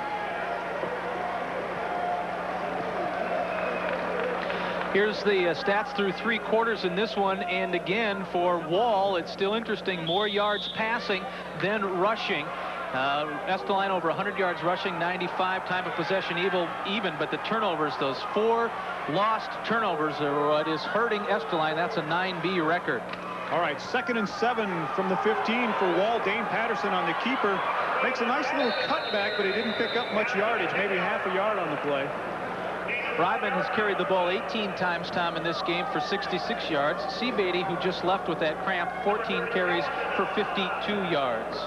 Here's the stats through 3 quarters in this one, and again for Wall, it's still interesting. More yards passing than rushing. Estelline over 100 yards rushing, 95 time of possession even, but the turnovers, those 4 lost turnovers are what is hurting Estelline. That's a 9B record. All right, 2nd and 7 from the 15 for Wall. Dane Patterson on the keeper. Makes a nice little cutback, but he didn't pick up much yardage, maybe half a yard on the play. Rodman has carried the ball 18 times, Tom, in this game for 66 yards. Seabeatty, who just left with that cramp, 14 carries for 52 yards.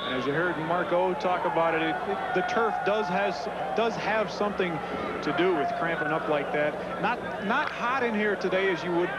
And as you heard Mark O talk about it, the turf does have something to do with cramping up like that. Not hot in here today as you would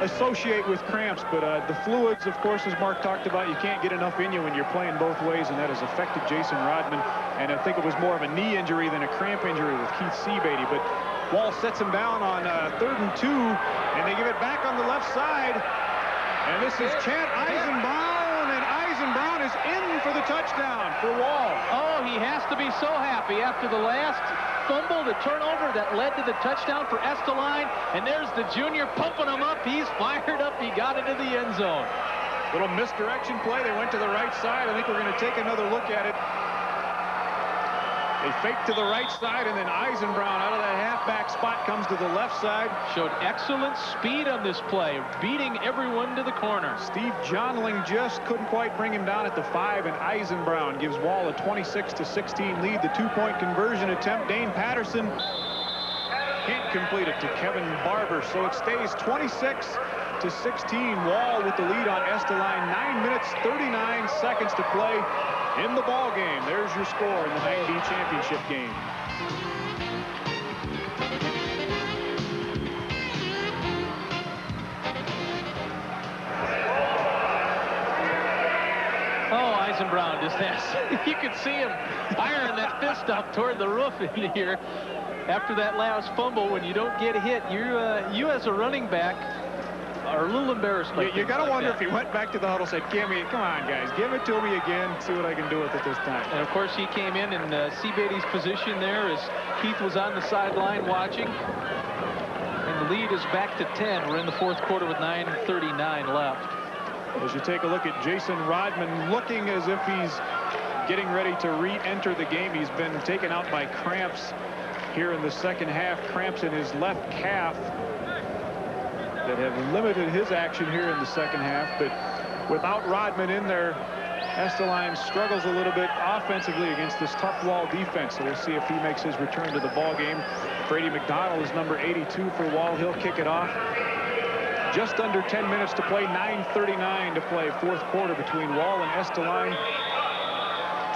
associate with cramps, but the fluids, of course, as Mark talked about, you can't get enough in you when you're playing both ways, and that has affected Jason Rodman. And I think it was more of a knee injury than a cramp injury with Keith Seabeatty. But Wall sets him down on 3rd and 2, and they give it back on the left side. And this is Chad Eisenbrown, and Eisenbrown is in for the touchdown for Wall. Oh, he has to be so happy after the last fumble, the turnover that led to the touchdown for Estelline. And there's the junior pumping him up. He's fired up. He got into the end zone. Little misdirection play. They went to the right side. I think we're going to take another look at it. They fake to the right side, and then Eisenbrown out of that halfback spot comes to the left side. Showed excellent speed on this play, beating everyone to the corner. Steve Johnling just couldn't quite bring him down at the 5, and Eisenbrown gives Wall a 26-16 lead. The 2-point conversion attempt, Dane Patterson can't complete it to Kevin Barber, so it stays 26-16. Wall with the lead on Estelline. 9 minutes, 39 seconds to play in the ball game. There's your score in the 9B championship game. Oh, Eisenbrown just has, you could see him firing that fist up toward the roof in here. After that last fumble, when you don't get hit, you as a running back are a little embarrassed. You got to wonder if he went back to the huddle, said, come on, guys, give it to me again, see what I can do with it this time. And, of course, he came in Seabeatty's position there as Keith was on the sideline watching. And the lead is back to 10. We're in the 4th quarter with 9:39 left. As you take a look at Jason Rodman, looking as if he's getting ready to re-enter the game. He's been taken out by cramps here in the second half, cramps in his left calf that have limited his action here in the second half. But without Rodman in there, Estelline struggles a little bit offensively against this tough Wall defense. So we'll see if he makes his return to the ball game. Brady McDonald is number 82 for Wall. He'll kick it off. Just under 10 minutes to play, 9:39 to play, 4th quarter between Wall and Estelline.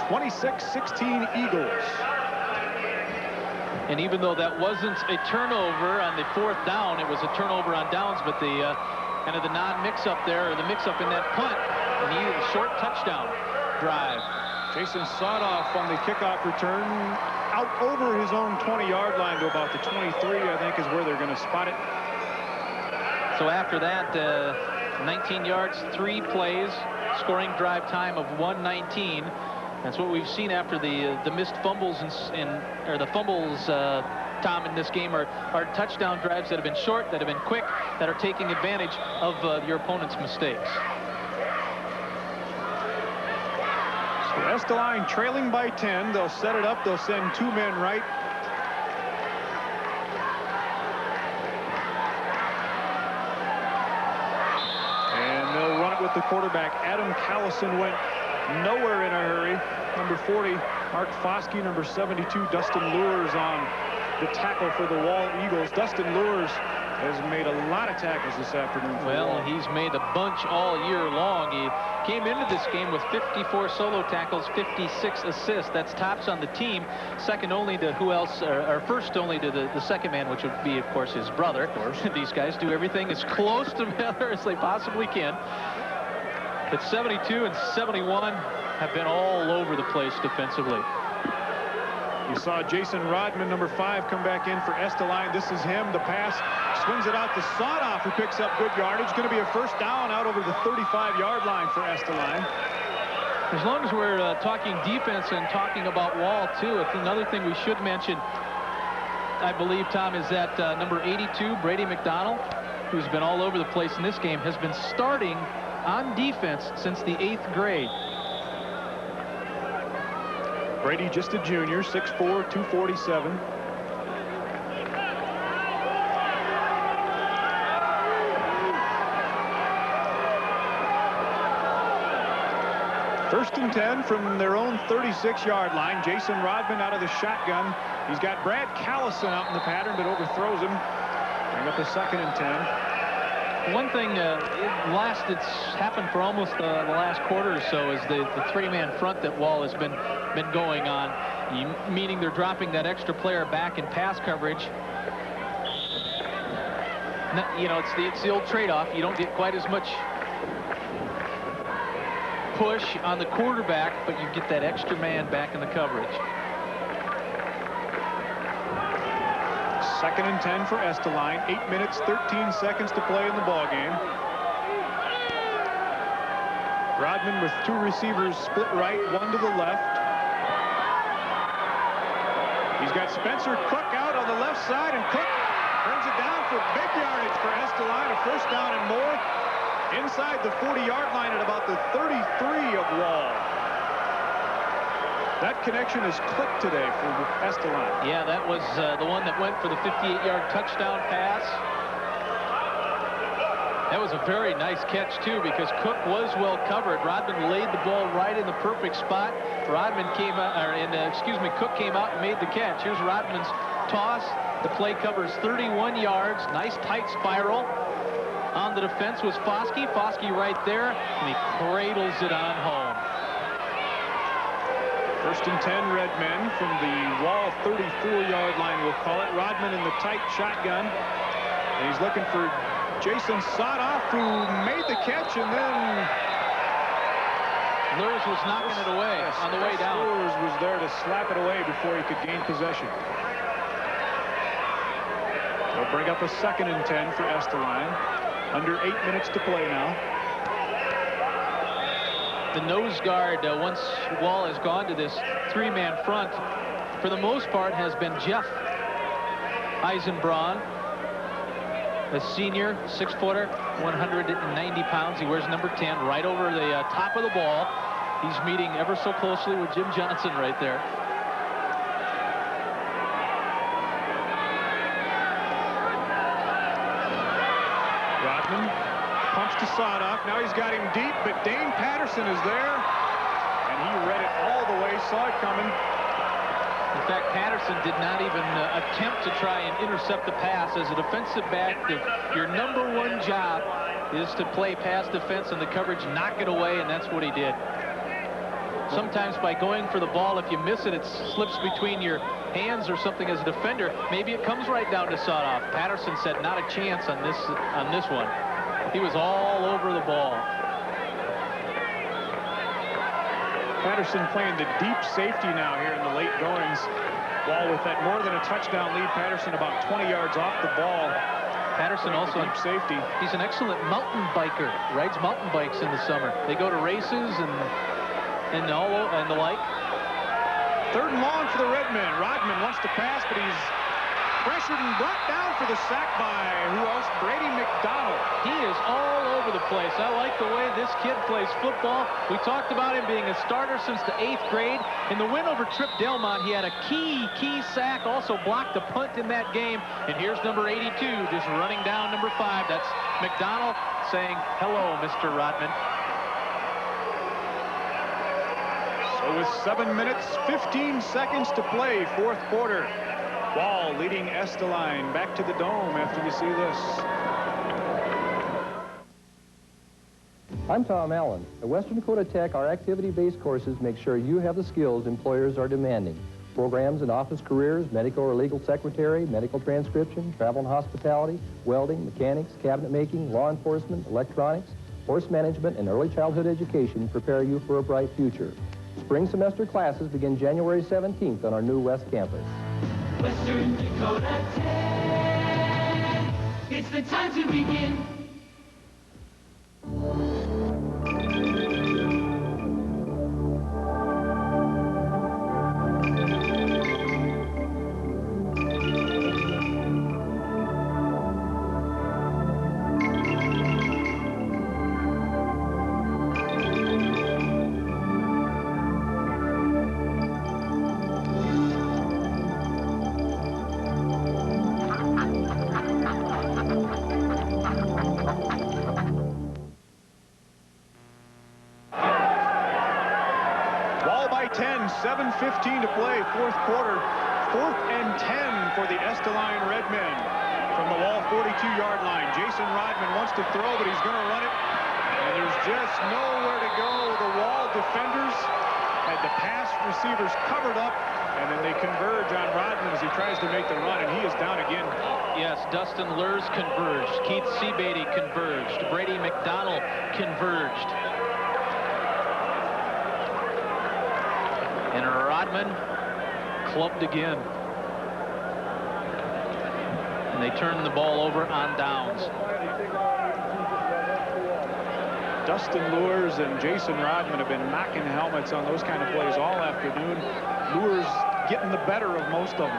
26-16 Eagles. And even though that wasn't a turnover on the 4th down, it was a turnover on downs, but the kind of the non-mix-up there, or the mix-up in that punt, and he needed a short touchdown drive. Jason Sodoff on the kickoff return, out over his own 20-yard line to about the 23, I think, is where they're going to spot it. So after that, 19 yards, 3 plays, scoring drive time of 1:19. That's what we've seen after the missed fumbles or the fumbles, Tom, in this game are touchdown drives that have been short, that have been quick, that are taking advantage of your opponent's mistakes. So Estelline trailing by 10. They'll set it up. They'll send 2 men right. And they'll run it with the quarterback. Adam Callison went nowhere in a hurry. Number 40, Mark Foskey. Number 72, Dustin Lures on the tackle for the Wall Eagles. Dustin Lures has made a lot of tackles this afternoon. Well, he's made a bunch all year long. He came into this game with 54 solo tackles, 56 assists. That's tops on the team. Second only to who else, or first only to the second man, which would be, of course, his brother. Of course. These guys do everything as close together as they possibly can. But 72 and 71 have been all over the place defensively. You saw Jason Rodman, number 5, come back in for Estelline. This is him. The pass swings it out to Sodoff, who picks up good yardage. Going to be a first down out over the 35-yard line for Estelline. As long as we're talking defense and talking about Wall, too, it's another thing we should mention. I believe, Tom, is that number 82, Brady McDonald, who's been all over the place in this game, has been starting on defense since the 8th grade. Brady, just a junior, 6'4", 247. First and 10 from their own 36-yard line. Jason Rodman out of the shotgun. He's got Brad Callison out in the pattern, but overthrows him. Bring up a 2nd and 10. One thing it's happened for almost the last quarter or so is the three-man front that Wall has been going on, meaning they're dropping that extra player back in pass coverage. You know, it's the old trade-off. You don't get quite as much push on the quarterback, but you get that extra man back in the coverage. 2nd and 10 for Estelline. 8 minutes, 13 seconds to play in the ball game. Rodman with 2 receivers split right, 1 to the left. He's got Spencer Cook out on the left side, and Cook brings it down for big yardage for Estelline. A 1st down and more inside the 40-yard line at about the 33 of Wall. That connection is clicked today for Estelline. Yeah, that was the one that went for the 58-yard touchdown pass. That was a very nice catch, too, because Cook was well covered. Rodman laid the ball right in the perfect spot. Rodman came out, Cook came out and made the catch. Here's Rodman's toss. The play covers 31 yards. Nice tight spiral. On the defense was Foskey. Foskey right there, and he cradles it on home. 1st and 10, Redmen from the Wall 34-yard line, we'll call it. Rodman in the tight shotgun. And he's looking for Jason Sotoff, who made the catch, and then Lurs was knocking it away on the way down. Lurs was there to slap it away before he could gain possession. They'll bring up a 2nd and 10 for Estelline. Under 8 minutes to play now. The nose guard, once Wall has gone to this 3-man front, for the most part has been Jeff Eisenbraun, a senior, 6-footer, 190 pounds. He wears number 10 right over the top of the ball. He's meeting ever so closely with Jim Johnson right there. Pumps to Sotoff. Now he's got him deep, but Dane Patterson is there, and he read it all the way, saw it coming. In fact, Patterson did not even attempt to try and intercept the pass. As a defensive back, your #1 job is to play pass defense and the coverage, knock it away, and that's what he did. Sometimes by going for the ball, if you miss it, it slips between your hands or something as a defender. Maybe it comes right down to Sotoff. Patterson said not a chance on this one. He was all over the ball. Patterson playing the deep safety now here in the late goings. Wall with that more than a touchdown lead. Patterson about 20 yards off the ball. Patterson also deep safety. He's an excellent mountain biker. Rides mountain bikes in the summer. They go to races and the like. 3rd and long for the Redmen. Rodman wants to pass, but he's pressured and brought down for the sack by who else? Brady McDonald. He is all over the place. I like the way this kid plays football. We talked about him being a starter since the 8th grade. In the win over Trip Delmont, he had a key sack, also blocked a punt in that game. And here's number 82 just running down number 5. That's McDonald saying, hello, Mr. Rodman. So with 7 minutes, 15 seconds to play, 4th quarter. Wall leading Estelline back to the Dome after you see this. I'm Tom Allen. At Western Dakota Tech, our activity-based courses make sure you have the skills employers are demanding. Programs in office careers, medical or legal secretary, medical transcription, travel and hospitality, welding, mechanics, cabinet making, law enforcement, electronics, horse management, and early childhood education prepare you for a bright future. Spring semester classes begin January 17th on our new West Campus. Western Dakota Tech. It's the time to begin. 7:15 to play, fourth quarter. 4th and 10 for the Estelline Redmen from the Wall 42-yard line. Jason Rodman wants to throw, but he's going to run it. And there's just nowhere to go. The Wall defenders had the pass receivers covered up, and then they converge on Rodman as he tries to make the run, and he is down again. Yes, Dustin Lurs converged. Keith Seabeatty converged. Brady McDonald converged. And Rodman clubbed again. And they turned the ball over on downs. Dustin Lures and Jason Rodman have been knocking helmets on those kind of plays all afternoon. Lures getting the better of most of them.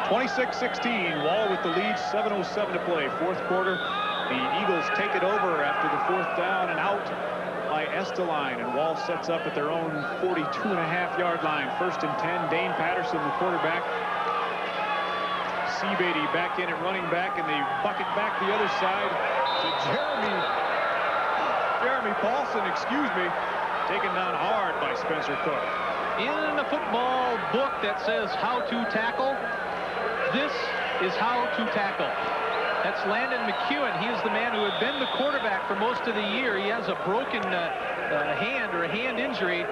26-16, Wall with the lead, 7:07 to play, fourth quarter. The Eagles take it over after the 4th down and out by Estelline, and Wall sets up at their own 42.5-yard line. 1st and 10, Dane Patterson, the quarterback. Seabeatty back in at running back, and they bucket back the other side to Jeremy Paulson, taken down hard by Spencer Cook. In the football book that says how to tackle, this is how to tackle. That's Landon McEwen. He is the man who had been the quarterback for most of the year. He has a broken hand or a hand injury.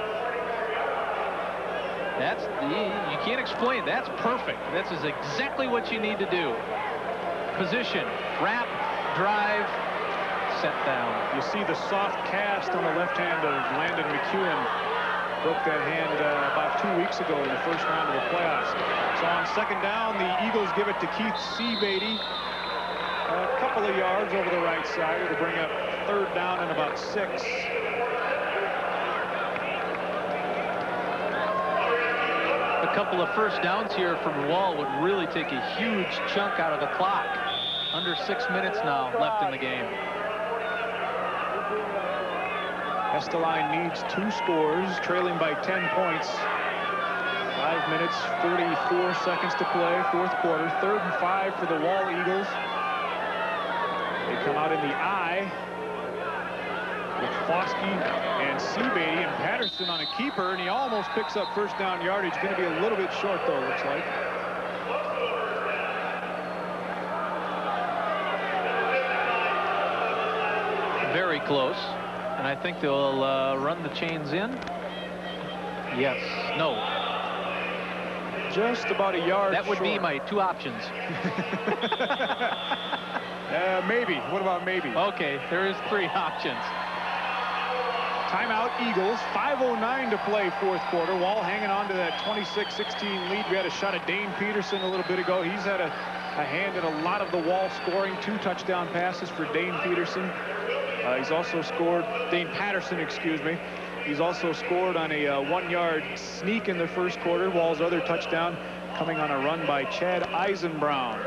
You can't explain. That's perfect. That's exactly what you need to do. Position, wrap, drive, set down. You see the soft cast on the left hand of Landon McEwen. Broke that hand about 2 weeks ago in the first round of the playoffs. So on 2nd down, the Eagles give it to Keith Seabeatty. A couple of yards over the right side. It'll bring up 3rd down and about 6. A couple of first downs here from Wall would really take a huge chunk out of the clock. Under 6 minutes now left in the game. Estelline needs 2 scores, trailing by 10 points. 5 minutes, 44 seconds to play, fourth quarter. 3rd and 5 for the Wall Eagles. They come out in the I with Foskey and Seabeatty and Patterson on a keeper, and he almost picks up 1st down yardage. Going to be a little bit short, though, looks like. Very close. And I think they'll run the chains in. Yes. No. Just about a yard That would short. be my 2 options. Maybe. What about maybe? Okay, there is 3 options. Timeout Eagles. 5:09 to play, fourth quarter. Wall hanging on to that 26-16 lead. We had a shot at Dane Peterson a little bit ago. He's had a hand in a lot of the Wall scoring. 2 touchdown passes for Dane Peterson. He's also scored, Dane Patterson, excuse me. He's also scored on a 1-yard sneak in the first quarter. Wall's other touchdown coming on a run by Chad Eisenbrown,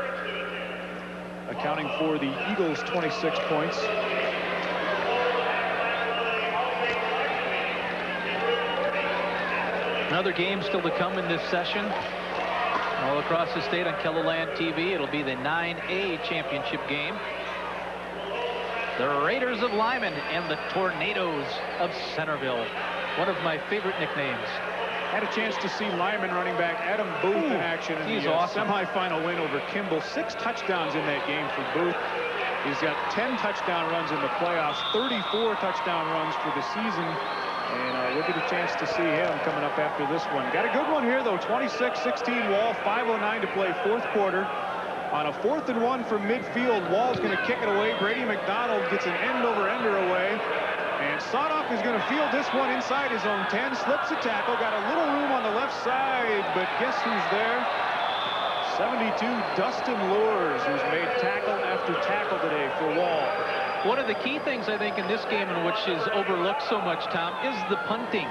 accounting for the Eagles' 26 points. Another game still to come in this session. All across the state on KELOLAND TV. It'll be the 9A championship game. The Raiders of Lyman and the Tornadoes of Centerville. One of my favorite nicknames. Had a chance to see Lyman running back Adam Booth in action in the awesome. semifinal win over Kimball. 6 touchdowns in that game for Booth. He's got 10 touchdown runs in the playoffs, 34 touchdown runs for the season. And we'll get a chance to see him coming up after this one. Got a good one here, though. 26-16 Wall, 5:09 to play, fourth quarter. On a 4th and 1 from midfield, Wall's going to kick it away. Brady McDonald gets an end-over-ender away. And Sodoff is going to field this one inside his own 10. Slips a tackle. Got a little room on the left side, but guess who's there? 72, Dustin Lures, who's made tackle after tackle today for Wall. One of the key things, I think, in this game, in which is overlooked so much, Tom, is the punting.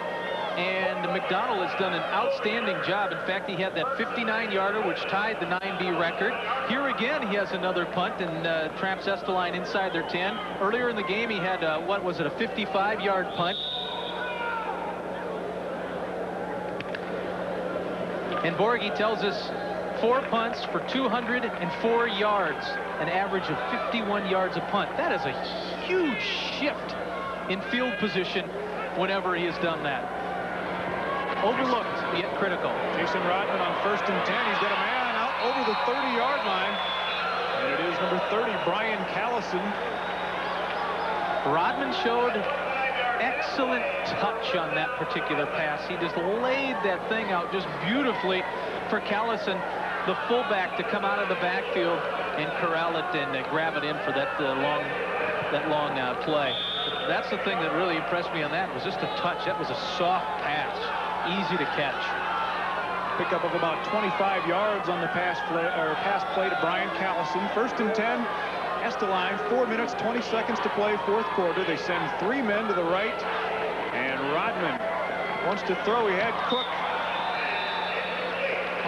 And McDonald has done an outstanding job. In fact, he had that 59-yarder, which tied the 9B record. Here again, he has another punt and traps Estelline inside their 10. Earlier in the game, he had, what was it, a 55-yard punt. And Borghi tells us 4 punts for 204 yards, an average of 51 yards a punt. That is a huge shift in field position whenever he has done that. overlooked, yet critical. Jason Rodman on 1st and 10. He's got a man out over the 30-yard line. And it is number 30, Brian Callison. Rodman showed excellent touch on that particular pass. He just laid that thing out just beautifully for Callison, the fullback, to come out of the backfield and corral it and grab it in for that long play. That's the thing that really impressed me on that, was just a touch. That was a soft pass, easy to catch. Pickup of about 25 yards on the pass play to Brian Callison. 1st and 10. Estelline, 4 minutes, 20 seconds to play, 4th quarter. They send 3 men to the right, and Rodman wants to throw. He had Cook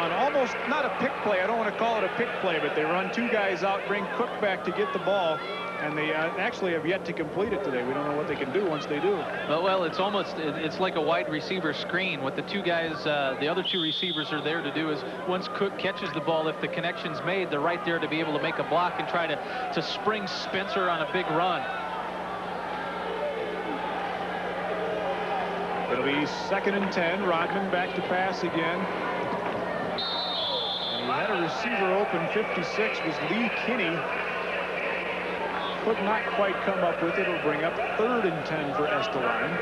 on almost, not a pick play. I don't want to call it a pick play, but they run 2 guys out, bring Cook back to get the ball, and they actually have yet to complete it today. We don't know what they can do once they do. Well, it's like a wide receiver screen. What the 2 guys, the other 2 receivers are there to do is, once Cook catches the ball, if the connection's made, they're right there to be able to make a block and try to spring Spencer on a big run. It'll be 2nd and 10. Rodman back to pass again. And he had a receiver open. 56 was Lee Kinney. Could not quite come up with it. It'll bring up 3rd and 10 for Estelline.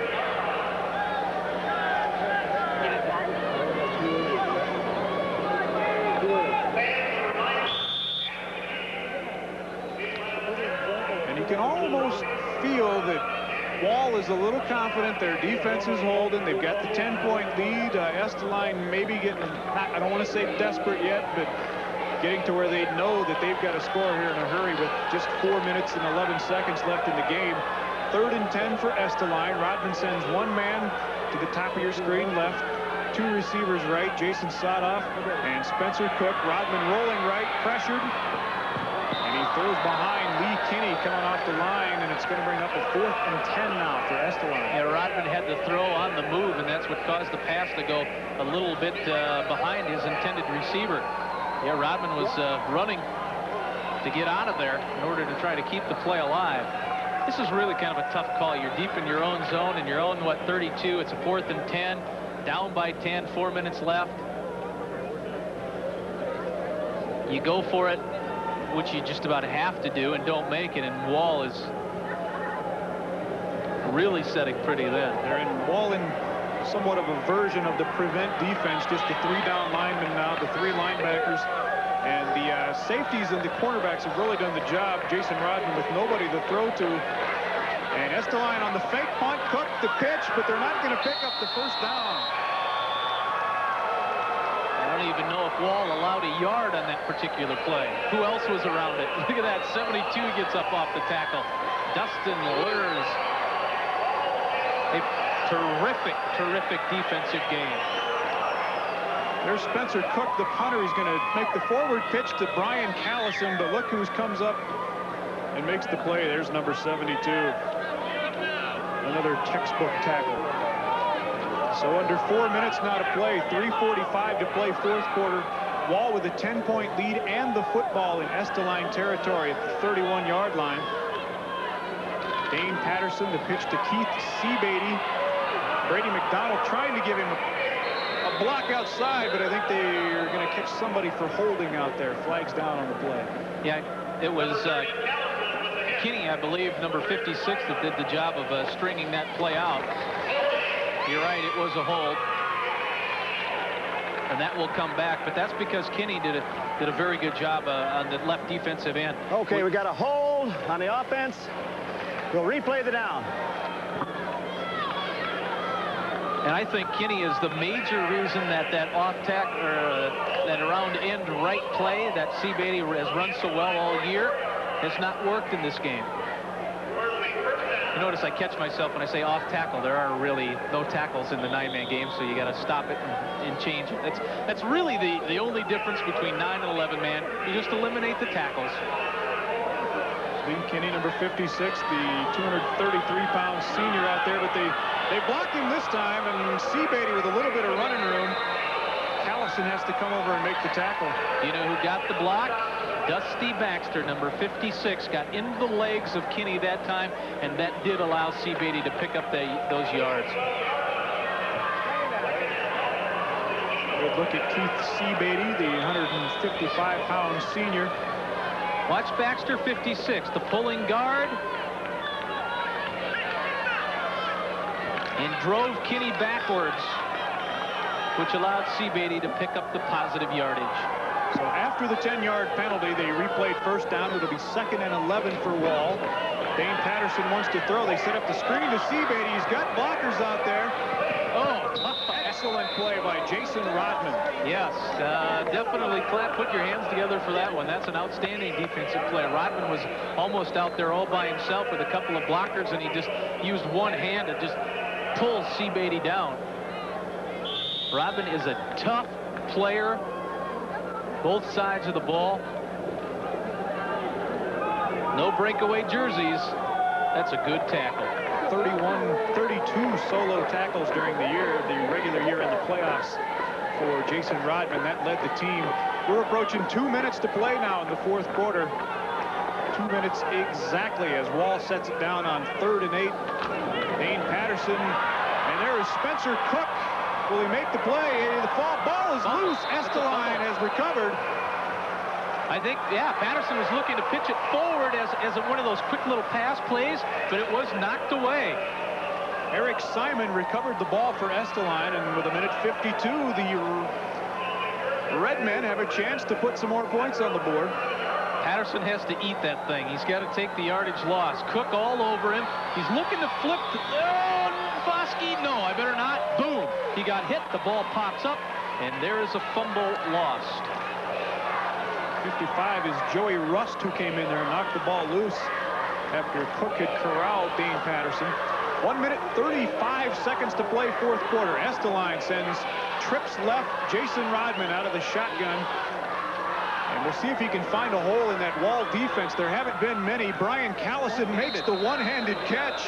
And you can almost feel that Wall is a little confident. Their defense is holding. They've got the 10-point lead. Estelline maybe getting, I don't want to say desperate yet, but getting to where they know that they've got to score here in a hurry with just 4 minutes and 11 seconds left in the game. 3rd and 10 for Estelline. Rodman sends 1 man to the top of your screen left, 2 receivers right, Jason Sadoff and Spencer Cook. Rodman rolling right, pressured, and he throws behind Lee Kinney coming off the line, and it's going to bring up a 4th and 10 now for Estelline. Yeah, Rodman had to throw on the move, and that's what caused the pass to go a little bit behind his intended receiver. Yeah, Rodman was running to get out of there in order to try to keep the play alive. This is really kind of a tough call. You're deep in your own zone, in your own, 32. It's a 4th and 10, down by 10, 4 minutes left. You go for it, which you just about have to do, and don't make it, and Wall is really setting pretty then. They're in Wall in somewhat of a version of the prevent defense, just the 3 down linemen now, the 3 linebackers, and the safeties and the cornerbacks have really done the job. Jason Rodman with nobody to throw to, and Estelline on the fake punt, Cook the pitch, but they're not going to pick up the 1st down. I don't even know if Wall allowed a yard on that particular play. Who else was around it? Look at that, 72 gets up off the tackle. Dustin Lurs. Terrific defensive game. There's Spencer Cook, the punter. He's going to make the forward pitch to Brian Callison, but look who comes up and makes the play. There's number 72. Another textbook tackle. So under 4 minutes now to play, 3:45 to play, 4th quarter. Wall with a 10-point lead and the football in Estelline territory at the 31-yard line. Dane Patterson, the pitch to Keith Seabeatty. Brady McDonald trying to give him a block outside, but I think they're going to catch somebody for holding out there. Flags down on the play. Yeah, it was Kinney, I believe, number 56, that did the job of stringing that play out. You're right, it was a hold. And that will come back, but that's because Kinney did a very good job on the left defensive end. Okay, we got a hold on the offense. We'll replay the down. And I think Kinney is the major reason that off-tack, or that around end right play that Seabeatty has run so well all year has not worked in this game. You notice I catch myself when I say off tackle. There are really no tackles in the 9-man game, so you got to stop it and change it. That's really the only difference between 9 and 11-man. You just eliminate the tackles. Lee Kinney, number 56, the 233-pound senior out there, but they blocked him this time, and Seabeatty with a little bit of running room. Callison has to come over and make the tackle. You know who got the block? Dusty Baxter, number 56, got into the legs of Kinney that time, and that did allow Seabeatty to pick up those yards. Good look at Keith Seabeatty, the 155-pound senior. Watch Baxter, 56, the pulling guard. And drove Kinney backwards, which allowed Seabeatty to pick up the positive yardage. So after the 10-yard penalty, they replayed first down. It'll be 2nd and 11 for Wall. Dane Patterson wants to throw. They set up the screen to Seabeatty. He's got blockers out there. Oh, excellent play by Jason Rodman. Yes, definitely put your hands together for that one. That's an outstanding defensive play. Rodman was almost out there all by himself with a couple of blockers, and he just used one hand to just pull Seabeatty down. Rodman is a tough player, both sides of the ball. No breakaway jerseys. That's a good tackle. 32 solo tackles during the year, the regular year in the playoffs for Jason Rodman. That led the team. We're approaching 2 minutes to play now in the fourth quarter. 2 minutes exactly as Wall sets it down on 3rd and 8. Dane Patterson, and there is Spencer Cook. Will he make the play? The ball is loose. Estelline has recovered. I think, yeah, Patterson was looking to pitch it forward as one of those quick little pass plays, but it was knocked away. Eric Simon recovered the ball for Estelline, and with 1:52, the Red Men have a chance to put some more points on the board. Patterson has to eat that thing. He's got to take the yardage loss. Cook all over him. He's looking to flip. Oh, Bosky, no, I better not. Boom. He got hit. The ball pops up, and there is a fumble lost. 55 is Joey Rust, who came in there and knocked the ball loose after Cook had corralled Dane Patterson. 1 minute 35 seconds to play, fourth quarter. Estelline sends trips left Jason Rodman out of the shotgun. And we'll see if he can find a hole in that Wall defense. There haven't been many. Brian Callison makes the one-handed catch.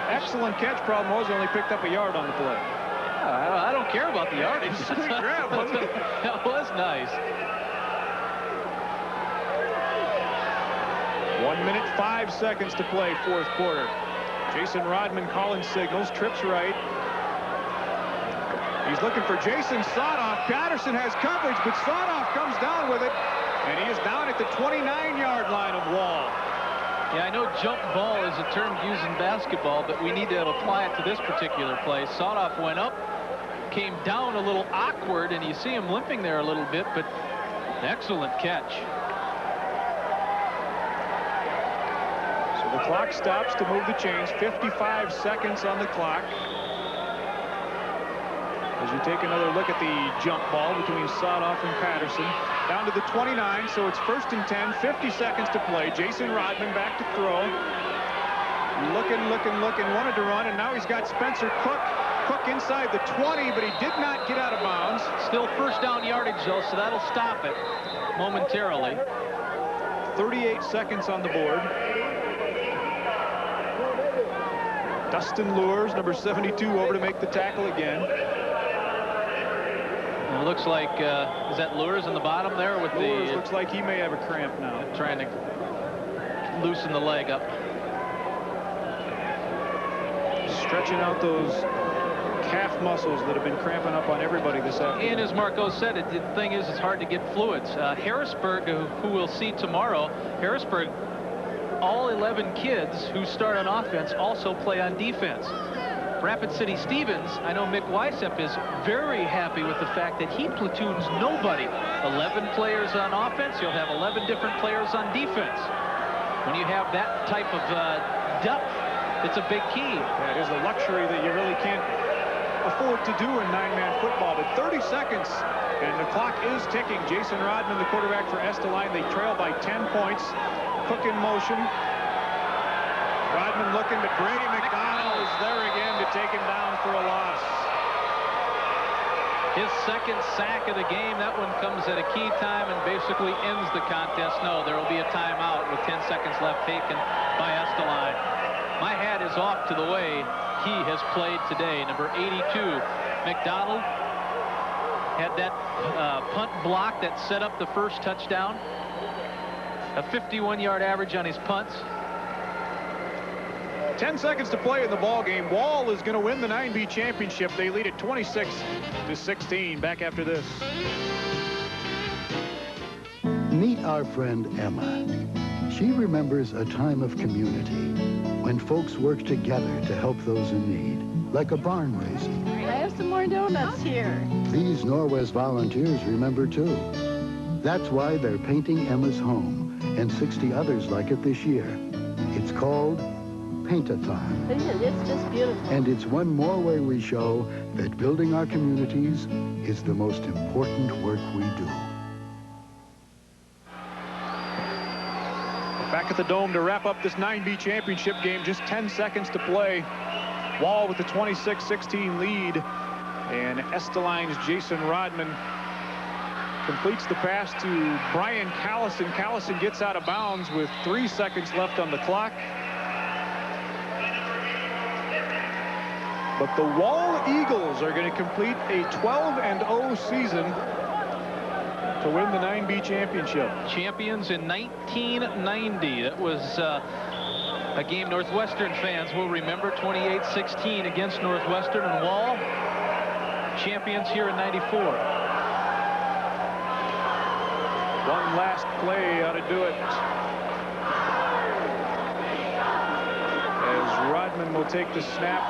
Excellent catch. Problem was, only picked up a yard on the play. I don't care about the yardage. Grab, wasn't it? That was nice. 1 minute 5 seconds to play, fourth quarter. Jason Rodman calling signals. Trips right. He's looking for Jason Sodoff. Patterson has coverage, but Sodoff comes down with it, and he is down at the 29-yard line of Wall. Yeah, I know jump ball is a term used in basketball, but we need to apply it to this particular play. Sodoff went up, came down a little awkward, and you see him limping there a little bit, but excellent catch. So the clock stops to move the chains. 55 seconds on the clock. As you take another look at the jump ball between Sodoff and Patterson. Down to the 29, so it's 1st and 10, 50 seconds to play. Jason Rodman back to throw. Looking, wanted to run, and now he's got Spencer Cook. Cook inside the 20, but he did not get out of bounds. Still first down yardage, though, so that'll stop it momentarily. 38 seconds on the board. Dustin Lures, number 72, over to make the tackle again. It looks like, is that Lures in the bottom there with Lures the... looks like he may have a cramp now. Trying to loosen the leg up. Stretching out those calf muscles that have been cramping up on everybody this afternoon. And as Marco said, the thing is, it's hard to get fluids. Harrisburg, who we'll see tomorrow, Harrisburg, all 11 kids who start on offense also play on defense. Rapid City Stevens, I know Mick Weissep is very happy with the fact that he platoons nobody. 11 players on offense, you'll have 11 different players on defense. When you have that type of depth, it's a big key. That is a luxury that you really can't afford to do in 9-man football. But 30 seconds, and the clock is ticking. Jason Rodman, the quarterback for Estelline, they trail by 10 points. Cook in motion. Rodman looking, but Brady McDonald is there again to take him down for a loss. His second sack of the game. That one comes at a key time and basically ends the contest. No, there will be a timeout with 10 seconds left taken by Estelline. My hat is off to the way he has played today. Number 82, McDonald, had that punt block that set up the first touchdown. A 51-yard average on his punts. 10 seconds to play in the ball game. Wall is going to win the 9B championship. They lead it 26-16. Back after this. Meet our friend Emma. She remembers a time of community when folks worked together to help those in need, like a barn raising. I have some more donuts here. These Norwest volunteers remember too. That's why they're painting Emma's home and 60 others like it this year. It's called Paint-a-thon. It's just beautiful. And it's one more way we show that building our communities is the most important work we do. Back at the Dome to wrap up this 9B championship game. Just 10 seconds to play. Wall with the 26-16 lead. And Estelline's Jason Rodman completes the pass to Brian Callison. Callison gets out of bounds with 3 seconds left on the clock. But the Wall Eagles are going to complete a 12-0 season to win the 9B championship. Champions in 1990. That was a game Northwestern fans will remember. 28-16 against Northwestern, and Wall champions here in 94. One last play ought to do it. As Rodman will take the snap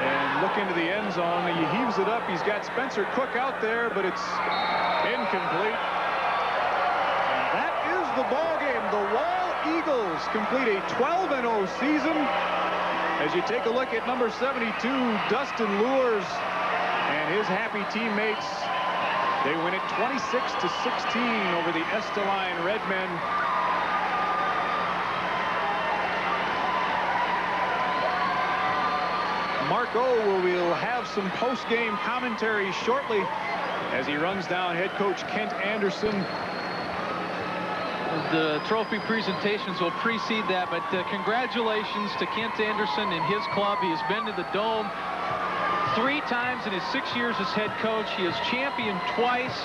and look into the end zone. He heaves it up. He's got Spencer Cook out there, but it's incomplete. And that is the ball game. The Wall Eagles complete a 12-0 season. As you take a look at number 72, Dustin Lures, and his happy teammates. They win it 26-16 over the Estelline Redmen. Mark O will have some post-game commentary shortly as he runs down head coach Kent Anderson. The trophy presentations will precede that, but congratulations to Kent Anderson and his club. He has been to the Dome 3 times in his 6 years as head coach. He has championed twice,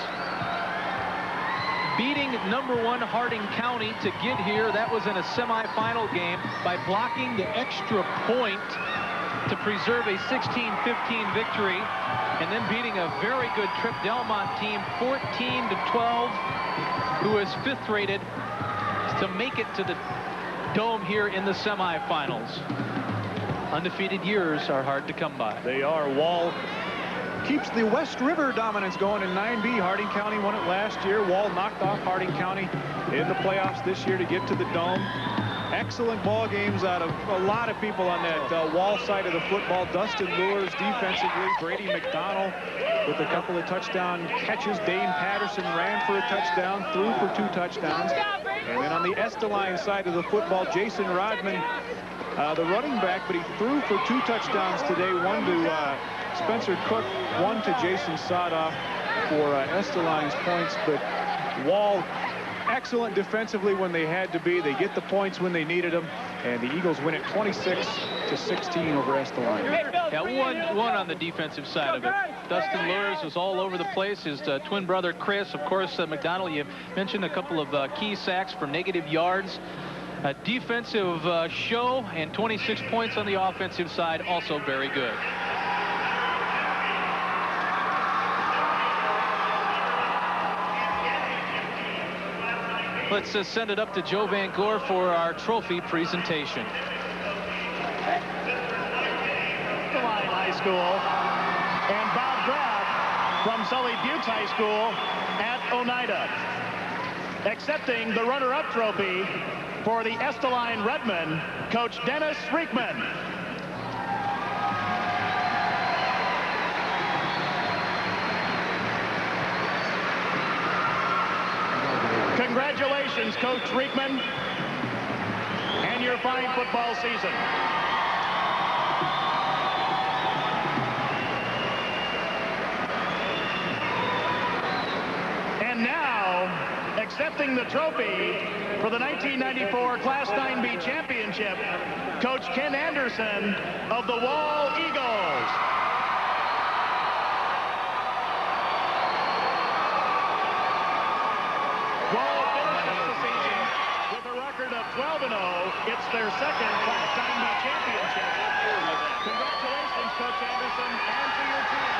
beating #1 Harding County to get here. That was in a semifinal game by blocking the extra point to preserve a 16-15 victory, and then beating a very good Trip Delmont team 14-12, who is 5th rated, to make it to the Dome here in the semifinals. Undefeated years are hard to come by. They are. Wall keeps the West River dominance going in 9B. Harding County won it last year. Wall knocked off Harding County in the playoffs this year to get to the Dome. Excellent ball games out of a lot of people on that Wall side of the football. Dustin Lures defensively. Brady McDonald with a couple of touchdown catches. Dane Patterson ran for a touchdown, threw for 2 touchdowns. And then on the Estelline side of the football, Jason Rodman, the running back, but he threw for 2 touchdowns today. One to Spencer Cook, one to Jason Sadoff for Estelline's points. But Wall, excellent defensively when they had to be. They get the points when they needed them, and the Eagles win it 26-16 over Estelline. Yeah, one on the defensive side of it. Dustin Lures was all over the place. His twin brother Chris, of course, McDonald. You mentioned a couple of key sacks for negative yards. A defensive show, and 26 points on the offensive side, also very good. Let's send it up to Joe Van Gore for our trophy presentation. Estelline High School and Bob Graff from Sully Buttes High School at Oneida. Accepting the runner-up trophy for the Estelline Redmen, Coach Dennis Riekman. Congratulations, Coach Riekman, and your fine football season. And now, accepting the trophy for the 1994 Class 9B Championship, Coach Ken Anderson of the Wall Eagles. Wall finishes the season with a record of 12 11-0. It's their second Class 9B championship. Congratulations, Coach Anderson, and to your team.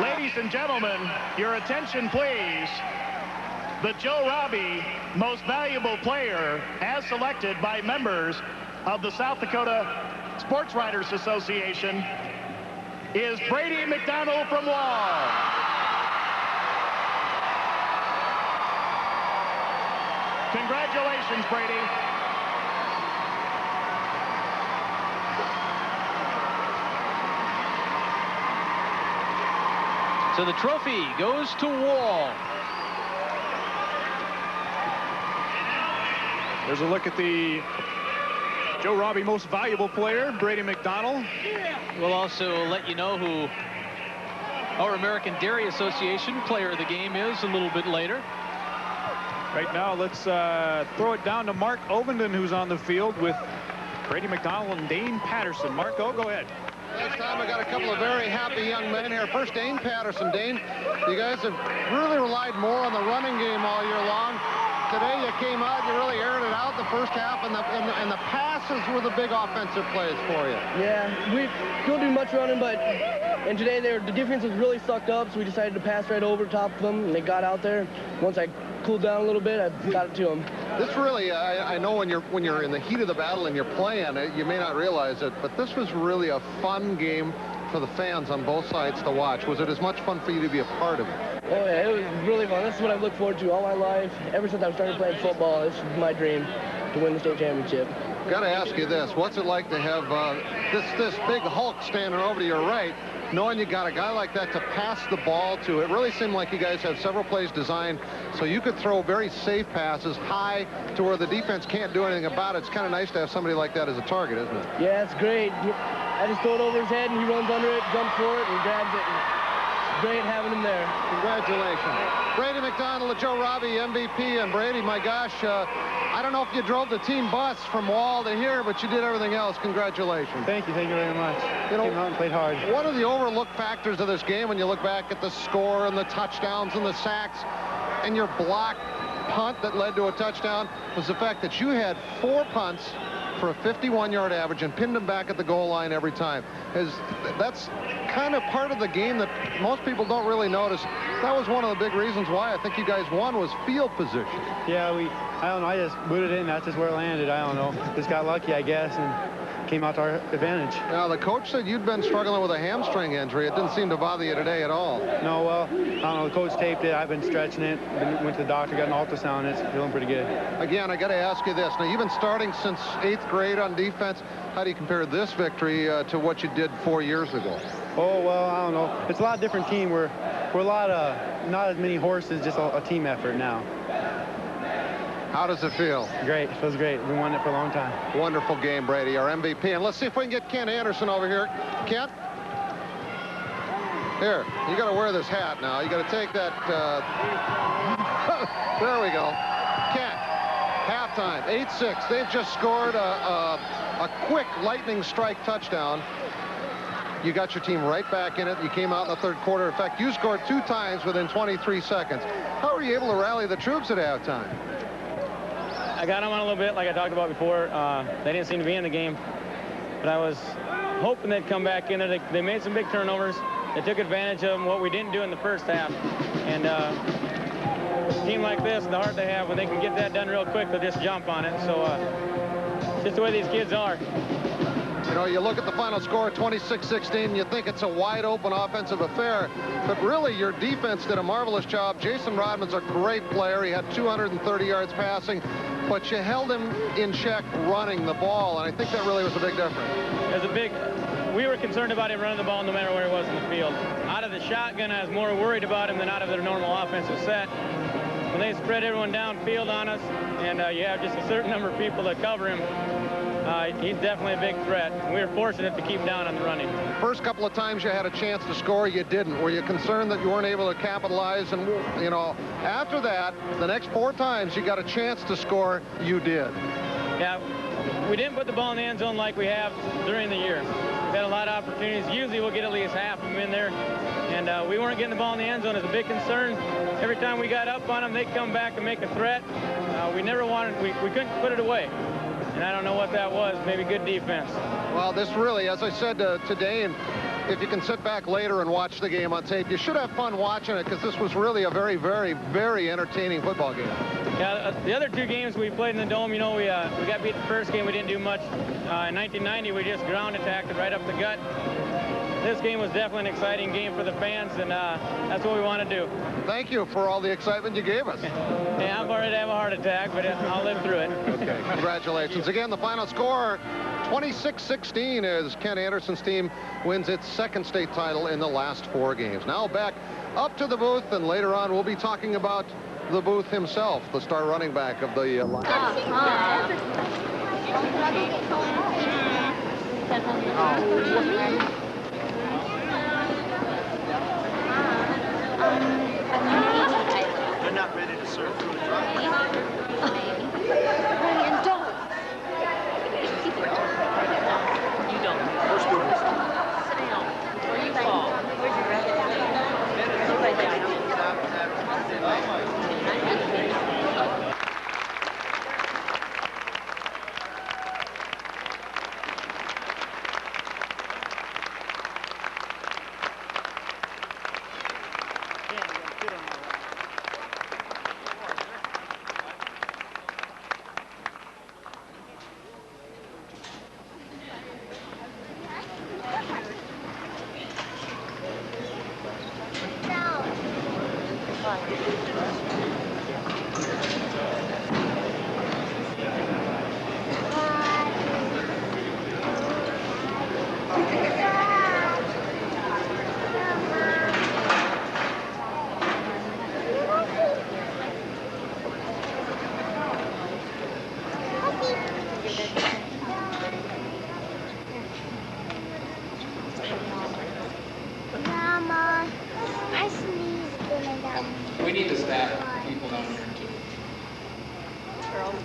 Ladies and gentlemen, your attention, please. The Joe Robbie Most Valuable Player, as selected by members of the South Dakota Sports Writers Association, is Brady McDonald from Wall. Congratulations, Brady. So the trophy goes to Wall. There's a look at the Joe Robbie Most Valuable Player, Brady McDonald. We'll also let you know who our American Dairy Association player of the game is a little bit later. Right now, let's throw it down to Mark Ovenden, who's on the field with Brady McDonald and Dane Patterson. Marco, go ahead. This time I got a couple of very happy young men here. First, Dane Patterson. Dane, you guys have really relied more on the running game all year long. Today you came out, you really aired it out the first half, and the passes were the big offensive plays for you. Yeah, we don't do much running, and today the defense was really sucked up, so we decided to pass right over top of them, and they got out there. Once I cooled down a little bit, I got it to them. This really, I know when you're in the heat of the battle and you're playing, you may not realize it, but this was really a fun game for the fans on both sides to watch. Was it as much fun for you to be a part of it? Oh yeah, it was really fun. This is what I've looked forward to all my life. Ever since I started playing football, this is my dream, to win the state championship. Got to ask you this: what's it like to have this big Hulk standing over to your right, knowing you got a guy like that to pass the ball to? It really seemed like you guys have several plays designed so you could throw very safe passes high to where the defense can't do anything about it. It's kind of nice to have somebody like that as a target, isn't it? Yeah, it's great. I just throw it over his head, and he runs under it, jumps for it, and grabs it. It's great having him there. Congratulations. Brady McDonald, the Joe Robbie MVP, and Brady, my gosh, I don't know if you drove the team bus from Wall to here, but you did everything else. Congratulations. Thank you very much. You know, came out and played hard. One of the overlooked factors of this game when you look back at the score and the touchdowns and the sacks and your block punt that led to a touchdown was the fact that you had 4 punts for a 51-yard average and pinned them back at the goal line every time. That's kind of part of the game that most people don't really notice. That was one of the big reasons why I think you guys won, was field position. Yeah, I don't know, I just booted in, that's just where it landed. I don't know, just got lucky, I guess, and came out to our advantage. Now, the coach said you'd been struggling with a hamstring injury. It didn't seem to bother you today at all. No, well, I don't know, the coach taped it. I've been stretching it. Went to the doctor, got an ultrasound. It's feeling pretty good. Again, I got to ask you this. Now, you've been starting since 8th grade on defense. How do you compare this victory to what you did 4 years ago? Oh, well, I don't know. It's a lot different team. We're a lot of, not as many horses, just a team effort now. How does it feel? Great. It feels great. We've been wanting it for a long time. Wonderful game, Brady, our MVP. And let's see if we can get Kent Anderson over here. Kent? Here, you got to wear this hat now. You got to take that. There we go. Kent, halftime, 8-6. They've just scored a quick lightning strike touchdown. You got your team right back in it. You came out in the third quarter. In fact, you scored 2 times within 23 seconds. How were you able to rally the troops at halftime? I got them on a little bit, like I talked about before. They didn't seem to be in the game, but I was hoping they'd come back in there. They made some big turnovers. They took advantage of them, what we didn't do in the first half. And a team like this, the heart they have, when they can get that done real quick, they'll just jump on it. So just the way these kids are. You know, you look at the final score, 26-16, you think it's a wide-open offensive affair, but really your defense did a marvelous job. Jason Rodman's a great player. He had 230 yards passing, but you held him in check running the ball, and I think that really was a big difference. We were concerned about him running the ball no matter where he was in the field. Out of the shotgun, I was more worried about him than out of their normal offensive set. When they spread everyone downfield on us, and you have just a certain number of people that cover him, he's definitely a big threat. We were fortunate to keep down on the running. First couple of times you had a chance to score, you didn't. Were you concerned that you weren't able to capitalize? And, you know, after that, the next 4 times you got a chance to score, you did. Yeah, we didn't put the ball in the end zone like we have during the year. We've had a lot of opportunities. Usually we'll get at least half of them in there. and we weren't getting the ball in the end zone. It was a big concern. Every time we got up on them, they'd come back and make a threat. We never wanted, we couldn't put it away. And I don't know what that was. Maybe good defense. Well, this really, as I said today, and if you can sit back later and watch the game on tape, you should have fun watching it, because this was really a very, very, very entertaining football game. Yeah, the other two games we played in the Dome, you know, we got beat the first game. We didn't do much. In 1990, we just ground attacked it right up the gut. This game was definitely an exciting game for the fans, and that's what we want to do. Thank you for all the excitement you gave us. Yeah, I'm worried to have a heart attack, but I'll live through it. Okay, congratulations. Again, the final score, 26-16, as Ken Anderson's team wins its second state title in the last 4 games. Now back up to the booth, and later on we'll be talking about the booth himself, the star running back of the line. They're not ready to serve food and drink. And don't. You don't. First movers. Sit down. Where you fall. Where's your racket? Mama, I sneezed. We need to stack people down here. Girls.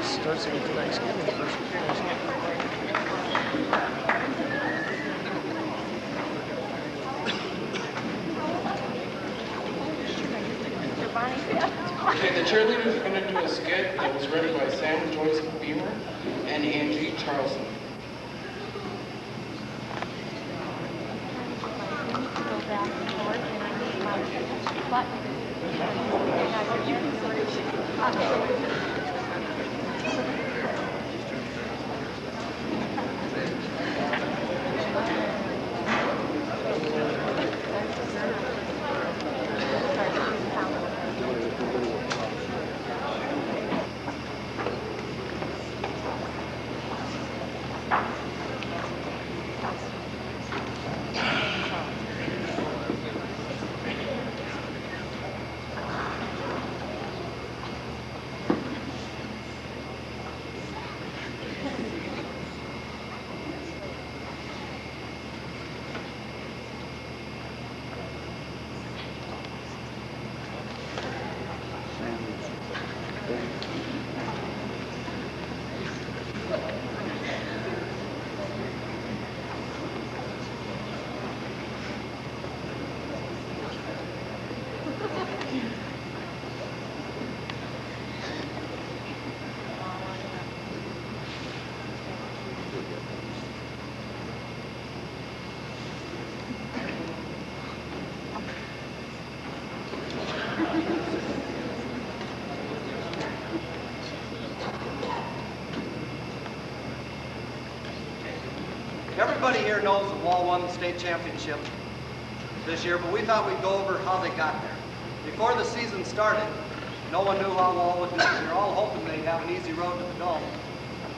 Starts into Thanksgiving. Okay, the cheerleaders are going to do a skit that was read by Sam Joyce Beamer and Angie Charleston. here knows that Wall won the state championship this year, but we thought we'd go over how they got there. Before the season started, no one knew how Wall would do. We were all hoping they'd have an easy road to the Dome.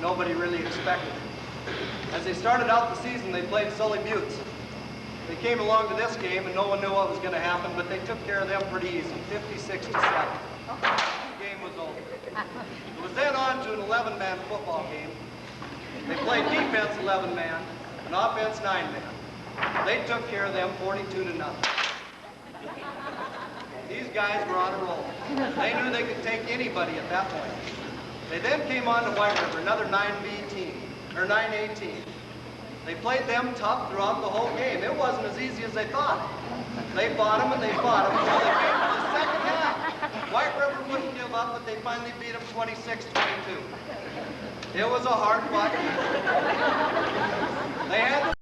Nobody really expected it. As they started out the season, they played Sully Buttes. They came along to this game, and no one knew what was going to happen, but they took care of them pretty easy, 56-7. The game was over. It was then on to an 11-man football game. They played defense 11-man and offense 9-man. They took care of them 42-0. These guys were on a roll. They knew they could take anybody at that point. They then came on to White River, another 9B team, or 9A team. They played them tough throughout the whole game. It wasn't as easy as they thought. They fought them and they fought them until they came to the second half. White River wouldn't give up, but they finally beat them 26-22. It was a hard-fought game. They had